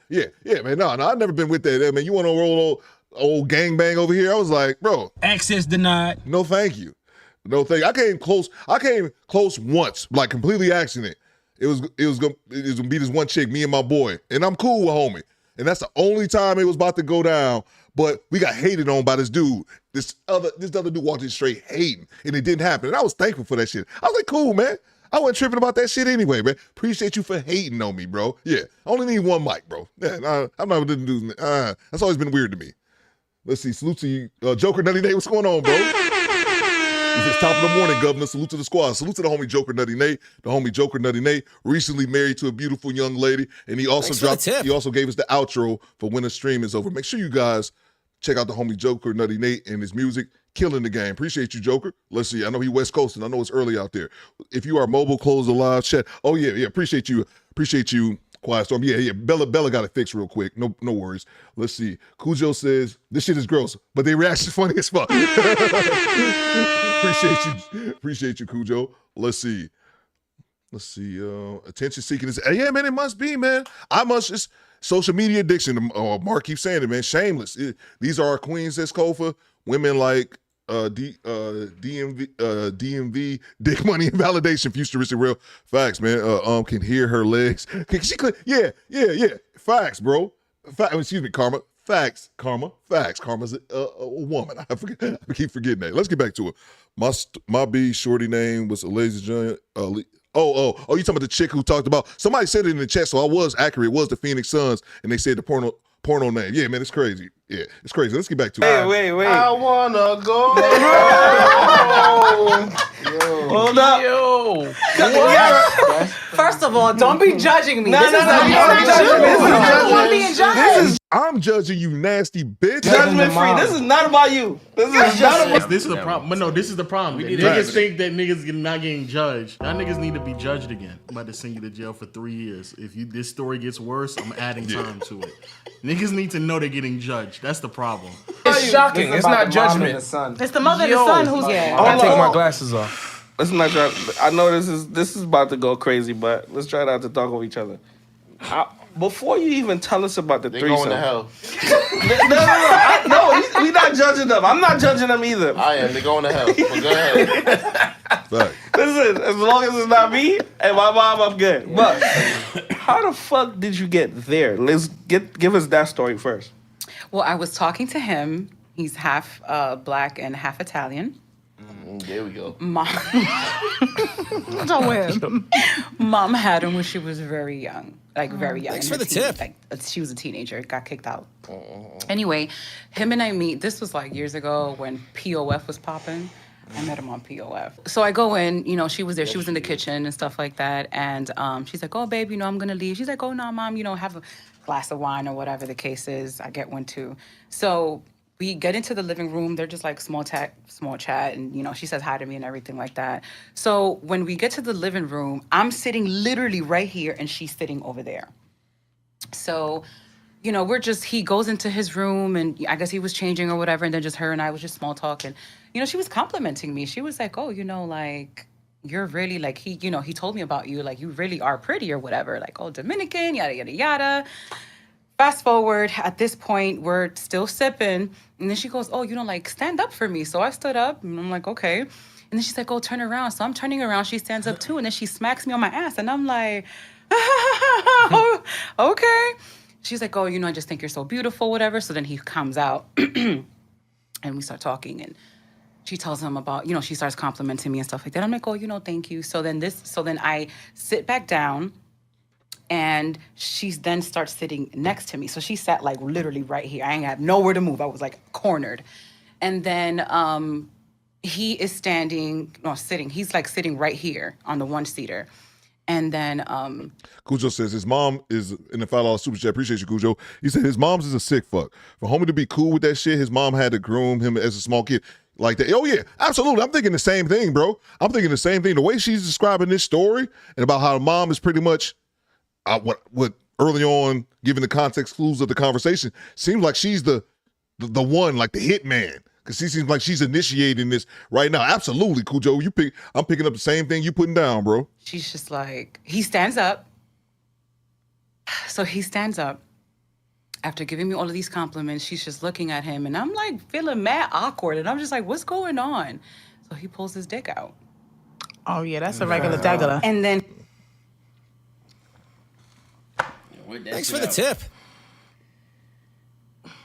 man. No, I've never been with that, man. You want to roll old gangbang over here? I was like, bro. Access denied. No, thank you. No, thank you. I came close once, like completely accident. It was gonna be this one chick, me and my boy, and I'm cool with homie. And that's the only time it was about to go down. But we got hated on by this dude. This other dude walked in straight hating, and it didn't happen. And I was thankful for that shit. I was like, cool, man. I wasn't tripping about that shit anyway, man. Appreciate you for hating on me, bro. Yeah, I only need one mic, bro. Yeah, I'm not gonna do. That's always been weird to me. Let's see. Salute to you, Joker Nutty Nate. What's going on, bro? It's top of the morning, Governor. Salute to the squad. Salute to the homie Joker Nutty Nate. The homie Joker Nutty Nate recently married to a beautiful young lady, and he also He also gave us the outro for when the stream is over. Make sure you guys check out the homie Joker Nutty Nate and his music. Killing the game. Appreciate you, Joker. Let's see. I know he West Coast, and I know it's early out there. If you are mobile, close the live chat. Oh yeah. Appreciate you. Quiet Storm. Yeah. Bella got it fixed real quick. No worries. Let's see. Cujo says this shit is gross, but their reaction is funny as fuck. Appreciate you, Cujo. Let's see. Attention seeking is. Yeah, man. It must be, man. It's social media addiction. Mark keeps saying it, man. Shameless. These are our queens, says Kofa. Women like DMV, dick money and validation, futuristic real facts, man. Can hear her legs. Yeah. Facts, bro. Excuse me, Karma. Facts, Karma. Facts. Karma's a woman. I keep forgetting that. Let's get back to it. My B shorty name was Eliza Jones. You talking about the chick who talked about? Somebody said it in the chat, so I was accurate. It was the Phoenix Suns, and they said the porno name. Yeah, man, it's crazy. Yeah, it's crazy. Let's get back to it. Wait. I wanna go. Hold up. Yo. First of all, don't be judging me. No, This no, is no, not- you're this is judging not- me. this is not being judged. I'm judging you, nasty bitch. Judgment free. This is not about you. This is not about. This is the problem. But no, this is the problem. need Niggas to- think that niggas not getting judged. Y'all niggas need to be judged again. I'm about to send you to jail for 3 years. If this story gets worse, I'm adding time to it. Niggas need to know they're getting judged. That's the problem. It's shocking. It's not judgment. It's the mother and the son who's I take my glasses off. Let's not try. I know this is about to go crazy, but let's try not to talk over each other. Before you even tell us about the They threesome, going to hell. No, we not judging them. I'm not judging them either. I am. They going to hell. But go ahead. Listen, as long as it's not me and my mom, I'm good. But how the fuck did you get there? Let's give us that story first. Well, I was talking to him. He's half black and half Italian. There we go. Mom had him when she was very young, like very young. Thanks in for her the tip. Like she was a teenager, got kicked out. Anyway, him and I meet. This was like years ago when POF was popping. I met him on POF. So I go in, she was there. She was in the kitchen and stuff like that. And she's like, oh, babe, I'm going to leave. She's like, oh, no, Mom, have a glass of wine or whatever the case is. I get one too. So we get into the living room. They're just like small chat. And, she says hi to me and everything like that. So when we get to the living room, I'm sitting literally right here and she's sitting over there. So, he goes into his room and I guess he was changing or whatever. And then just her and I was just small talking. She was complimenting me. She was like, oh, you're really like, he told me about you. Like, you really are pretty or whatever. Like, oh, Dominican, yada, yada, yada. Fast forward, at this point, we're still sipping. And then she goes, oh, stand up for me. So I stood up and I'm like, okay. And then she's like, oh, turn around. So I'm turning around. She stands up too. And then she smacks me on my ass. And I'm like, okay. She's like, oh, I just think you're so beautiful, whatever. So then he comes out and we start talking. And she tells him about, she starts complimenting me and stuff like that. I'm like, oh, thank you. So then I sit back down. And she then starts sitting next to me. So she sat like literally right here. I ain't had nowhere to move. I was like cornered. And then he is sitting. He's like sitting right here on the one-seater. And then Cujo says his mom is in the $5 super chat. Appreciate you, Cujo. He said his mom's is a sick fuck. For homie to be cool with that shit, his mom had to groom him as a small kid. Like that. Oh, yeah, absolutely. I'm thinking the same thing, bro. I'm thinking the same thing. The way she's describing this story and about how the mom is pretty much what early on, given the context clues of the conversation, seems like she's the one, like the hitman, because she seems like she's initiating this right now. Absolutely, Cujo. I'm picking up the same thing you putting down, bro. she's just like, he stands up. So he stands up. After giving me all of these compliments, she's just looking at him, and I'm like feeling mad awkward, and I'm just like, what's going on? So he pulls his dick out. Oh, yeah, that's a regular dagger. And then Thanks for the tip.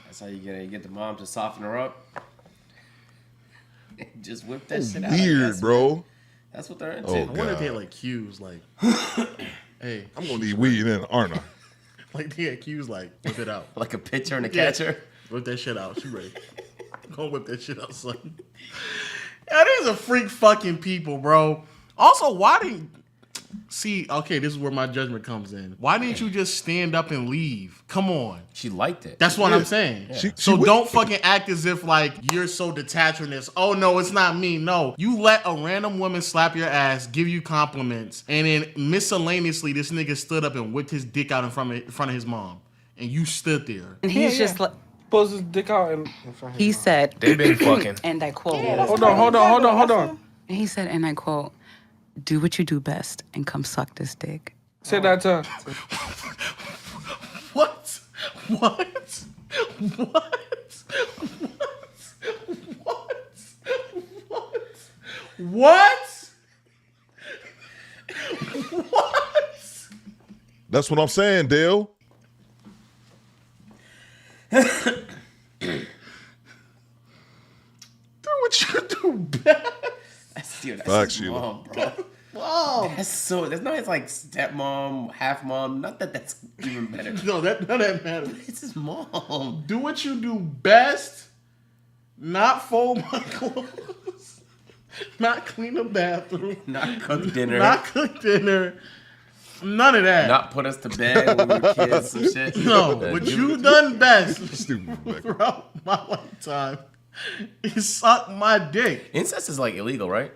That's how you get the mom to soften her up. Just whip that shit out. Weird, bro. That's what they're into. Oh, I wonder if God. they had like cues, like, hey, I'm gonna need weed then, aren't I? like they had cues, like whip it out, Like a pitcher and a catcher. Whip that shit out. She ready? Go whip that shit out, son. Yeah, these are freak fucking people, bro. Also, why didn't see? Okay, this is where my judgment comes in. Why didn't you just stand up and leave? Come on. She liked it. That's what I'm saying. Yeah. So don't fucking act as if like you're so detached from this. Oh no, it's not me. No, you let a random woman slap your ass, give you compliments, and then miscellaneously this nigga stood up and whipped his dick out in front of his mom, and you stood there. And he's just like, Pulls his dick out in front of he his said, They been fucking. and I quote, Hold on. and he said, and I quote, do what you do best and come suck this dick. Say that to her. What? That's what I'm saying, Dale. do best? That's Facts, his mom, bro. Mom. There's no, it's like stepmom, half mom. Not that that's even better. No, none of that matters. It's his mom. Do what you do best. Not fold my clothes. Not clean the bathroom. Not cook dinner. Not cook dinner. None of that. Not put us to bed when we were kids. Some shit. No, what you done best throughout my lifetime is suck my dick. Incest is like illegal, right?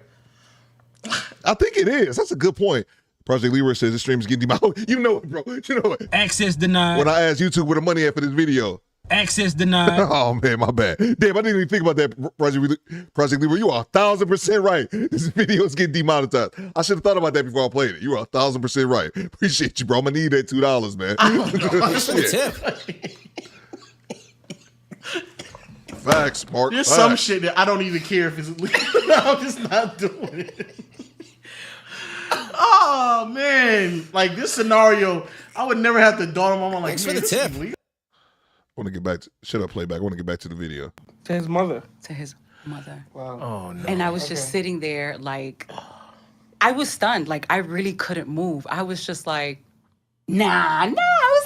I think it is. That's a good point. Project Leroy says this stream is getting demolished. You know it, bro. You know it. Access denied. When I asked YouTube where the money at for this video. Access denied. Oh, man, my bad. Damn, I didn't even think about that, Project Leroy. You are 1,000% right. This video is getting demonetized. I should have thought about that before I played it. You are 1,000% right. Appreciate you, bro. I'm going to need that $2, man. Thanks for the tip. Facts, Mark. There's Facts. some shit that I don't even care if it's illegal. I'm just not doing it. Oh, man. Like, this scenario, I would never have to dawn on my mind. Like, Thanks for the tip. I want to get back to, shut up, playback. I want to get back to the video. To his mother. To his mother. Wow. Oh, no. And I was just sitting there like, I was stunned. Like, I really couldn't move. I was just like, nah. I was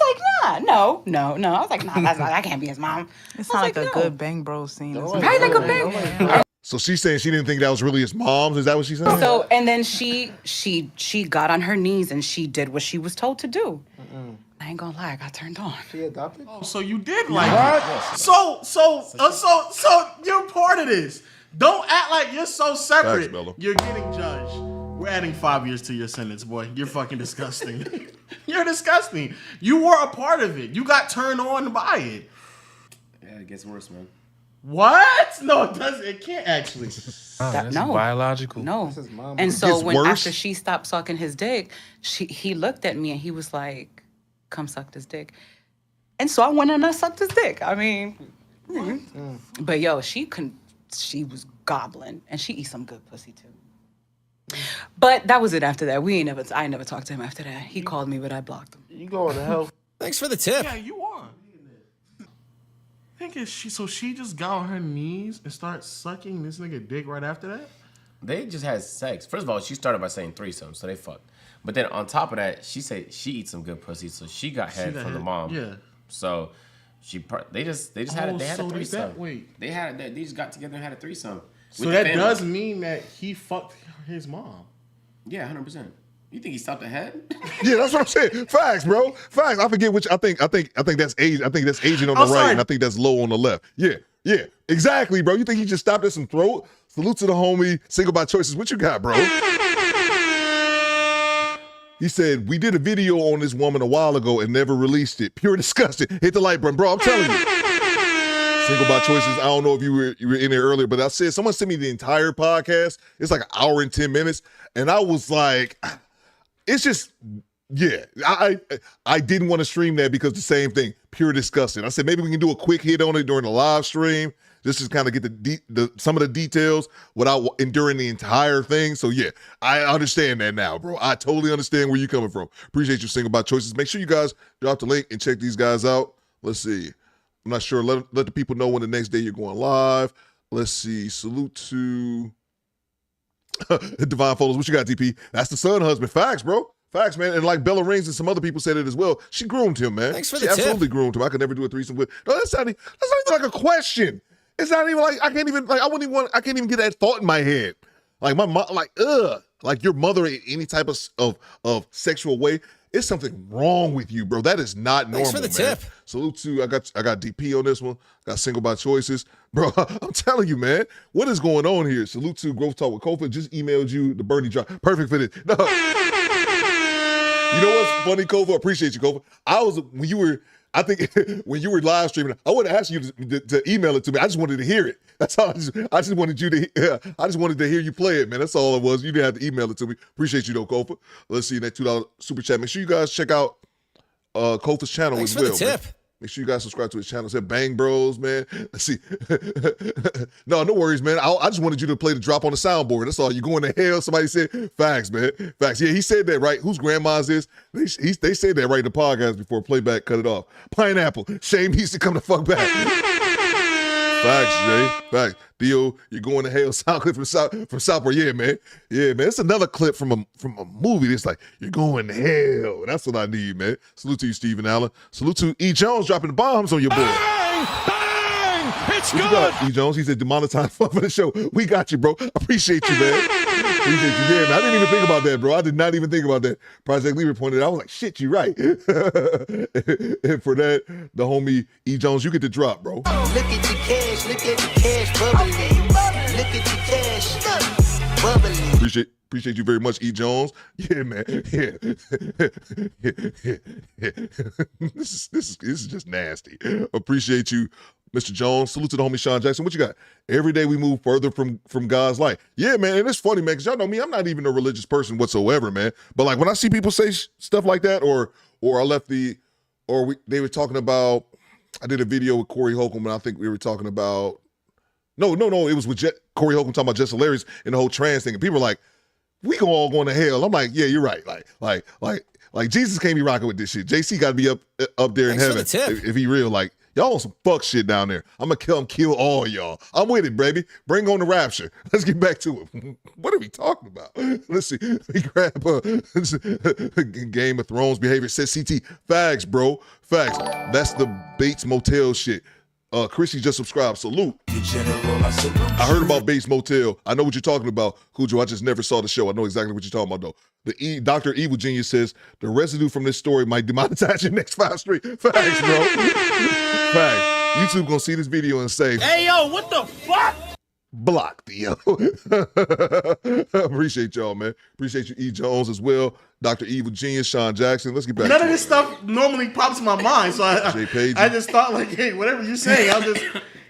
like, no. I was like, nah, that can't be his mom. It's not like a good Bang Bros scene. Right, like a bang. So she's saying she didn't think that was really his mom's? Is that what she's saying? So, and then she got on her knees and she did what she was told to do. I ain't gonna lie, I got turned on. She adopted? Oh, so you did like it. So you're part of this. Don't act like you're so separate. Facts, Bella. You're getting judged. We're adding 5 years to your sentence, boy. You're fucking disgusting. You're disgusting. You were a part of it. You got turned on by it. Yeah, it gets worse, man. What? No, it doesn't. It can't actually. No. Biological. No. mom. And so gets worse? after she stopped sucking his dick, he looked at me and he was like, come suck this dick. And so I went and I sucked his dick. I mean, but yo, she was gobbling and she eats some good pussy too. But that was it after that. I never talked to him after that. He called me, but I blocked him. You going to hell. Thanks for the tip. Yeah, you are. I think she just got on her knees and started sucking this nigga dick right after that? They just had sex. First of all, she started by saying threesome, so they fucked. But then on top of that, she said she eats some good pussy, so she got head from the mom. Yeah. So they just had a threesome. Wait. They just got together and had a threesome. So that does mean that he fucked his mom. Yeah, 100%. You think he stopped at head? Yeah, that's what I'm saying. Facts, bro. Facts. I forget which. I think that's age. I think that's aging on the right, and I think that's low on the left. Yeah. Exactly, bro. You think he just stopped at some throat? Salute to the homie. Single by choices. What you got, bro? He said, we did a video on this woman a while ago and never released it. Pure disgusting. Hit the like button, bro. I'm telling you. Single by choices. I don't know if you were in there earlier, but I said someone sent me the entire podcast. It's like an hour and 10 minutes, and I was like, it's just, yeah. I didn't want to stream that because the same thing. Pure disgusting. I said maybe we can do a quick hit on it during the live stream. Just to kind of get some of the details without enduring the entire thing. So yeah, I understand that now, bro. I totally understand where you're coming from. Appreciate you, Single by Choices. Make sure you guys drop the link and check these guys out. Let's see. I'm not sure. Let the people know when the next day you're going live. Let's see. Salute to Divine Folders. What you got, DP? That's the son husband. Facts, bro. Facts, man. And like Bella Rings and some other people said it as well. She groomed him, man. Thanks for the she tip. absolutely groomed him. I could never do a threesome with. No, that's not even like a question. It's not even like I can't even get that thought in my head. Like my mom, like your mother in any type of sexual way. It's something wrong with you, bro. That is not normal. Thanks for the man. tip. Salute to I got DP on this one. Got Single by Choices, bro. I'm telling you, man. What is going on here? Salute to Growth Talk with Kofa. Just emailed you the Bernie drop. Perfect for this. No. You know what's funny, Kofa? Appreciate you, Kofa. When you were live streaming, I wouldn't ask you to email it to me. I just wanted to hear it. That's all. I just wanted to hear you play it, man. That's all it was. You didn't have to email it to me. Appreciate you though, Kofa. Let's see that $2 super chat. Make sure you guys check out Kofa's channel Thanks as well. for the tip. Man. Make sure you guys subscribe to his channel. It said Bang Bros, man. Let's see. No worries, man. I just wanted you to play the drop on the soundboard. That's all. You going to hell? Somebody said facts, man. Facts. Yeah, he said that, right? Whose grandma's is? They said that right in the podcast before playback cut it off. Pineapple. Shame he used to come the fuck back. Facts, Jay. Facts. Theo, you're going to hell. Sound clip from Southport. Yeah, man. Yeah, man. It's another clip from a movie that's like, you're going to hell. That's what I need, man. Salute to you, Stephen Allen. Salute to E. Jones dropping the bombs on your boy. Bang! Bang! It's What you good. got, E. Jones? He said, demonetize for the show. We got you, bro. Appreciate you, man. Appreciate you. Yeah, man. I didn't even think about that, bro. I did not even think about that. Project Leader pointed out. I was like, shit, you right. And for that, the homie E. Jones, you get the drop, bro. Look at the cash, bubbling. Look at the cash, bubbling. Appreciate you very much, E. Jones. Yeah, man. Yeah. This is just nasty. Appreciate you, Mr. Jones. Salute to the homie Sean Jackson. What you got? Every day we move further from God's light. Yeah, man. And it's funny, man, because y'all know me. I'm not even a religious person whatsoever, man. But like when I see people say stuff like that, or they were talking about. I did a video with Corey Holcomb, and I think we were talking about. No. It was with Corey Holcomb talking about Just Hilarious and the whole trans thing. And people were like, we all going to hell. I'm like, yeah, you're right. Like Jesus can't be rocking with this shit. JC got to be up there in heaven if he real. Like, y'all on some fuck shit down there. I'm going to come kill all y'all. I'm with it, baby. Bring on the rapture. Let's get back to it. What are we talking about? Let's see. We grab Game of Thrones behavior. Says CT. Fags, bro. Facts. That's the Bates Motel shit. Chrissy just subscribed. Salute. I heard about Bates Motel. I know what you're talking about, Cujo. I just never saw the show. I know exactly what you're talking about, though. Dr. Evil Genius says the residue from this story might demonetize your next 5 street. Facts, bro. Facts. YouTube gonna see this video and say, Hey, yo, what the fuck? Block, Theo. Appreciate y'all, man. Appreciate you, E. Jones, as well. Dr. Evil Genius, Sean Jackson. Let's get back None to of this stuff normally pops in my mind, so I just thought like, hey, whatever you say,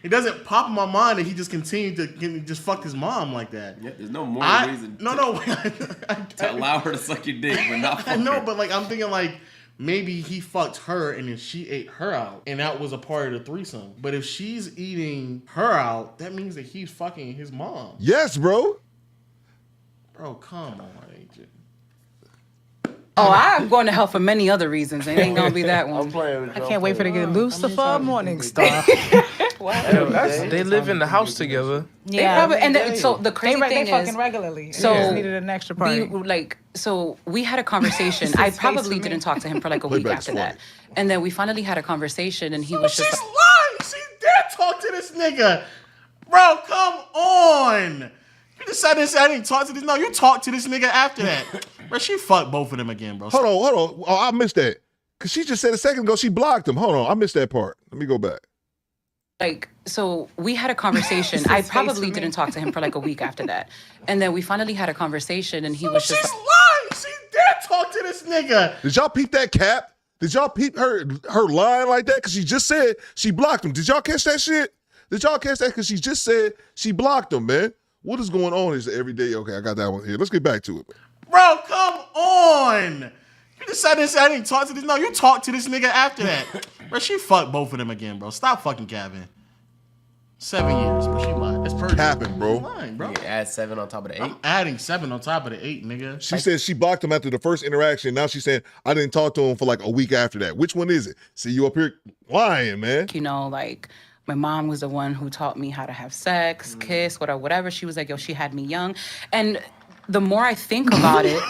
it doesn't pop in my mind that he just continued to just fuck his mom like that. Yeah, there's no more reason to allow her to suck your dick, but not fuck I know, her. but like I'm thinking like maybe he fucked her and then she ate her out, and that was a part of the threesome. But if she's eating her out, that means that he's fucking his mom. Yes, bro. Bro, come on, Agent. Oh, I'm going to hell for many other reasons. It ain't gonna be that one. I'm playing with you. I can't wait for to get Lucifer Morningstar. They live in the house together. They probably, and then, so the crazy thing they is, fucking regularly. So They just needed an extra party. We had a conversation. I probably didn't talk to him for like a week after that, and then we finally had a conversation, and he was just She's lying. She did talk to this nigga. Bro, come on. You decided to say I didn't talk to this. No, you talked to this nigga after that. Bro, she fucked both of them again, bro. Hold on. Oh, I missed that. Because she just said a second ago she blocked him. Hold on. I missed that part. Let me go back. So we had a conversation. I probably didn't talk to him for like a week after that, and then we finally had a conversation, and he was just She's lying. She did talk to this nigga. Did y'all peep that cap? Did y'all peep her lying like that? Because she just said she blocked him. Did y'all catch that shit? Did y'all catch that? Because she just said she blocked him, man. What is going on? Is every day? Okay, I got that one here. Let's get back to it. Bro, come on. You decided to say I didn't talk to this. No, you talked to this nigga after that. Bro, she fucked both of them again, bro. Stop fucking Gavin. 7 years, but she lied. That's perfect. Happened, bro. She's lying, bro. You can add 7 on top of the 8. I'm adding 7 on top of the 8, nigga. She said she blocked him after the first interaction. Now she's saying I didn't talk to him for like a week after that. Which one is it? See, you up here lying, man. My mom was the one who taught me how to have sex, kiss, whatever. She was like, yo, she had me young. And the more I think about it,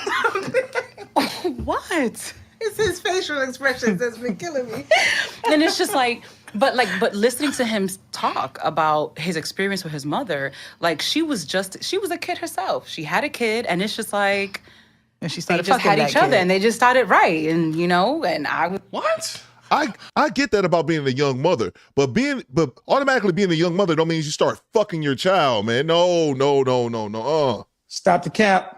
what? It's his facial expressions that's been killing me. And it's just like, but listening to him talk about his experience with his mother, like she was a kid herself. She had a kid, and it's just like, and she started they just had each other, and they just started right, and and I was what? I get that about being a young mother, but automatically being a young mother don't mean you start fucking your child, man. No. Stop the cap.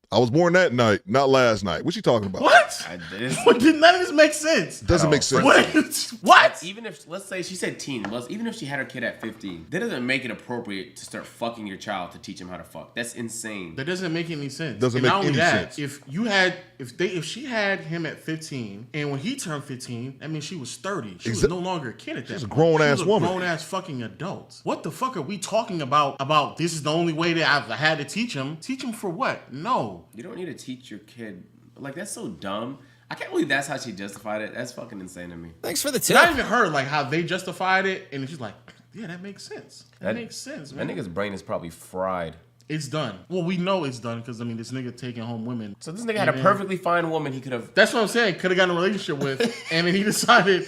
I was born that night, not last night. What you talking about? What? None of this makes sense. Doesn't make sense. What? Even if, let's say, she said teen. Even if she had her kid at 15, that doesn't make it appropriate to start fucking your child to teach him how to fuck. That's insane. That doesn't make any sense. Doesn't make any sense. If she had him at 15, and when he turned 15, that means she was 30. She was no longer a kid at that point. She's a grown-ass woman. Grown-ass fucking adult. What the fuck are we talking about? About this is the only way that I've had to teach him. Teach him for what? No. You don't need to teach your kid. Like, that's so dumb. I can't believe that's how she justified it. That's fucking insane to me. Thanks for the tip. Not even her, like how they justified it, and she's like, Yeah, that makes sense. That makes sense, That man. nigga's brain is probably fried. It's done. Well, we know it's done because, I mean, this nigga taking home women. So this nigga had a perfectly fine woman he could have... That's what I'm saying. Could have gotten a relationship with. And then he decided,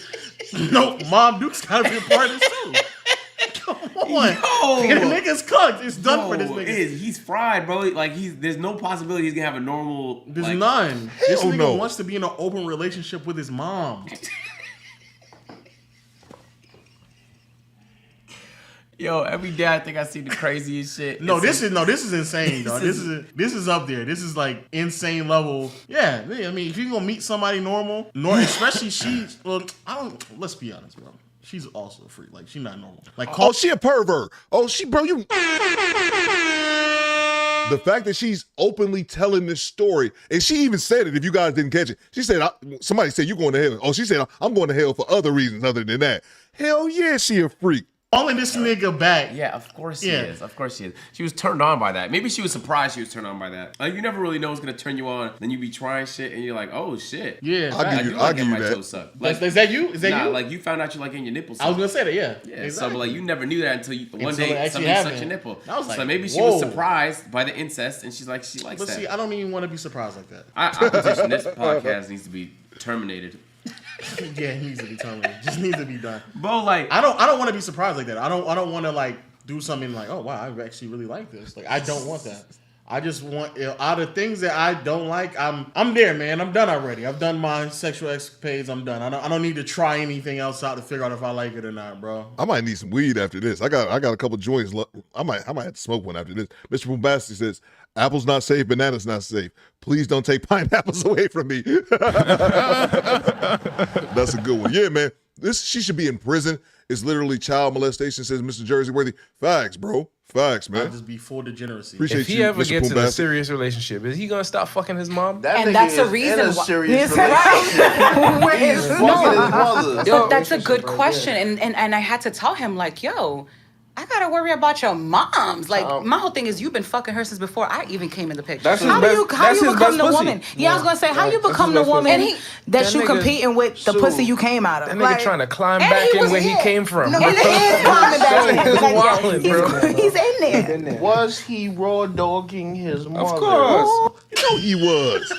nope, Mom Duke's got to be a part of this too. Come on. The nigga's cooked. It's done for this nigga. He's fried, bro. Like, there's no possibility he's going to have a normal... There's none. This nigga wants to be in an open relationship with his mom. Yo, every day I think I see the craziest shit. This is insane, dog. This is up there. This is like insane level. Yeah, I mean, if you're gonna meet somebody normal, especially let's be honest, bro. She's also a freak. Like, she's not normal. Like, she a pervert. Bro, you. The fact that she's openly telling this story, and she even said it, if you guys didn't catch it, she said, somebody said, you going to hell. She said, I'm going to hell for other reasons other than that. Hell yeah, she a freak. Calling this nigga back. Yeah, of course she is. Of course she is. She was turned on by that. Maybe she was surprised she was turned on by that. Like, you never really know what's gonna turn you on. Then you be trying shit and you're like, oh shit. Yeah, I'll give you that. Toes sucked. Like, is that you? Is that you? Like, you found out you like getting your nipples. I was gonna say that. Yeah. Yeah. Exactly. So, but like, you never knew that until one day somebody happened. sucked your nipple. I was like, so maybe she was surprised by the incest and she's like, she likes that. But see, I don't even want to be surprised like that. I petition this podcast needs to be terminated. Yeah, it needs to be terminated. Just needs to be done. Bro, like, I don't want to be surprised like that. I don't want to like do something like, oh wow, I actually really like this. Like, I don't want that. I just want, out of things that I don't like, I'm there, man. I'm done already. I've done my sexual escapades. I'm done. I don't need to try anything else out to figure out if I like it or not, bro. I might need some weed after this. I got a couple joints. I might have to smoke one after this. Mr. Bombastic says, apples not safe, bananas not safe. Please don't take pineapples away from me. That's a good one. Yeah, man. She should be in prison. It's literally child molestation, says Mr. Jersey Worthy. Facts, bro. Facts, man. I'll just be full degeneracy. Appreciate if he you, ever Mr. gets in a Bombastic. serious relationship, is he gonna stop fucking his mom? That And that's the reason why. serious But that's a good question, and I had to tell him, like, yo, I gotta worry about your moms. Like, my whole thing is you've been fucking her since before I even came in the picture. That's How do you become the woman? Yeah, I was gonna say, how you become the woman that you competing with the pussy you came out of? That nigga trying to climb back in where he came from. No, he is climbing back in. Wildin', bro. He's in there. Was he raw dogging his mother? Of course. You know he was.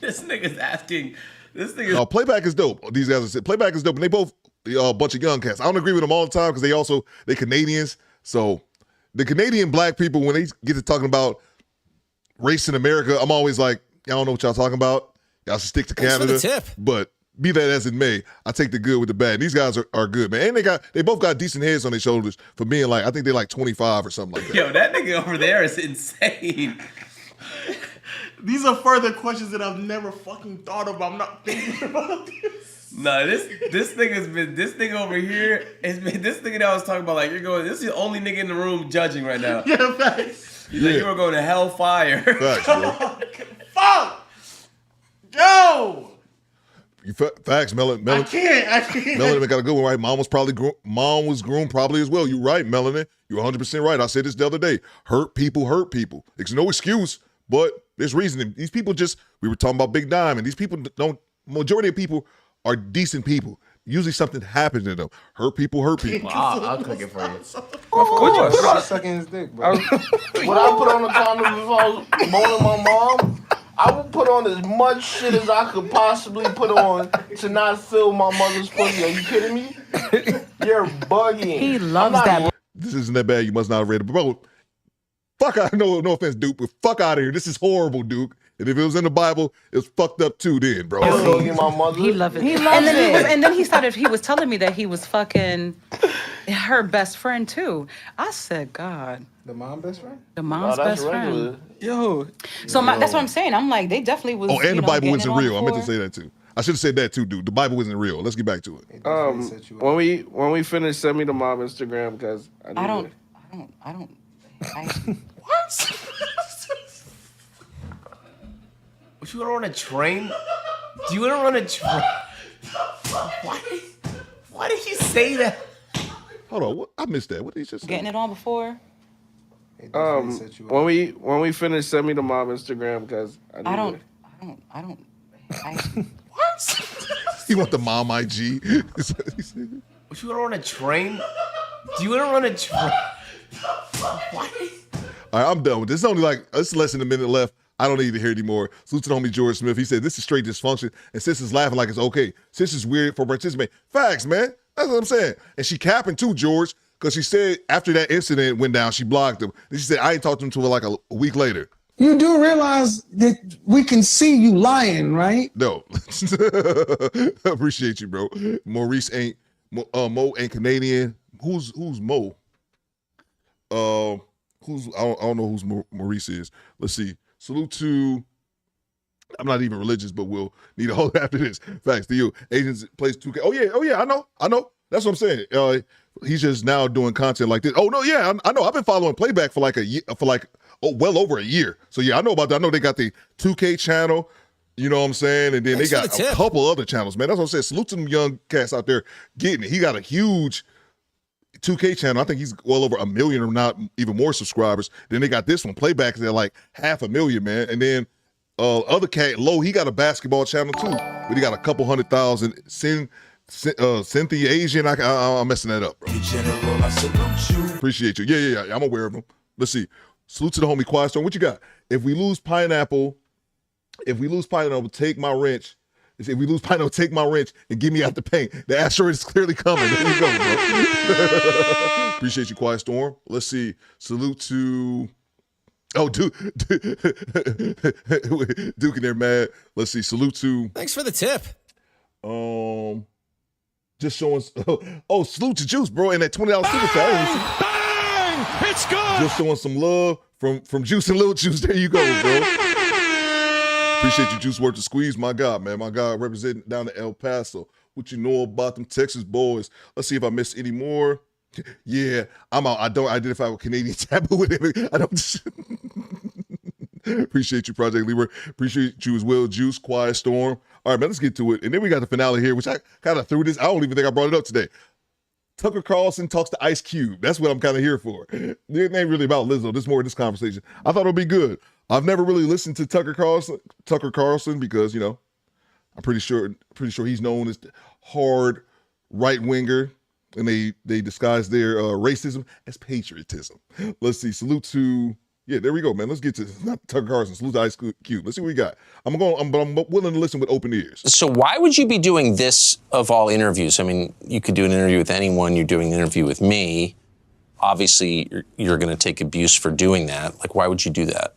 This nigga's asking. No, playback is dope. These guys are saying playback is dope, and they both a bunch of young cats. I don't agree with them all the time because they Canadians. So the Canadian black people, when they get to talking about race in America, I'm always like, y'all don't know what y'all talking about. Y'all should stick to Canada. But be that as it may, I take the good with the bad. These guys are good, man. And they both got decent heads on their shoulders for being like, I think they're like 25 or something like that. Yo, that nigga over there is insane. These are further questions that I've never fucking thought of. I'm not thinking about this. No, this nigga over here has been this nigga that I was talking about. Like, this is the only nigga in the room judging right now. Yeah, facts. He's like, you were going to hellfire. Facts, bro. Fuck! Yo! Facts, Melanie. I can't. Melanie got a good one, right? Mom was groomed probably as well. You're right, Melanie. You're 100% right. I said this the other day. Hurt people hurt people. It's no excuse, but there's reason. These people we were talking about Big Dime, and these people majority of people are decent people. Usually something happens to them. Hurt people hurt people. Well, I'll cook it for you. Of course. Put on sucking his dick, bro. Would I put on the condom if I was moaning my mom? I would put on as much shit as I could possibly put on to not feel my mother's pussy. Are you kidding me? You're bugging. He loves that. This isn't that bad. You must not have read it. But bro, fuck out. No offense, Duke, but fuck out of here. This is horrible, Duke. And if it was in the Bible, it's fucked up too then, bro. He loves it. And then he was telling me that he was fucking her best friend too. I said, God. The mom best friend? The mom's best friend. Yo. So that's what I'm saying. I'm like, they definitely was. Oh, and the Bible wasn't real. I meant to say that too. I should have said that too, dude. The Bible wasn't real. Let's get back to it. When we finish, send me the mom Instagram because I don't. What? You want to run a train? Do you want to run a train? Why did he say that? Hold on, I missed that. What did he just say? Getting it on before? When we finish, send me the mom Instagram because I don't. What? He want the mom IG. Would you want to run a train? Do you want to run a train? What? All right, I'm done with this. It's only like, it's less than a minute left. I don't need to hear anymore. Salute to the homie George Smith. He said, this is straight dysfunction. And sis is laughing like it's okay. Sis is weird for participating. Facts, man. That's what I'm saying. And she capping too, George, because she said after that incident went down, she blocked him. And she said, I ain't talked to him until like a week later. You do realize that we can see you lying, right? No. Appreciate you, bro. Maurice ain't, Mo ain't Canadian. Who's Mo? I don't know who's Maurice is. Let's see. Salute to, I'm not even religious, but we'll need a hold after this. Facts to you. Agents plays 2K. Oh yeah, I know. That's what I'm saying. He's just now doing content like this. Oh no, yeah, I know. I've been following Playback for like a year, well over a year. So yeah, I know about that. I know they got the 2K channel. You know what I'm saying? And then they got a couple other channels, man. That's what I'm saying. Salute to them young cats out there getting it. He got a huge 2K channel. I think he's well over 1 million or not even more subscribers. Then they got this one, Playback, they're like 500,000, man. And then other cat, Low, he got a basketball channel too, but he got a couple 100,000. Cynthia Asian, I'm messing that up, bro. General, I salute you. Appreciate you. Yeah, I'm aware of him. Let's see. Salute to the homie Quiet Storm. What you got? If we lose Pineapple, take my wrench. If we lose Pineapple, take my wrench and get me out the paint. The asteroid is clearly coming. There you go, bro. Appreciate you, Quiet Storm. Let's see. Salute to... Oh, Duke in there, mad. Let's see. Salute to... Thanks for the tip. Just showing... Oh, salute to Juice, bro, and that $20 super chat. Bang! It's good! Just showing some love from Juice and Lil Juice. There you go, bro. Appreciate you, Juice Worth the Squeeze. My God, man. My God, representing down to El Paso. What you know about them Texas boys? Let's see if I missed any more. Yeah, I'm out. I don't identify with Canadian taboo with it. I don't. Appreciate you, Project Libra. Appreciate you as well, Juice, Quiet Storm. All right, man, let's get to it. And then we got the finale here, which I kind of threw this. I don't even think I brought it up today. Tucker Carlson talks to Ice Cube. That's what I'm kind of here for. It ain't really about Lizzo. This is more of this conversation. I thought it would be good. I've never really listened to Tucker Carlson because, you know, I'm pretty sure he's known as the hard right winger, and they disguise their racism as patriotism. Let's see. Salute to there we go, man. Let's get to not Tucker Carlson. Salute to Ice Cube. Let's see what we got. I'm willing to listen with open ears. So why would you be doing this of all interviews? I mean, you could do an interview with anyone. You're doing an interview with me. Obviously, you're going to take abuse for doing that. Like, why would you do that?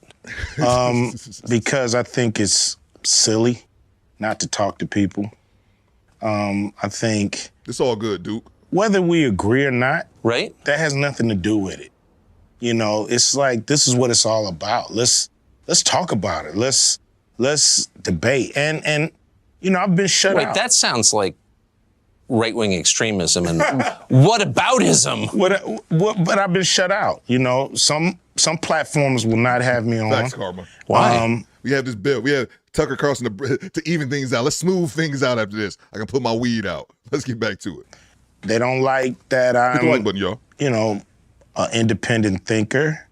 Because I think it's silly not to talk to people. I think it's all good, Duke. Whether we agree or not, right? That has nothing to do with it. You know, it's like this is what it's all about. Let's talk about it. Let's debate. And you know, I've been shut out. Wait, that sounds like right-wing extremism and whataboutism. But I've been shut out. You know, some platforms will not have me on. Facts, Karma. Why? We have this bill. We have Tucker Carlson to even things out. Let's smooth things out after this. I can put my weed out. Let's get back to it. They don't like that I'm, hit the like button, y'all. You know, an independent thinker.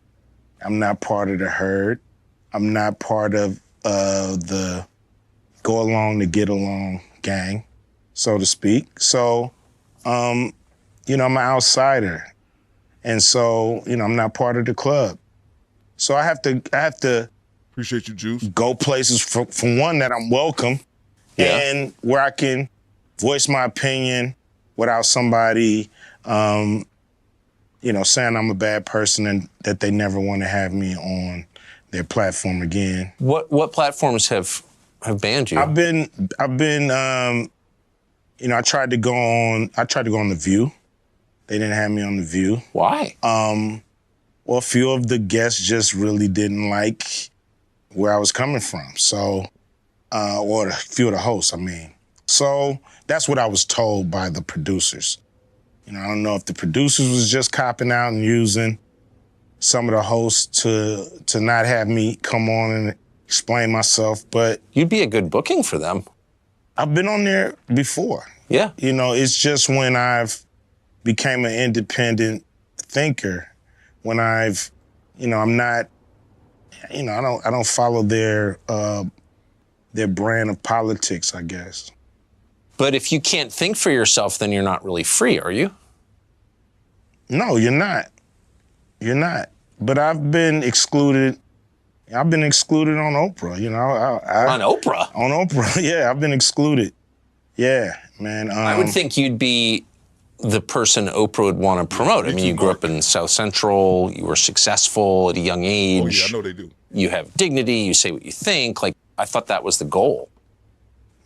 I'm not part of the herd. I'm not part of the go along to get along gang, so to speak. So, you know, I'm an outsider. And so, you know, I'm not part of the club. So I have to appreciate you, Juice. Go places for one that I'm welcome, and where I can voice my opinion without somebody, you know, saying I'm a bad person and that they never want to have me on their platform again. What platforms have banned you? I've been, you know, I tried to go on The View. They didn't have me on The View. Why? Well, a few of the guests just really didn't like where I was coming from. So, or a few of the hosts, I mean. So that's what I was told by the producers. You know, I don't know if the producers was just copping out and using some of the hosts to not have me come on and explain myself, but... You'd be a good booking for them. I've been on there before. Yeah. You know, it's just when I've became an independent thinker, when I've, you know, I'm not, you know, I don't follow their brand of politics, I guess. But if you can't think for yourself, then you're not really free, are you? No, you're not. You're not. But I've been excluded. I've been excluded on Oprah. You know, on Oprah. On Oprah, yeah, I've been excluded. Yeah, man. I would think you'd be the person Oprah would want to promote. I mean, you grew up in South Central. You were successful at a young age. Oh yeah, I know they do. You have dignity. You say what you think. Like, I thought that was the goal.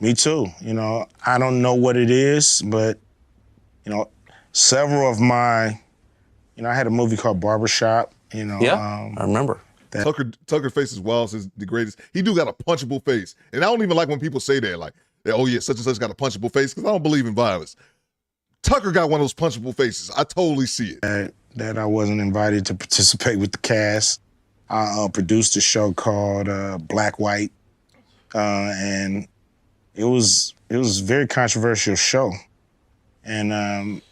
Me too. You know, I don't know what it is, but you know, several of my, you know, I had a movie called Barbershop. You know, yeah, I remember. Tucker face is wild is the greatest. He do got a punchable face, and I don't even like when people say that, like, oh yeah, such and such got a punchable face, because I don't believe in violence. Tucker got one of those punchable faces. I totally see it. That I wasn't invited to participate with the cast. I produced a show called Black White, and it was a very controversial show. And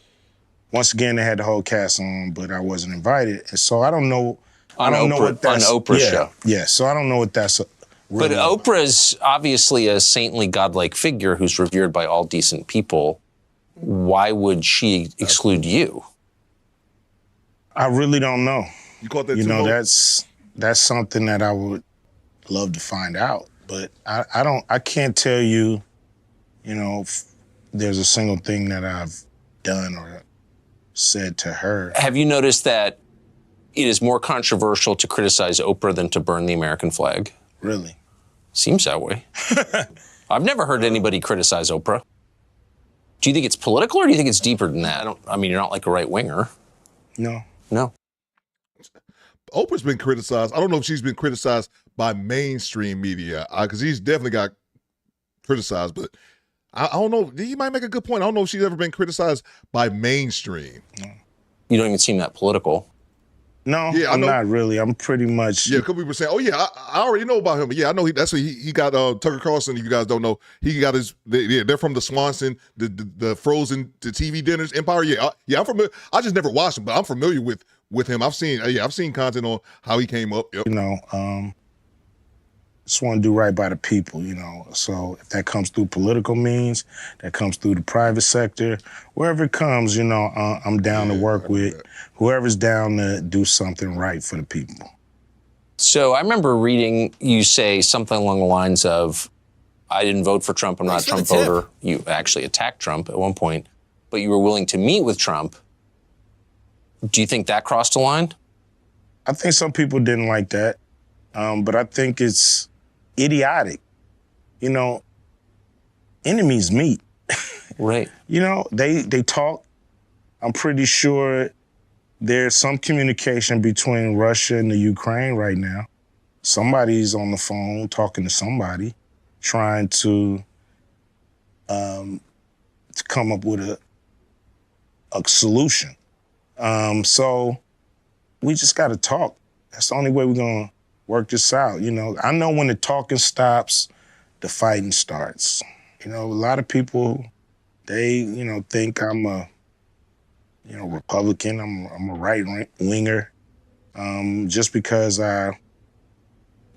once again, they had the whole cast on, but I wasn't invited, and so I don't know. On Oprah's show. Yeah, so I don't know what that's. But Oprah's obviously a saintly, godlike figure who's revered by all decent people. Why would she exclude you? I really don't know. You caught that? You know, that's something that I would love to find out. But I can't tell you, you know, if there's a single thing that I've done or said to her. Have you noticed that it is more controversial to criticize Oprah than to burn the American flag? Really? Seems that way. I've never heard anybody criticize Oprah. Do you think it's political, or do you think it's deeper than that? I mean, you're not like a right-winger. No. No. Oprah's been criticized. I don't know if she's been criticized by mainstream media, because he's definitely got criticized, but I don't know. You might make a good point. I don't know if she's ever been criticized by mainstream. No. You don't even seem that political. No, yeah, I'm not really. I'm pretty much. Yeah, a couple people saying, "Oh yeah, I already know about him." But yeah, I know that's what he got. Tucker Carlson. If you guys don't know, he got his. They're from the Swanson, the Frozen, the TV dinners empire. Yeah, I'm familiar. I just never watched him, but I'm familiar with him. I've seen content on how he came up. Yep. You know, just want to do right by the people. You know, so if that comes through political means, that comes through the private sector, wherever it comes, you know, I'm down to work with whoever's down to do something right for the people. So I remember reading you say something along the lines of, I didn't vote for Trump, I'm not a Trump voter. You actually attacked Trump at one point, but you were willing to meet with Trump. Do you think that crossed a line? I think some people didn't like that, but I think it's idiotic. You know, enemies meet. Right. You know, they talk. I'm pretty sure there's some communication between Russia and the Ukraine right now. Somebody's on the phone talking to somebody, trying to come up with a solution. So we just got to talk. That's the only way we're going to work this out. You know, I know when the talking stops, the fighting starts. You know, a lot of people, they, you know, think I'm a, you know, Republican. I'm a right-winger. Just because I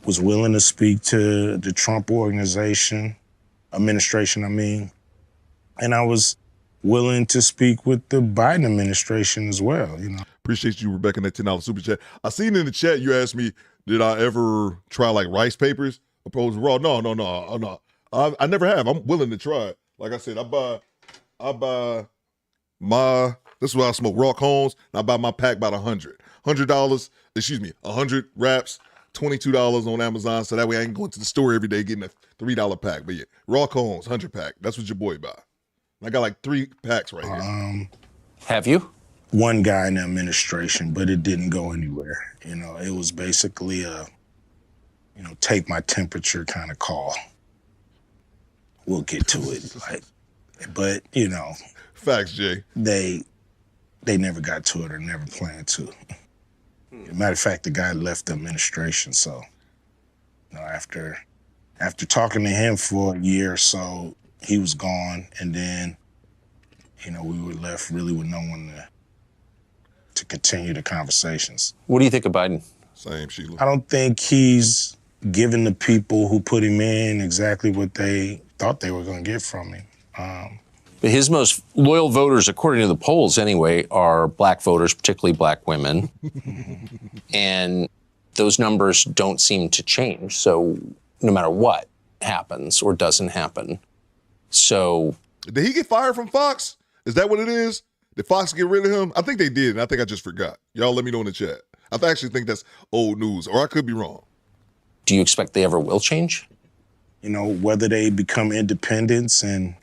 was willing to speak to the Trump administration, I mean, and I was willing to speak with the Biden administration as well, you know. Appreciate you, Rebecca, that $10 super chat. I seen in the chat you asked me, did I ever try like rice papers opposed to raw? No. I never have. I'm willing to try it. Like I said, I buy my, this is why I smoke raw cones, and I buy my pack about $100. $100 wraps, $22 on Amazon, so that way I ain't going to the store every day getting a $3 pack. But yeah, raw cones, 100 pack. That's what your boy buy. I got like 3 packs right here. Have you? One guy in the administration, but it didn't go anywhere. You know, it was basically a, you know, take my temperature kind of call. We'll get to it. But, you know. Facts, Jay. They never got to it or never planned to. Matter of fact, the guy left the administration, so, you know, after talking to him for a year or so, he was gone, and then, you know, we were left really with no one to continue the conversations. What do you think of Biden? Same, Sheila. I don't think he's given the people who put him in exactly what they thought they were going to get from him. But his most loyal voters, according to the polls anyway, are black voters, particularly black women. And those numbers don't seem to change. So no matter what happens or doesn't happen. So. Did he get fired from Fox? Is that what it is? Did Fox get rid of him? I think they did, and I think I just forgot. Y'all let me know in the chat. I actually think that's old news, or I could be wrong. Do you expect they ever will change? You know, whether they become independents and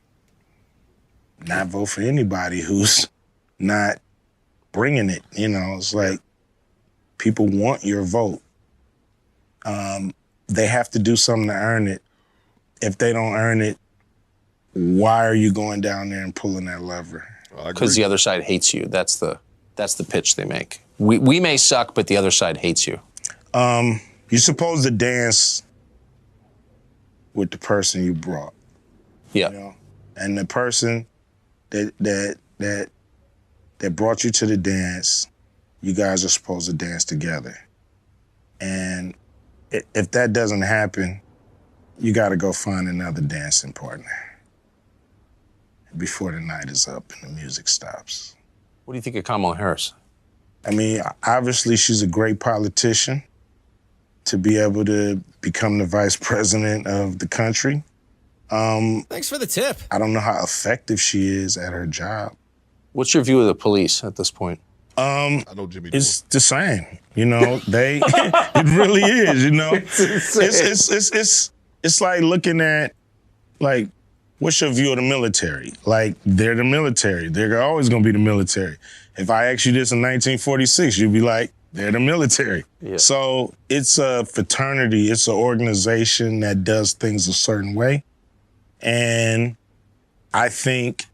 not vote for anybody who's not bringing it. You know, it's like people want your vote. They have to do something to earn it. If they don't earn it, why are you going down there and pulling that lever? Because the other side hates you. That's the pitch they make. We may suck, but the other side hates you. You're supposed to dance with the person you brought. Yeah. You know? And the person that brought you to the dance, you guys are supposed to dance together. And if that doesn't happen, you got to go find another dancing partner before the night is up and the music stops. What do you think of Kamala Harris? I mean, obviously she's a great politician to be able to become the vice president of the country. Thanks for the tip. I don't know how effective she is at her job. What's your view of the police at this point? I know Jimmy. It's the same. You know, it really is. You know, it's like looking at like, what's your view of the military? Like, they're the military. They're always gonna be the military. If I asked you this in 1946, you'd be like, they're the military. Yeah. So it's a fraternity. It's an organization that does things a certain way. And I think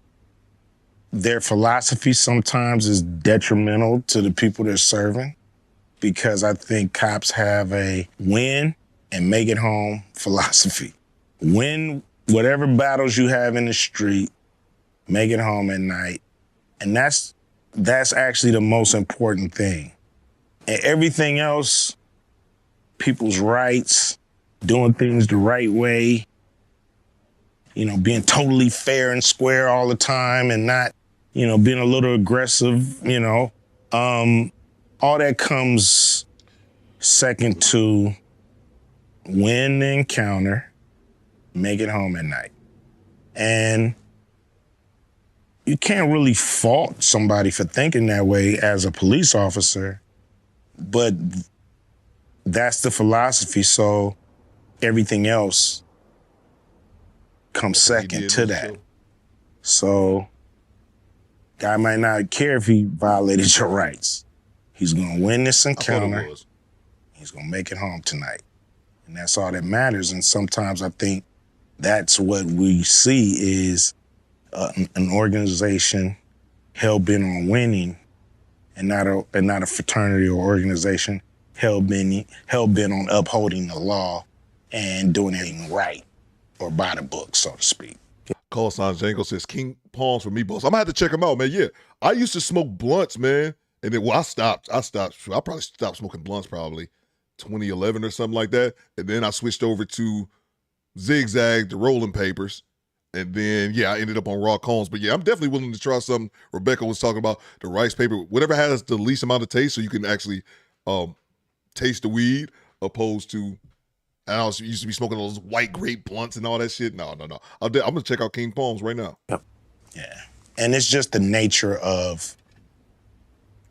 their philosophy sometimes is detrimental to the people they're serving, because I think cops have a win and make it home philosophy. Win whatever battles you have in the street, make it home at night. And that's actually the most important thing. And everything else, people's rights, doing things the right way, you know, being totally fair and square all the time and not, you know, being a little aggressive, you know, all that comes second to win the encounter, make it home at night. And you can't really fault somebody for thinking that way as a police officer, but that's the philosophy, so everything else comes second to that. So guy might not care if he violated your rights. He's gonna win this encounter. He's gonna make it home tonight. And that's all that matters. And sometimes I think that's what we see is an organization hell-bent on winning and not a fraternity or organization hell-bent on upholding the law and doing everything right or by the book, so to speak. Call sign Django says King Palms for meatballs. I'm gonna have to check them out, man. Yeah, I used to smoke blunts, man, and then I stopped. I probably stopped smoking blunts probably 2011 or something like that, and then I switched over to Zigzag, the rolling papers, and then I ended up on raw cones. But yeah, I'm definitely willing to try something. Rebecca was talking about the rice paper, whatever has the least amount of taste, so you can actually taste the weed, opposed to. I used to be smoking those white grape blunts and all that shit. No. I'm going to check out King Palms right now. Yep. Yeah. And it's just the nature of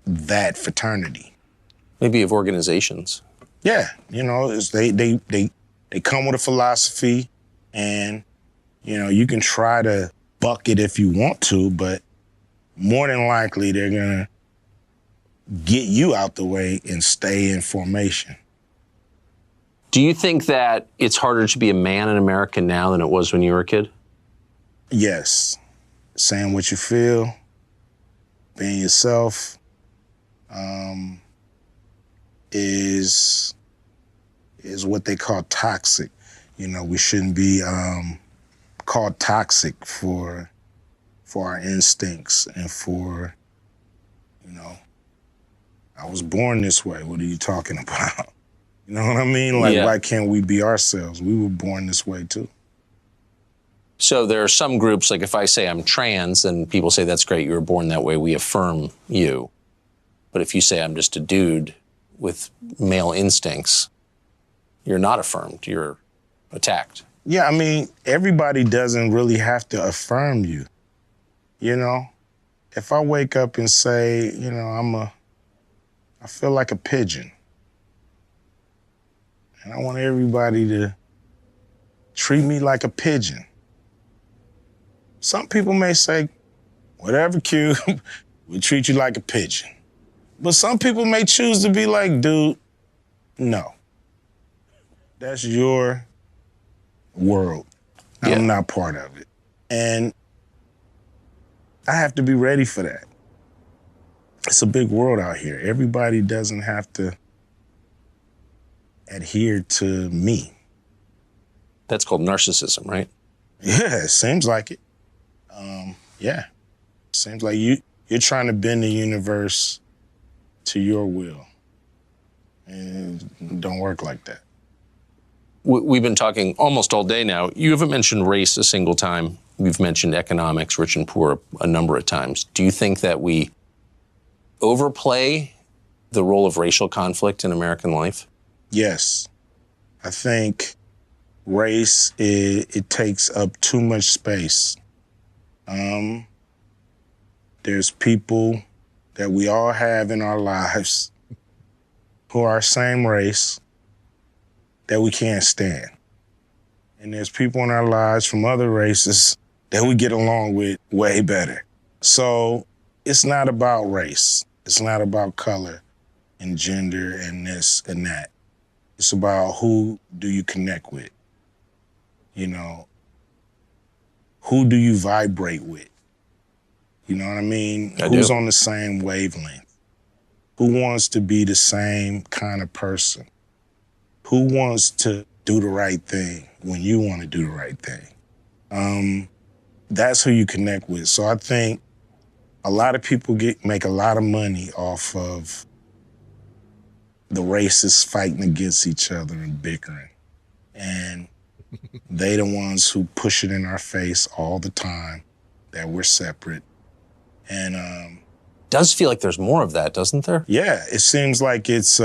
that fraternity. Maybe of organizations. Yeah. You know, they come with a philosophy, and, you know, you can try to buck it if you want to, but more than likely they're going to get you out the way and stay in formation. Do you think that it's harder to be a man in America now than it was when you were a kid? Yes. Saying what you feel, being yourself, is what they call toxic. You know, we shouldn't be called toxic for our instincts and for, you know, I was born this way. What are you talking about? You know what I mean? Like, why can't we be ourselves? We were born this way, too. So there are some groups, like if I say I'm trans, and people say, that's great, you were born that way, we affirm you. But if you say I'm just a dude with male instincts, you're not affirmed, you're attacked. Yeah, I mean, everybody doesn't really have to affirm you. You know, if I wake up and say, you know, I feel like a pigeon. And I want everybody to treat me like a pigeon. Some people may say, whatever, Q, we treat you like a pigeon. But some people may choose to be like, dude, no. That's your world. I'm not part of it. And I have to be ready for that. It's a big world out here. Everybody doesn't have to adhere to me. That's called narcissism, right? Yeah, it seems like it. Yeah. Seems like you're trying to bend the universe to your will. And it don't work like that. We've been talking almost all day now. You haven't mentioned race a single time. We've mentioned economics, rich and poor, a number of times. Do you think that we overplay the role of racial conflict in American life? Yes. I think race, it takes up too much space. There's people that we all have in our lives who are same race that we can't stand. And there's people in our lives from other races that we get along with way better. So it's not about race. It's not about color and gender and this and that. It's about who do you connect with? You know, who do you vibrate with? You know what I mean? Who's on the same wavelength? Who wants to be the same kind of person? Who wants to do the right thing when you want to do the right thing? That's who you connect with. So I think a lot of people make a lot of money off of the racists fighting against each other and bickering. And they the ones who push it in our face all the time that we're separate. And does feel like there's more of that, doesn't there? Yeah, it seems like it's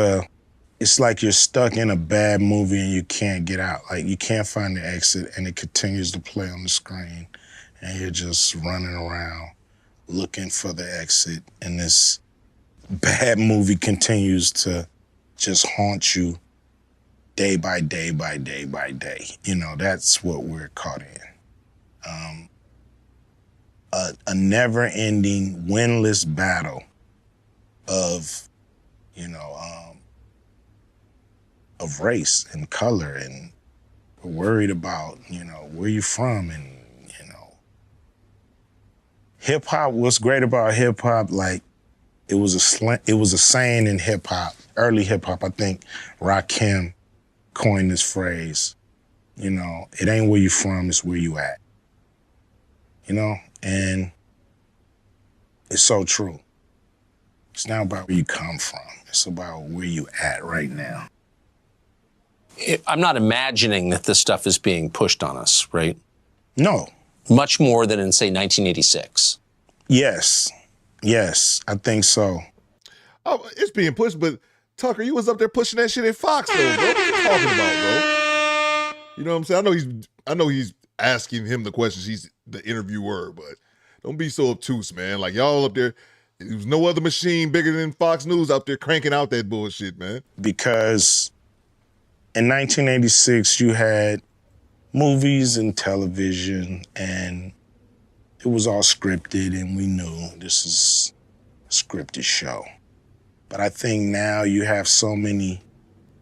like you're stuck in a bad movie and you can't get out. Like you can't find the exit and it continues to play on the screen and you're just running around looking for the exit and this bad movie continues to just haunt you day by day by day by day. You know, that's what we're caught in. A never-ending, winless battle of, you know, of race and color, and we're worried about, you know, where you from, and, you know. Hip-hop, what's great about hip-hop, like, it was a saying in hip-hop, early hip-hop, I think Rakim coined this phrase, you know, it ain't where you from, it's where you at. You know, and it's so true. It's not about where you come from. It's about where you at right now. I'm not imagining that this stuff is being pushed on us, right? No. Much more than in, say, 1986. Yes. Yes, I think so. Oh, it's being pushed, but Tucker, you was up there pushing that shit at Fox, though, bro. What you talking about, bro? You know what I'm saying? I know he's asking him the questions. He's the interviewer, but don't be so obtuse, man. Like, y'all up there, there was no other machine bigger than Fox News out there cranking out that bullshit, man. Because in 1986, you had movies and television, and it was all scripted, and we knew this is a scripted show. But I think now you have so many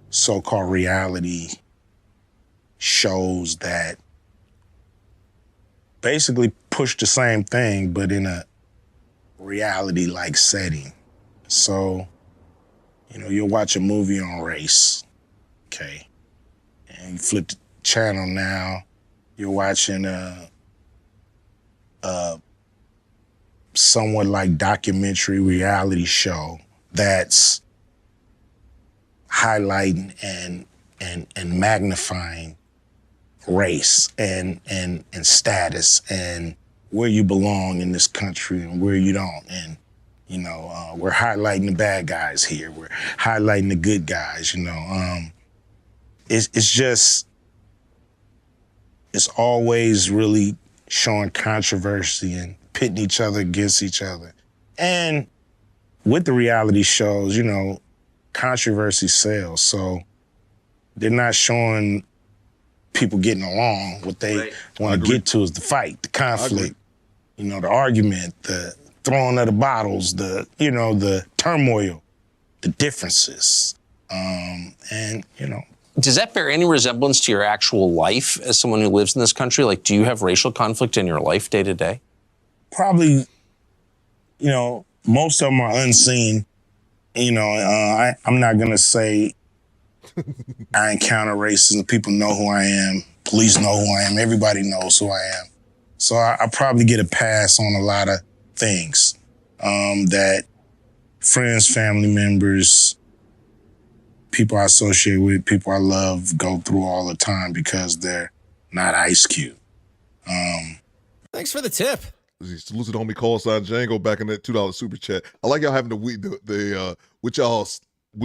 so-called reality shows that basically push the same thing, but in a reality-like setting. So, you know, you'll watch a movie on race, okay? And you flip the channel now, you're watching a somewhat like documentary reality show that's highlighting and magnifying race and status and where you belong in this country and where you don't. And, you know, we're highlighting the bad guys here. We're highlighting the good guys, you know. It's just, it's always really showing controversy and pitting each other against each other. And with the reality shows, you know, controversy sells. So they're not showing people getting along. What they want to get to is the fight, the conflict, you know, the argument, the throwing of the bottles, the, you know, the turmoil, the differences. And, you know. Does that bear any resemblance to your actual life as someone who lives in this country? Like, do you have racial conflict in your life day to day? Probably, you know, most of them are unseen. You know, I'm not going to say I encounter racism. People know who I am. Police know who I am. Everybody knows who I am. So I probably get a pass on a lot of things that friends, family members, people I associate with, people I love go through all the time because they're not Ice Cube. Thanks for the tip. Salute to the homie call sign Django back in that $2 super chat. I like y'all having the weed. What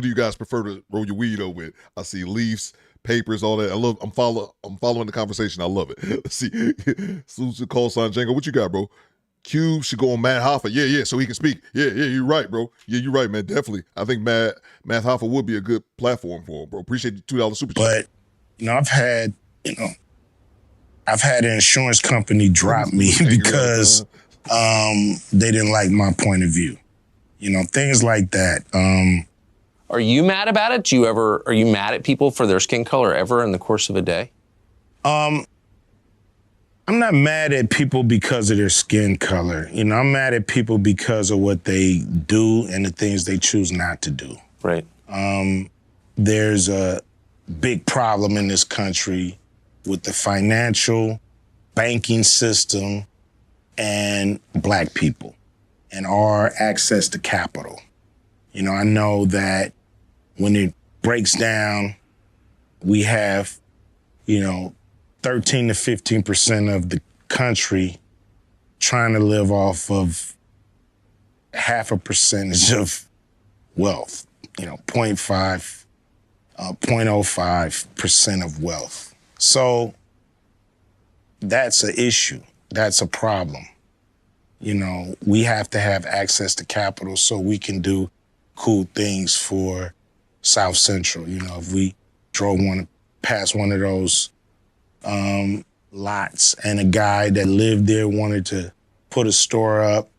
do you guys prefer to roll your weed over with? I see leaves, papers, all that. I'm following the conversation. I love it. Let's see. Salute to call sign Django. What you got, bro? Cube should go on Matt Hoffa. Yeah, so he can speak. Yeah, you're right, bro. Yeah, you're right, man. Definitely. I think Matt Hoffa would be a good platform for him, bro. Appreciate the $2 super chat. But, you know, I've had an insurance company drop me because they didn't like my point of view. You know, things like that. Are you mad about it? Are you mad at people for their skin color ever in the course of a day? I'm not mad at people because of their skin color. You know, I'm mad at people because of what they do and the things they choose not to do. Right. There's a big problem in this country with the financial banking system and Black people and our access to capital. You know, I know that when it breaks down, we have, you know, 13 to 15% of the country trying to live off of half a percentage of wealth, you know, 0.05% of wealth. So that's an issue. That's a problem. You know, we have to have access to capital so we can do cool things for South Central. You know, if we drove past one of those lots and a guy that lived there wanted to put a store up,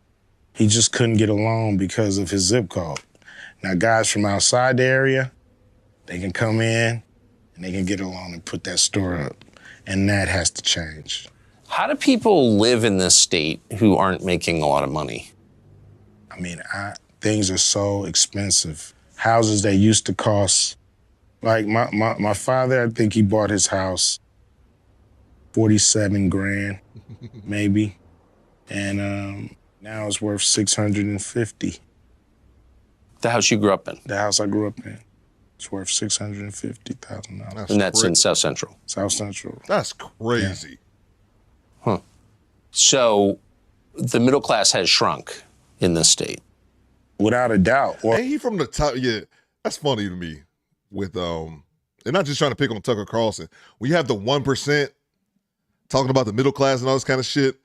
he just couldn't get along because of his zip code. Now, guys from outside the area, they can come in and they can get along and put that store up. And that has to change. How do people live in this state who aren't making a lot of money? I mean, things are so expensive. Houses that used to cost, like my father, I think he bought his house 47 grand, maybe. And now it's worth 650. The house you grew up in? The house I grew up in. It's worth $650,000. And that's in South Central? South Central. That's crazy. Yeah. Huh. So the middle class has shrunk in this state? Without a doubt. Hey, he from the top. Yeah, that's funny to me. With and not just trying to pick on Tucker Carlson. When you have the 1% talking about the middle class and all this kind of shit,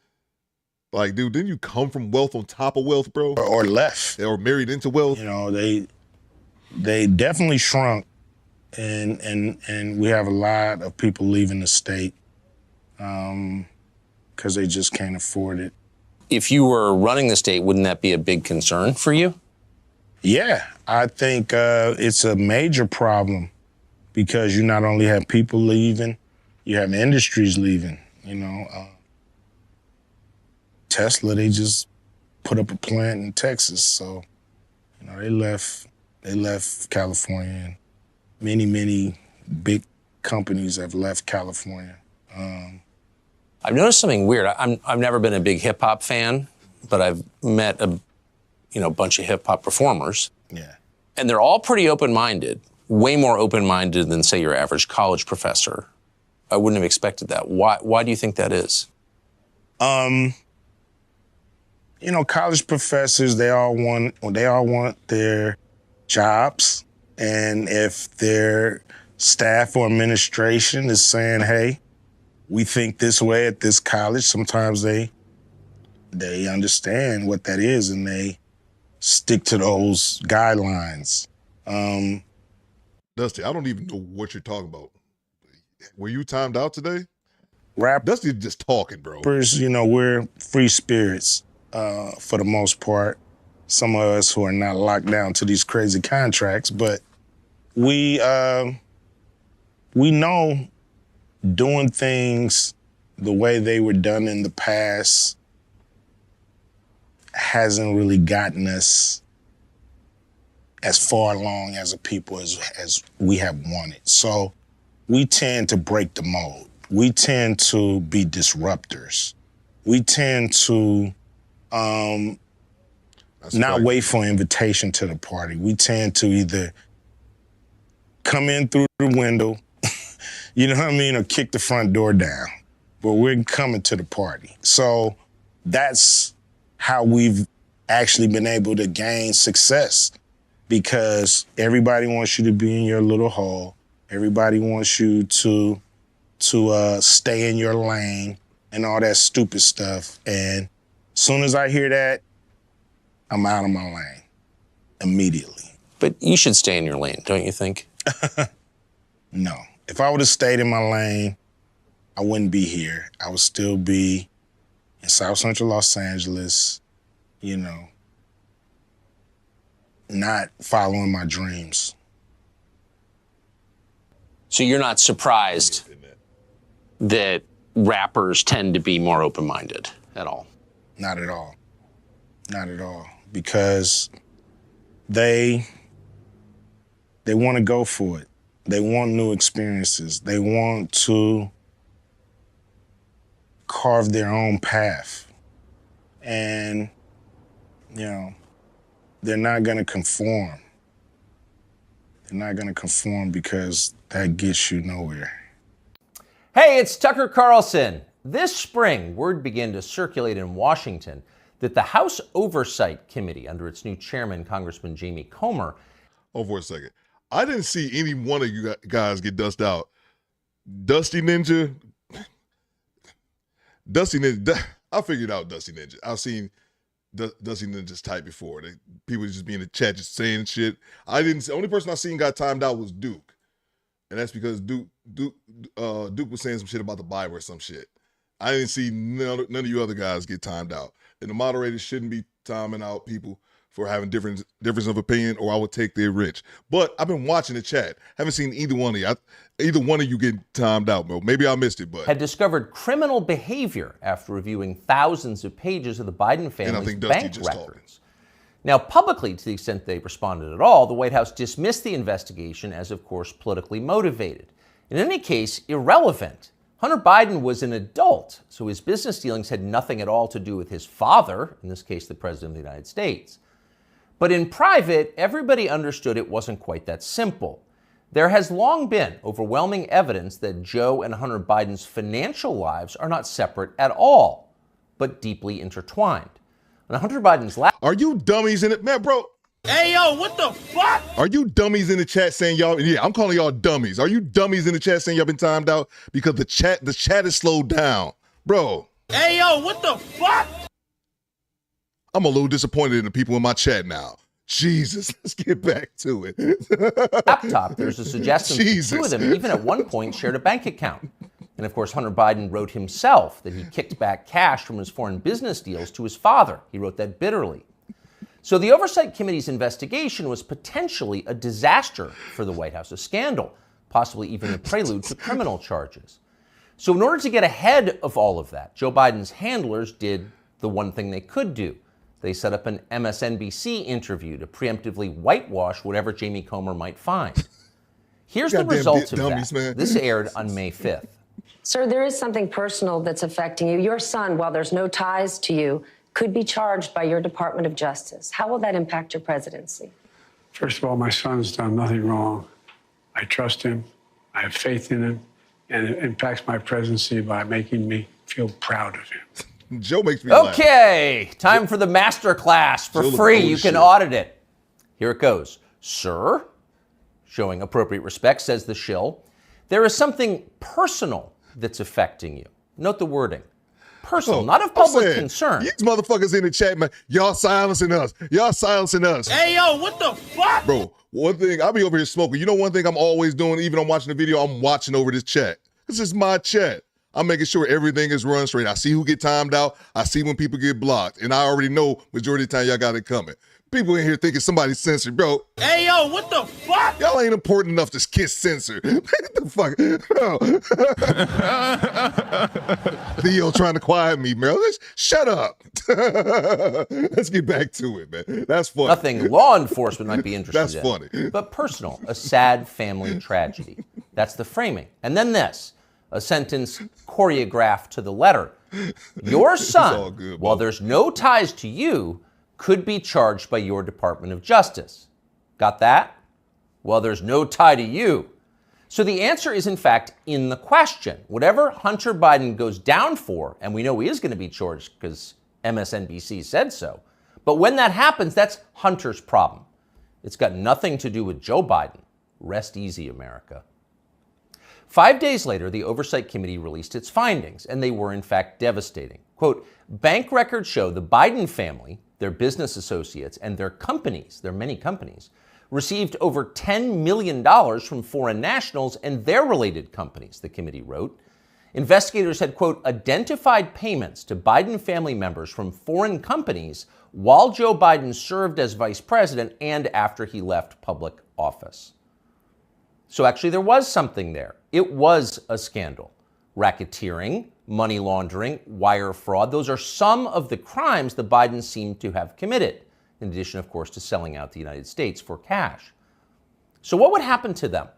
like, dude, didn't you come from wealth on top of wealth, bro? Or left. Or married into wealth. You know, they definitely shrunk, and we have a lot of people leaving the state because they just can't afford it. If you were running the state, wouldn't that be a big concern for you? Yeah, I think it's a major problem because you not only have people leaving, you have industries leaving. You know, Tesla, they just put up a plant in Texas, so you know they left California. And many big companies have left California. I've noticed something weird. I've never been a big hip hop fan, but I've met a bunch of hip hop performers. Yeah. And they're all pretty open-minded, way more open-minded than, say, your average college professor. I wouldn't have expected that. Why do you think that is? You know, college professors, they all want their jobs. And if their staff or administration is saying, hey, we think this way at this college, sometimes they understand what that is and they stick to those guidelines. Dusty, I don't even know what you're talking about. Were you timed out today? Rappers, Dusty just talking, bro. you know, we're free spirits for the most part. Some of us who are not locked down to these crazy contracts, but we know doing things the way they were done in the past hasn't really gotten us as far along as a people as we have wanted. So we tend to break the mold. We tend to be disruptors. We tend to not wait for an invitation to the party. We tend to either come in through the window, you know what I mean, or kick the front door down. But we're coming to the party. So that's how we've actually been able to gain success, because everybody wants you to be in your little hole. Everybody wants you to stay in your lane and all that stupid stuff. And as soon as I hear that, I'm out of my lane immediately. But you should stay in your lane, don't you think? No. If I would have stayed in my lane, I wouldn't be here. I would still be in South Central Los Angeles, you know, not following my dreams. So you're not surprised that rappers tend to be more open-minded at all? Not at all. Not at all. Because they want to go for it. They want new experiences. They want to carve their own path. And, you know, they're not going to conform. They're not going to conform because that gets you nowhere. Hey, it's Tucker Carlson. This spring, word began to circulate in Washington that the House Oversight Committee, under its new chairman, Congressman Jamie Comer. Hold for a second. I didn't see any one of you guys get dusted out. Dusty Ninja. I figured out Dusty Ninja. I've seen Dusty Ninja's type before. People just be in the chat just saying shit. The only person I seen got timed out was Duke. And that's because Duke was saying some shit about the Bible or some shit. I didn't see none of you other guys get timed out. And the moderators shouldn't be timing out people for having difference of opinion, or I would take their rich. But I've been watching the chat. Haven't seen either one of you get timed out, bro. Maybe I missed it, but had discovered criminal behavior after reviewing thousands of pages of the Biden family's bank records. Now, publicly, to the extent they responded at all, the White House dismissed the investigation as, of course, politically motivated. In any case, irrelevant. Hunter Biden was an adult, so his business dealings had nothing at all to do with his father, in this case, the President of the United States. But in private, everybody understood it wasn't quite that simple. There has long been overwhelming evidence that Joe and Hunter Biden's financial lives are not separate at all, but deeply intertwined. Now, Hunter Biden's Are you dummies in it? Man, bro. Hey, yo, what the fuck? Are you dummies in the chat saying y'all? Yeah, I'm calling y'all dummies. Are you dummies in the chat saying y'all been timed out because the chat is slowed down? Bro. Hey, yo, what the fuck? I'm a little disappointed in the people in my chat now. Jesus, let's get back to it. Laptop, there's a suggestion that two of them even at one point shared a bank account. And of course, Hunter Biden wrote himself that he kicked back cash from his foreign business deals to his father. He wrote that bitterly. So the Oversight Committee's investigation was potentially a disaster for the White House, a scandal, possibly even a prelude to criminal charges. So in order to get ahead of all of that, Joe Biden's handlers did the one thing they could do. They set up an MSNBC interview to preemptively whitewash whatever Jamie Comer might find. Here's the results of that. Man. This aired on May 5th. Sir, there is something personal that's affecting you. Your son, while there's no ties to you, could be charged by your Department of Justice. How will that impact your presidency? First of all, my son's done nothing wrong. I trust him. I have faith in him. and it impacts my presidency by making me feel proud of him. Joe makes me laugh. Okay, time for the master class for free. You can audit it. Here it goes. Sir, showing appropriate respect, says the shill, there is something personal that's affecting you. Note the wording. Personal, not of public concern. These motherfuckers in the chat, man, y'all silencing us. Y'all silencing us. Hey, yo, what the fuck? Bro, one thing, I'll be over here smoking. You know one thing I'm always doing, even I'm watching the video, I'm watching over this chat. This is my chat. I'm making sure everything is run straight. I see who get timed out. I see when people get blocked. And I already know majority of the time y'all got it coming. People in here thinking somebody's censored, bro. Hey, yo, what the fuck? Y'all ain't important enough to kiss censor. What the fuck? Bro. Theo trying to quiet me, bro. Shut up. Let's get back to it, man. That's funny. Nothing law enforcement might be interested That's in. funny. But personal, a sad family tragedy. That's the framing. And then this, a sentence choreographed to the letter. Your son, good, while there's no ties to you, could be charged by your Department of Justice. Got that? Well, there's no tie to you. So the answer is, in fact, in the question. Whatever Hunter Biden goes down for, and we know he is going to be charged because MSNBC said so, but when that happens, that's Hunter's problem. It's got nothing to do with Joe Biden. Rest easy, America. 5 days later, the Oversight Committee released its findings, and they were, in fact, devastating. Quote, bank records show the Biden family, their business associates, and their companies, their many companies, received over $10 million from foreign nationals and their related companies, the committee wrote. Investigators had, quote, identified payments to Biden family members from foreign companies while Joe Biden served as vice president and after he left public office. So actually there was something there. It was a scandal. Racketeering, money laundering, wire fraud, those are some of the crimes the Bidens seem to have committed, in addition, of course, to selling out the United States for cash. So what would happen to them?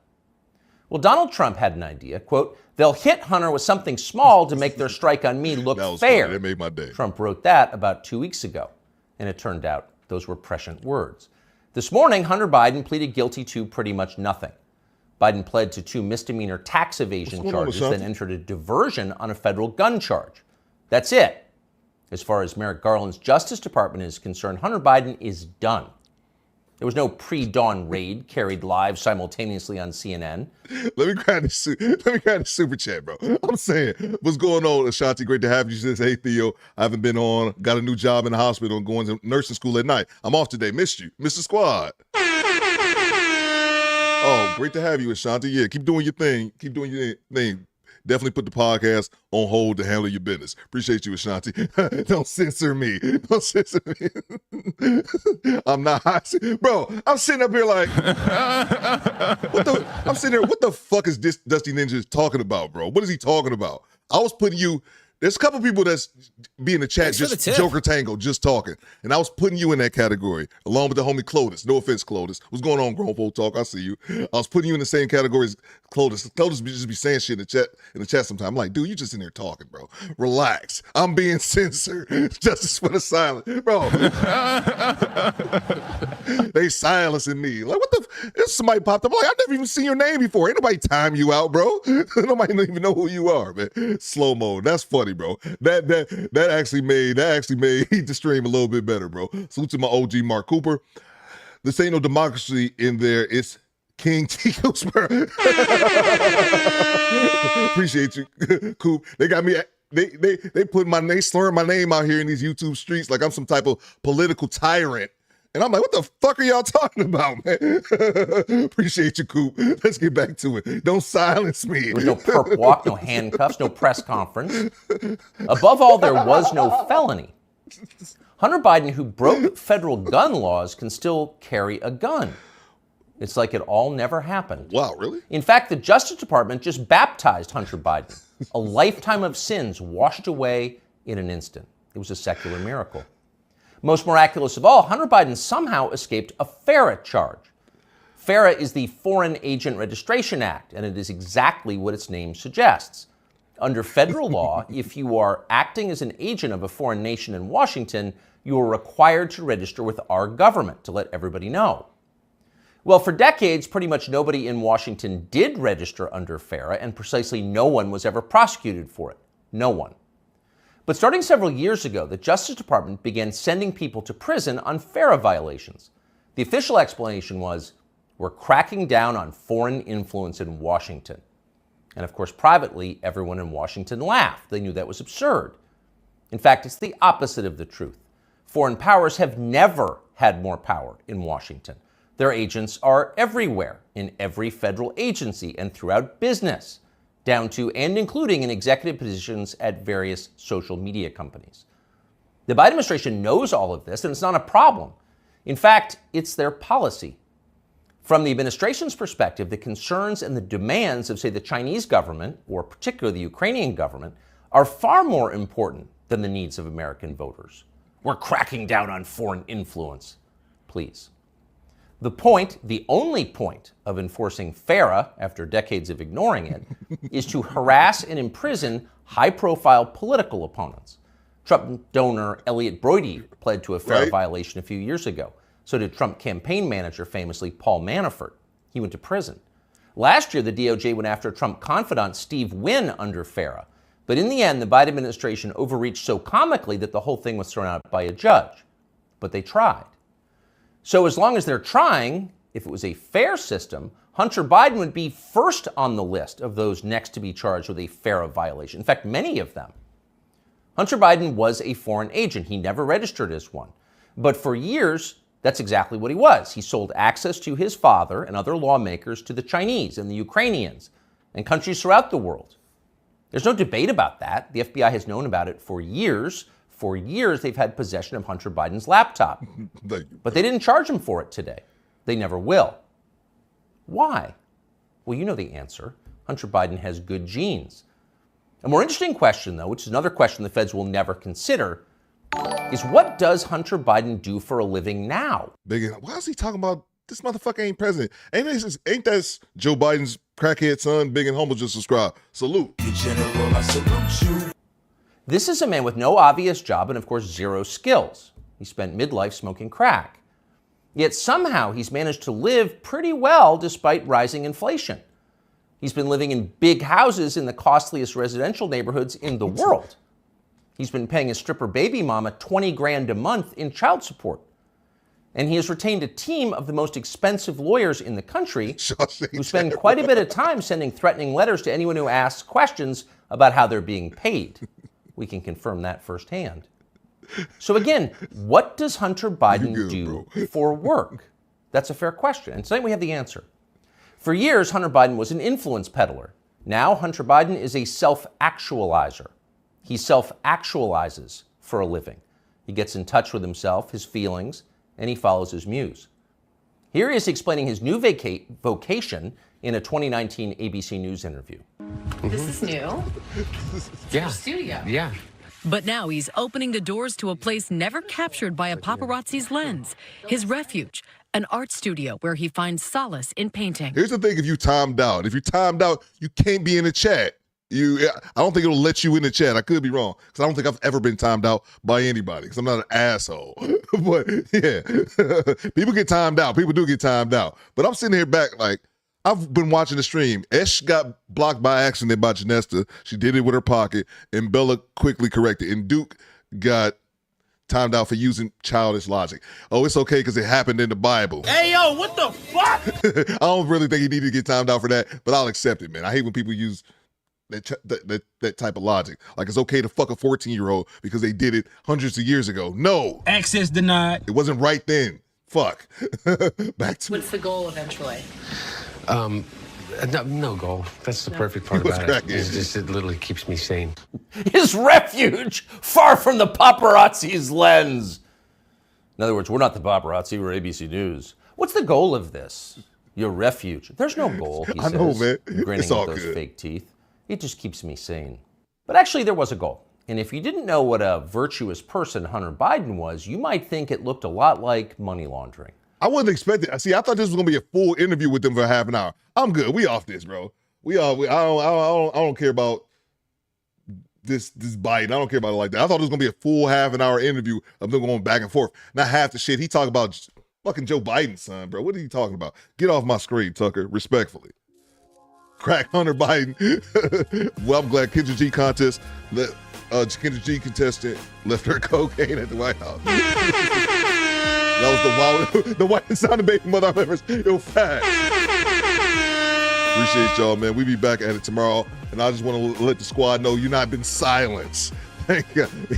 Well, Donald Trump had an idea, quote, they'll hit Hunter with something small to make their strike on me look fair. Funny. That made my day. Trump wrote that about 2 weeks ago, and it turned out those were prescient words. This morning, Hunter Biden pleaded guilty to pretty much nothing. Biden pled to 2 misdemeanor tax evasion charges, then entered a diversion on a federal gun charge. That's it. As far as Merrick Garland's Justice Department is concerned, Hunter Biden is done. There was no pre-dawn raid carried live simultaneously on CNN. Let me grab the super chat, bro. I'm saying, what's going on, Ashanti? Great to have you. She says, hey, Theo, I haven't been on. Got a new job in the hospital and going to nursing school at night. I'm off today. Missed you. Mr. Squad. Oh, great to have you, Ashanti. Yeah, keep doing your thing. Keep doing your thing. Definitely put the podcast on hold to handle your business. Appreciate you, Ashanti. Don't censor me. Don't censor me. I'm not hot. Bro, I'm sitting up here like, I'm sitting here, what the fuck is this Dusty Ninja talking about, bro? What is he talking about? I was putting you, there's a couple people that's be in the chat, just Joker Tango, just talking. And I was putting you in that category, along with the homie Clotus. No offense, Clotus. What's going on, Grown Folk Talk? I see you. I was putting you in the same category as Clotus. Clotus just be saying shit in the chat sometimes. I'm like, dude, you just in there talking, bro. Relax. I'm being censored. Justice for the silent. Bro. They silencing me. Like, what the somebody popped up. I'm like, I've never even seen your name before. Ain't nobody time you out, bro. Nobody don't even know who you are, man. Slow mo. That's funny, bro. That actually made the stream a little bit better, bro. Salute to my OG Mark Cooper. This ain't no democracy in there. It's King Tico Spur. Appreciate you, Coop. They got me. They put they slurring my name out here in these YouTube streets like I'm some type of political tyrant. And I'm like, what the fuck are y'all talking about, man? Appreciate you, Coop. Let's get back to it. Don't silence me. There was no perp walk, no handcuffs, no press conference. Above all, there was no felony. Hunter Biden, who broke federal gun laws, can still carry a gun. It's like it all never happened. Wow, really? In fact, the Justice Department just baptized Hunter Biden. A lifetime of sins washed away in an instant. It was a secular miracle. Most miraculous of all, Hunter Biden somehow escaped a FARA charge. FARA is the Foreign Agent Registration Act, and it is exactly what its name suggests. Under federal law, if you are acting as an agent of a foreign nation in Washington, you are required to register with our government to let everybody know. Well, for decades, pretty much nobody in Washington did register under FARA, and precisely no one was ever prosecuted for it. No one. But starting several years ago, the Justice Department began sending people to prison on FARA violations. The official explanation was, we're cracking down on foreign influence in Washington. And of course, privately, everyone in Washington laughed. They knew that was absurd. In fact, it's the opposite of the truth. Foreign powers have never had more power in Washington. Their agents are everywhere, in every federal agency and throughout business, down to and including in executive positions at various social media companies. The Biden administration knows all of this, and it's not a problem. In fact, it's their policy. From the administration's perspective, the concerns and the demands of, say, the Chinese government, or particularly the Ukrainian government, are far more important than the needs of American voters. We're cracking down on foreign influence. Please. The point, the only point of enforcing FARA, after decades of ignoring it, is to harass and imprison high-profile political opponents. Trump donor Elliot Brody pled to a FARA violation a few years ago. So did Trump campaign manager, famously Paul Manafort. He went to prison. Last year, the DOJ went after Trump confidant Steve Wynn under FARA. But in the end, the Biden administration overreached so comically that the whole thing was thrown out by a judge. But they tried. So as long as they're trying, if it was a fair system, Hunter Biden would be first on the list of those next to be charged with a FARA violation. In fact, many of them. Hunter Biden was a foreign agent. He never registered as one. But for years, that's exactly what he was. He sold access to his father and other lawmakers to the Chinese and the Ukrainians and countries throughout the world. There's no debate about that. The FBI has known about it for years. For years, they've had possession of Hunter Biden's laptop. But they didn't charge him for it today. They never will. Why? Well, you know the answer. Hunter Biden has good genes. A more interesting question, though, which is another question the feds will never consider, is what does Hunter Biden do for a living now? Why is he talking about this motherfucker ain't president? Ain't that Joe Biden's crackhead son, Big and Humble, just subscribe? Salute. General, I salute you. This is a man with no obvious job and, of course, zero skills. He spent midlife smoking crack. Yet somehow he's managed to live pretty well despite rising inflation. He's been living in big houses in the costliest residential neighborhoods in the world. He's been paying his stripper baby mama $20 grand a month in child support. And he has retained a team of the most expensive lawyers in the country who spend quite a bit of time sending threatening letters to anyone who asks questions about how they're being paid. We can confirm that firsthand. So again, what does Hunter Biden do for work? That's a fair question. And tonight we have the answer. For years, Hunter Biden was an influence peddler. Now, Hunter Biden is a self-actualizer. He self-actualizes for a living. He gets in touch with himself, his feelings, and he follows his muse. Here he is explaining his new vocation in a 2019 ABC News interview. This is new. Yeah. Studio. Yeah. But now he's opening the doors to a place never captured by a paparazzi's lens. His refuge, an art studio where he finds solace in painting. Here's the thing: if you're timed out, you can't be in the chat. I don't think it'll let you in the chat. I could be wrong, because I don't think I've ever been timed out by anybody, because I'm not an asshole. But yeah, people get timed out. People do get timed out. But I'm sitting here back like, I've been watching the stream. Esh got blocked by accident by Janesta. She did it with her pocket, and Bella quickly corrected. And Duke got timed out for using childish logic. Oh, it's okay because it happened in the Bible. Hey, yo, what the fuck? I don't really think he needed to get timed out for that, but I'll accept it, man. I hate when people use that type of logic. Like, it's okay to fuck a 14-year-old because they did it hundreds of years ago. No. Access denied. It wasn't right then. Fuck. Back to What's the goal eventually? No goal. That's the perfect part about it. It's just, it literally keeps me sane. His refuge, far from the paparazzi's lens. In other words, we're not the paparazzi, we're ABC News. What's the goal of this? Your refuge. There's no goal, he says, know, man. grinning It's all with those good. fake teeth. It just keeps me sane. But actually, there was a goal. And if you didn't know what a virtuous person Hunter Biden was, you might think it looked a lot like money laundering. I wasn't expecting. See, I thought this was gonna be a full interview with them for half an hour. I'm good. We off this, bro. I don't care about this Biden. I don't care about it like that. I thought it was gonna be a full half an hour interview of them going back and forth. Not half the shit he talked about. Fucking Joe Biden's son, bro. What are you talking about? Get off my screen, Tucker, respectfully. Crack Hunter Biden. Well, I'm glad Kendra G contest, Kendra G contestant left her cocaine at the White House. That was the whitest sounding baby mother I've ever seen. Yo, facts. Appreciate y'all, man. We be back at it tomorrow. And I just want to let the squad know you're not been silenced.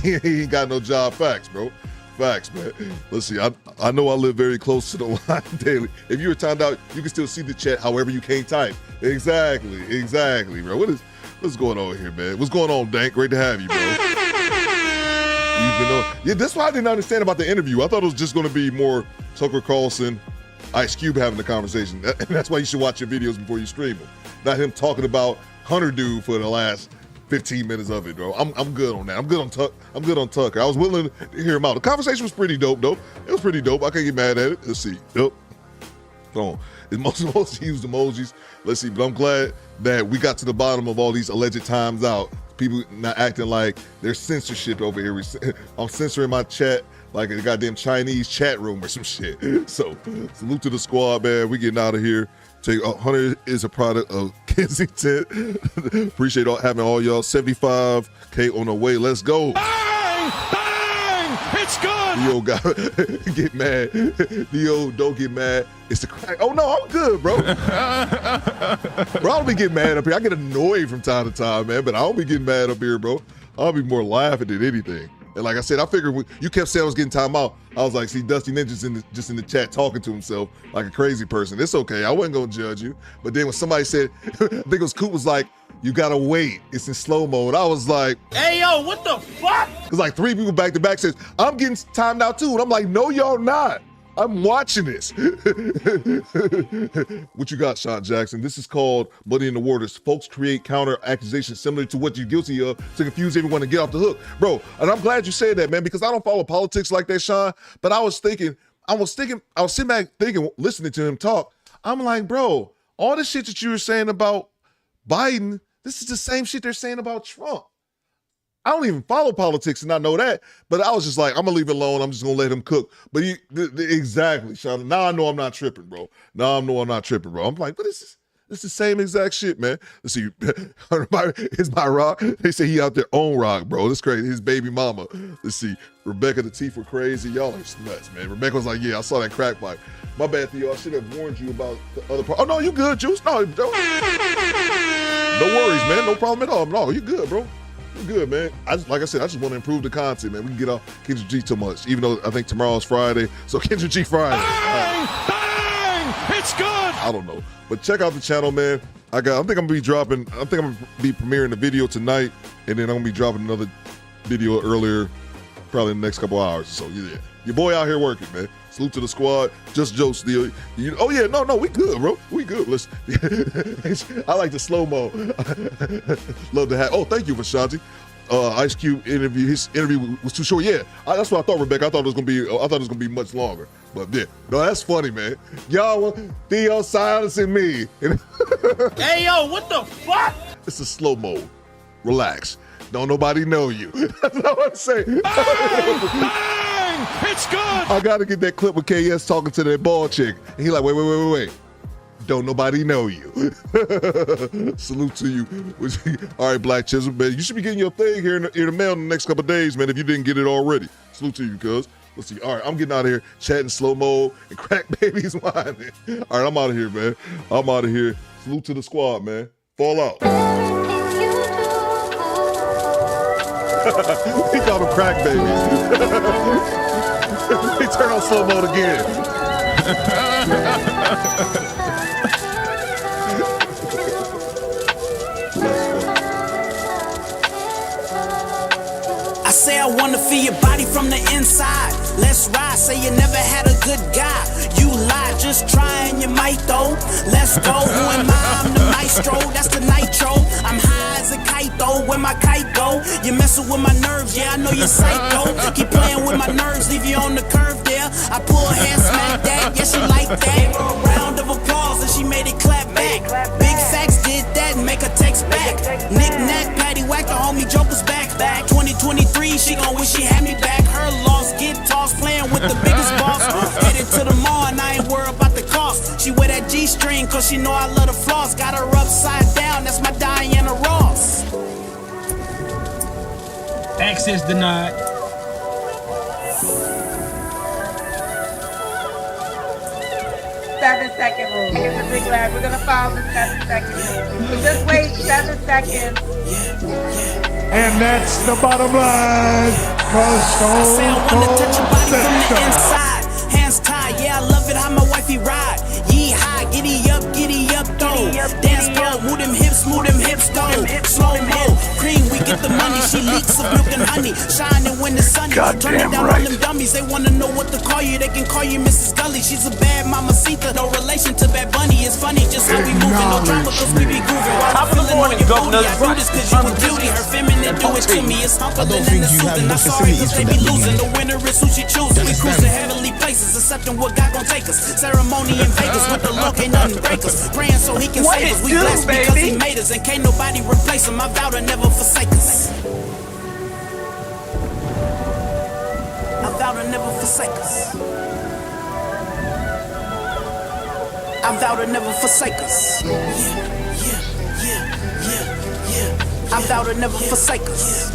He ain't got no job. Facts, bro. Facts, man. Let's see. I know I live very close to the line daily. If you were timed out, you can still see the chat. However, you can't type. Exactly, bro. What's going on here, man? What's going on, Dank? Great to have you, bro. Yeah, that's why I didn't understand about the interview. I thought it was just going to be more Tucker Carlson, Ice Cube having the conversation. And that's why you should watch your videos before you stream them. Not him talking about Hunter Dude for the last 15 minutes of it, bro. I'm good on that. I'm good on Tucker. I was willing to hear him out. The conversation was pretty dope, though. It was pretty dope. I can't get mad at it. Let's see. Yep. Hold on. Most used emojis. Let's see. But I'm glad that we got to the bottom of all these alleged times out. People not acting like there's censorship over here. I'm censoring my chat like a goddamn Chinese chat room or some shit. So salute to the squad, man. We getting out of here. Hunter is a product of Kensington. Appreciate having all y'all. 75K on the way. Let's go. Bang! Bang! It's good. Dio got get mad. Dio, don't get mad. It's the crack. Oh no, I'm good, bro. Bro, I don't be getting mad up here. I get annoyed from time to time, man, but I don't be getting mad up here, bro. I'll be more laughing than anything. And like I said, I figured you kept saying I was getting time out. I was like, see, Dusty Ninja's just in the chat talking to himself like a crazy person. It's okay. I wasn't gonna judge you. But then when somebody said, I think it was Coop was like, you gotta wait. It's in slow mode. I was like, hey yo, what the fuck? It's like 3 people back to back says, I'm getting timed out too. And I'm like, no, y'all not. I'm watching this. What you got, Sean Jackson? This is called Muddy in the Waters. Folks create counter accusations similar to what you're guilty of to confuse everyone and get off the hook. Bro, and I'm glad you said that, man, because I don't follow politics like that, Sean. But I was sitting back thinking, listening to him talk. I'm like, bro, all the shit that you were saying about Biden, this is the same shit they're saying about Trump. I don't even follow politics and I know that, but I was just like, I'm gonna leave it alone. I'm just gonna let him cook. But exactly, Sean. Now I know I'm not tripping, bro. I'm like, what is this? It's the same exact shit, man. Let's see. Is my rock? They say he out there on rock, bro. That's crazy. His baby mama. Let's see. Rebecca, the teeth were crazy. Y'all are nuts, man. Rebecca was like, yeah, I saw that crack pipe. My bad, Theo. I should have warned you about the other part. Oh, no, you good, Juice. No worries, man. No problem at all. No, you good, bro. You good, man. Like I said, I just want to improve the content, man. We can get off Kendra G too much, even though I think tomorrow's Friday. So Kendra G Friday. Bang! It's good. I don't know. But check out the channel, man. I think I'm gonna be premiering the video tonight, and then I'm gonna be dropping another video earlier, probably in the next couple hours. So yeah, your boy out here working, man. Salute to the squad. Just Joe Steele. Oh yeah, no, we good, bro. We good. I like the slow mo. Love to have. Oh, thank you, Vashanti. Ice Cube interview. His interview was too short. Yeah, that's what I thought, Rebecca. I thought it was gonna be much longer. But yeah, no, that's funny, man. Y'all, Theo silencing me. Hey yo, what the fuck? It's a slow mo. Relax. Don't nobody know you. That's what I'm saying. Bang! It's good. I gotta get that clip with KS talking to that bald chick. And he like, wait. Don't nobody know you. Salute to you. All right, Black Chisholm, man. You should be getting your thing here in the mail in the next couple of days, man, if you didn't get it already. Salute to you, cuz. Let's see. All right, I'm getting out of here, chatting slow mo and crack babies whining. All right, I'm out of here, man. I'm out of here. Salute to the squad, man. Fall out. He called them crack babies. He turned on slow mode again. I say I wanna feel your body from the inside. Let's ride, say you never had a good guy. You lie, just try and you might though. Let's go, who am I? I'm the maestro, that's the nitro. I'm high as a kite though, where my kite go? You messing with my nerves, yeah, I know you're psycho. Keep playing with my nerves, leave you on the curve there. I pull a hand, smack that, yeah, she like that. A round of applause and she made it clap back. Big facts did that and make her text back. Knick-knack, patty whack, the homie Joker's back. 2023, she gon' wish she had me back. Her lost guitars playing with the biggest boss. Headed to the mall and I ain't worried about the cost. She wear that G-string cause she know I love the floss. Got her upside down, that's my Diana Ross. Access denied. Second rule. Here's a big lad. We're gonna follow the 7-second rule. So just wait 7 seconds. And that's the bottom line. Say I wanna touch your body from the inside. Hands tied, yeah, I love it how my wifey ride. Yee-haw, giddy up, though. Dance bro, move them hips, though. Slow mo, cream, we get the money. She leaks of milk and honey, shining when the sun is turning down on them dummies. They wanna know what to call you, they can call you Mrs. Gully. She's a bad mamacita, no relation to Bad Bunny. It's funny just how we moving, no drama cause we be grooving. While I'm feeling on your booty, I do this cause you a beauty. Her feminine do it to me, it's humbling and it's soothing. I'm sorry cause they be losing, the winner is who she choosing. We cruising heavenly places, accepting what God gon' take us. Ceremony in Vegas with the Lord, can't nothing break us. Praying so he can save us. We blessed because he made us, and can't nobody replace him. I vow to never forsake us. I vow to never forsake us. I vow to never forsake us. I vow to never forsake us.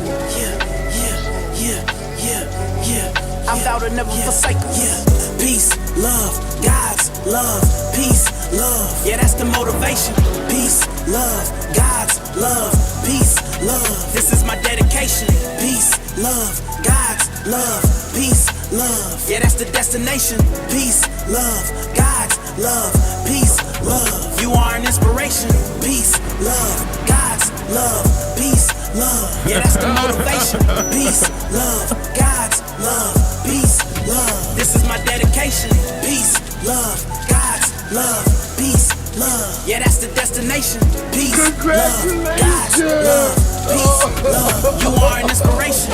I vow to never forsake us. Peace, love, God's love, peace, love. Yeah, that's the motivation. Peace, love, God's love, peace, love. This is my dedication. Peace, love, God's love, peace, love. Yeah, that's the destination. Peace, love, God's love, peace, love. You are an inspiration. Peace, love, God's love, peace, love. Yeah, that's the motivation. Peace, love, God's love, peace, love. This is my dedication. Peace, love, God's love, peace, love. Yeah, that's the destination. Peace, love, God's love, peace, love. You are an inspiration.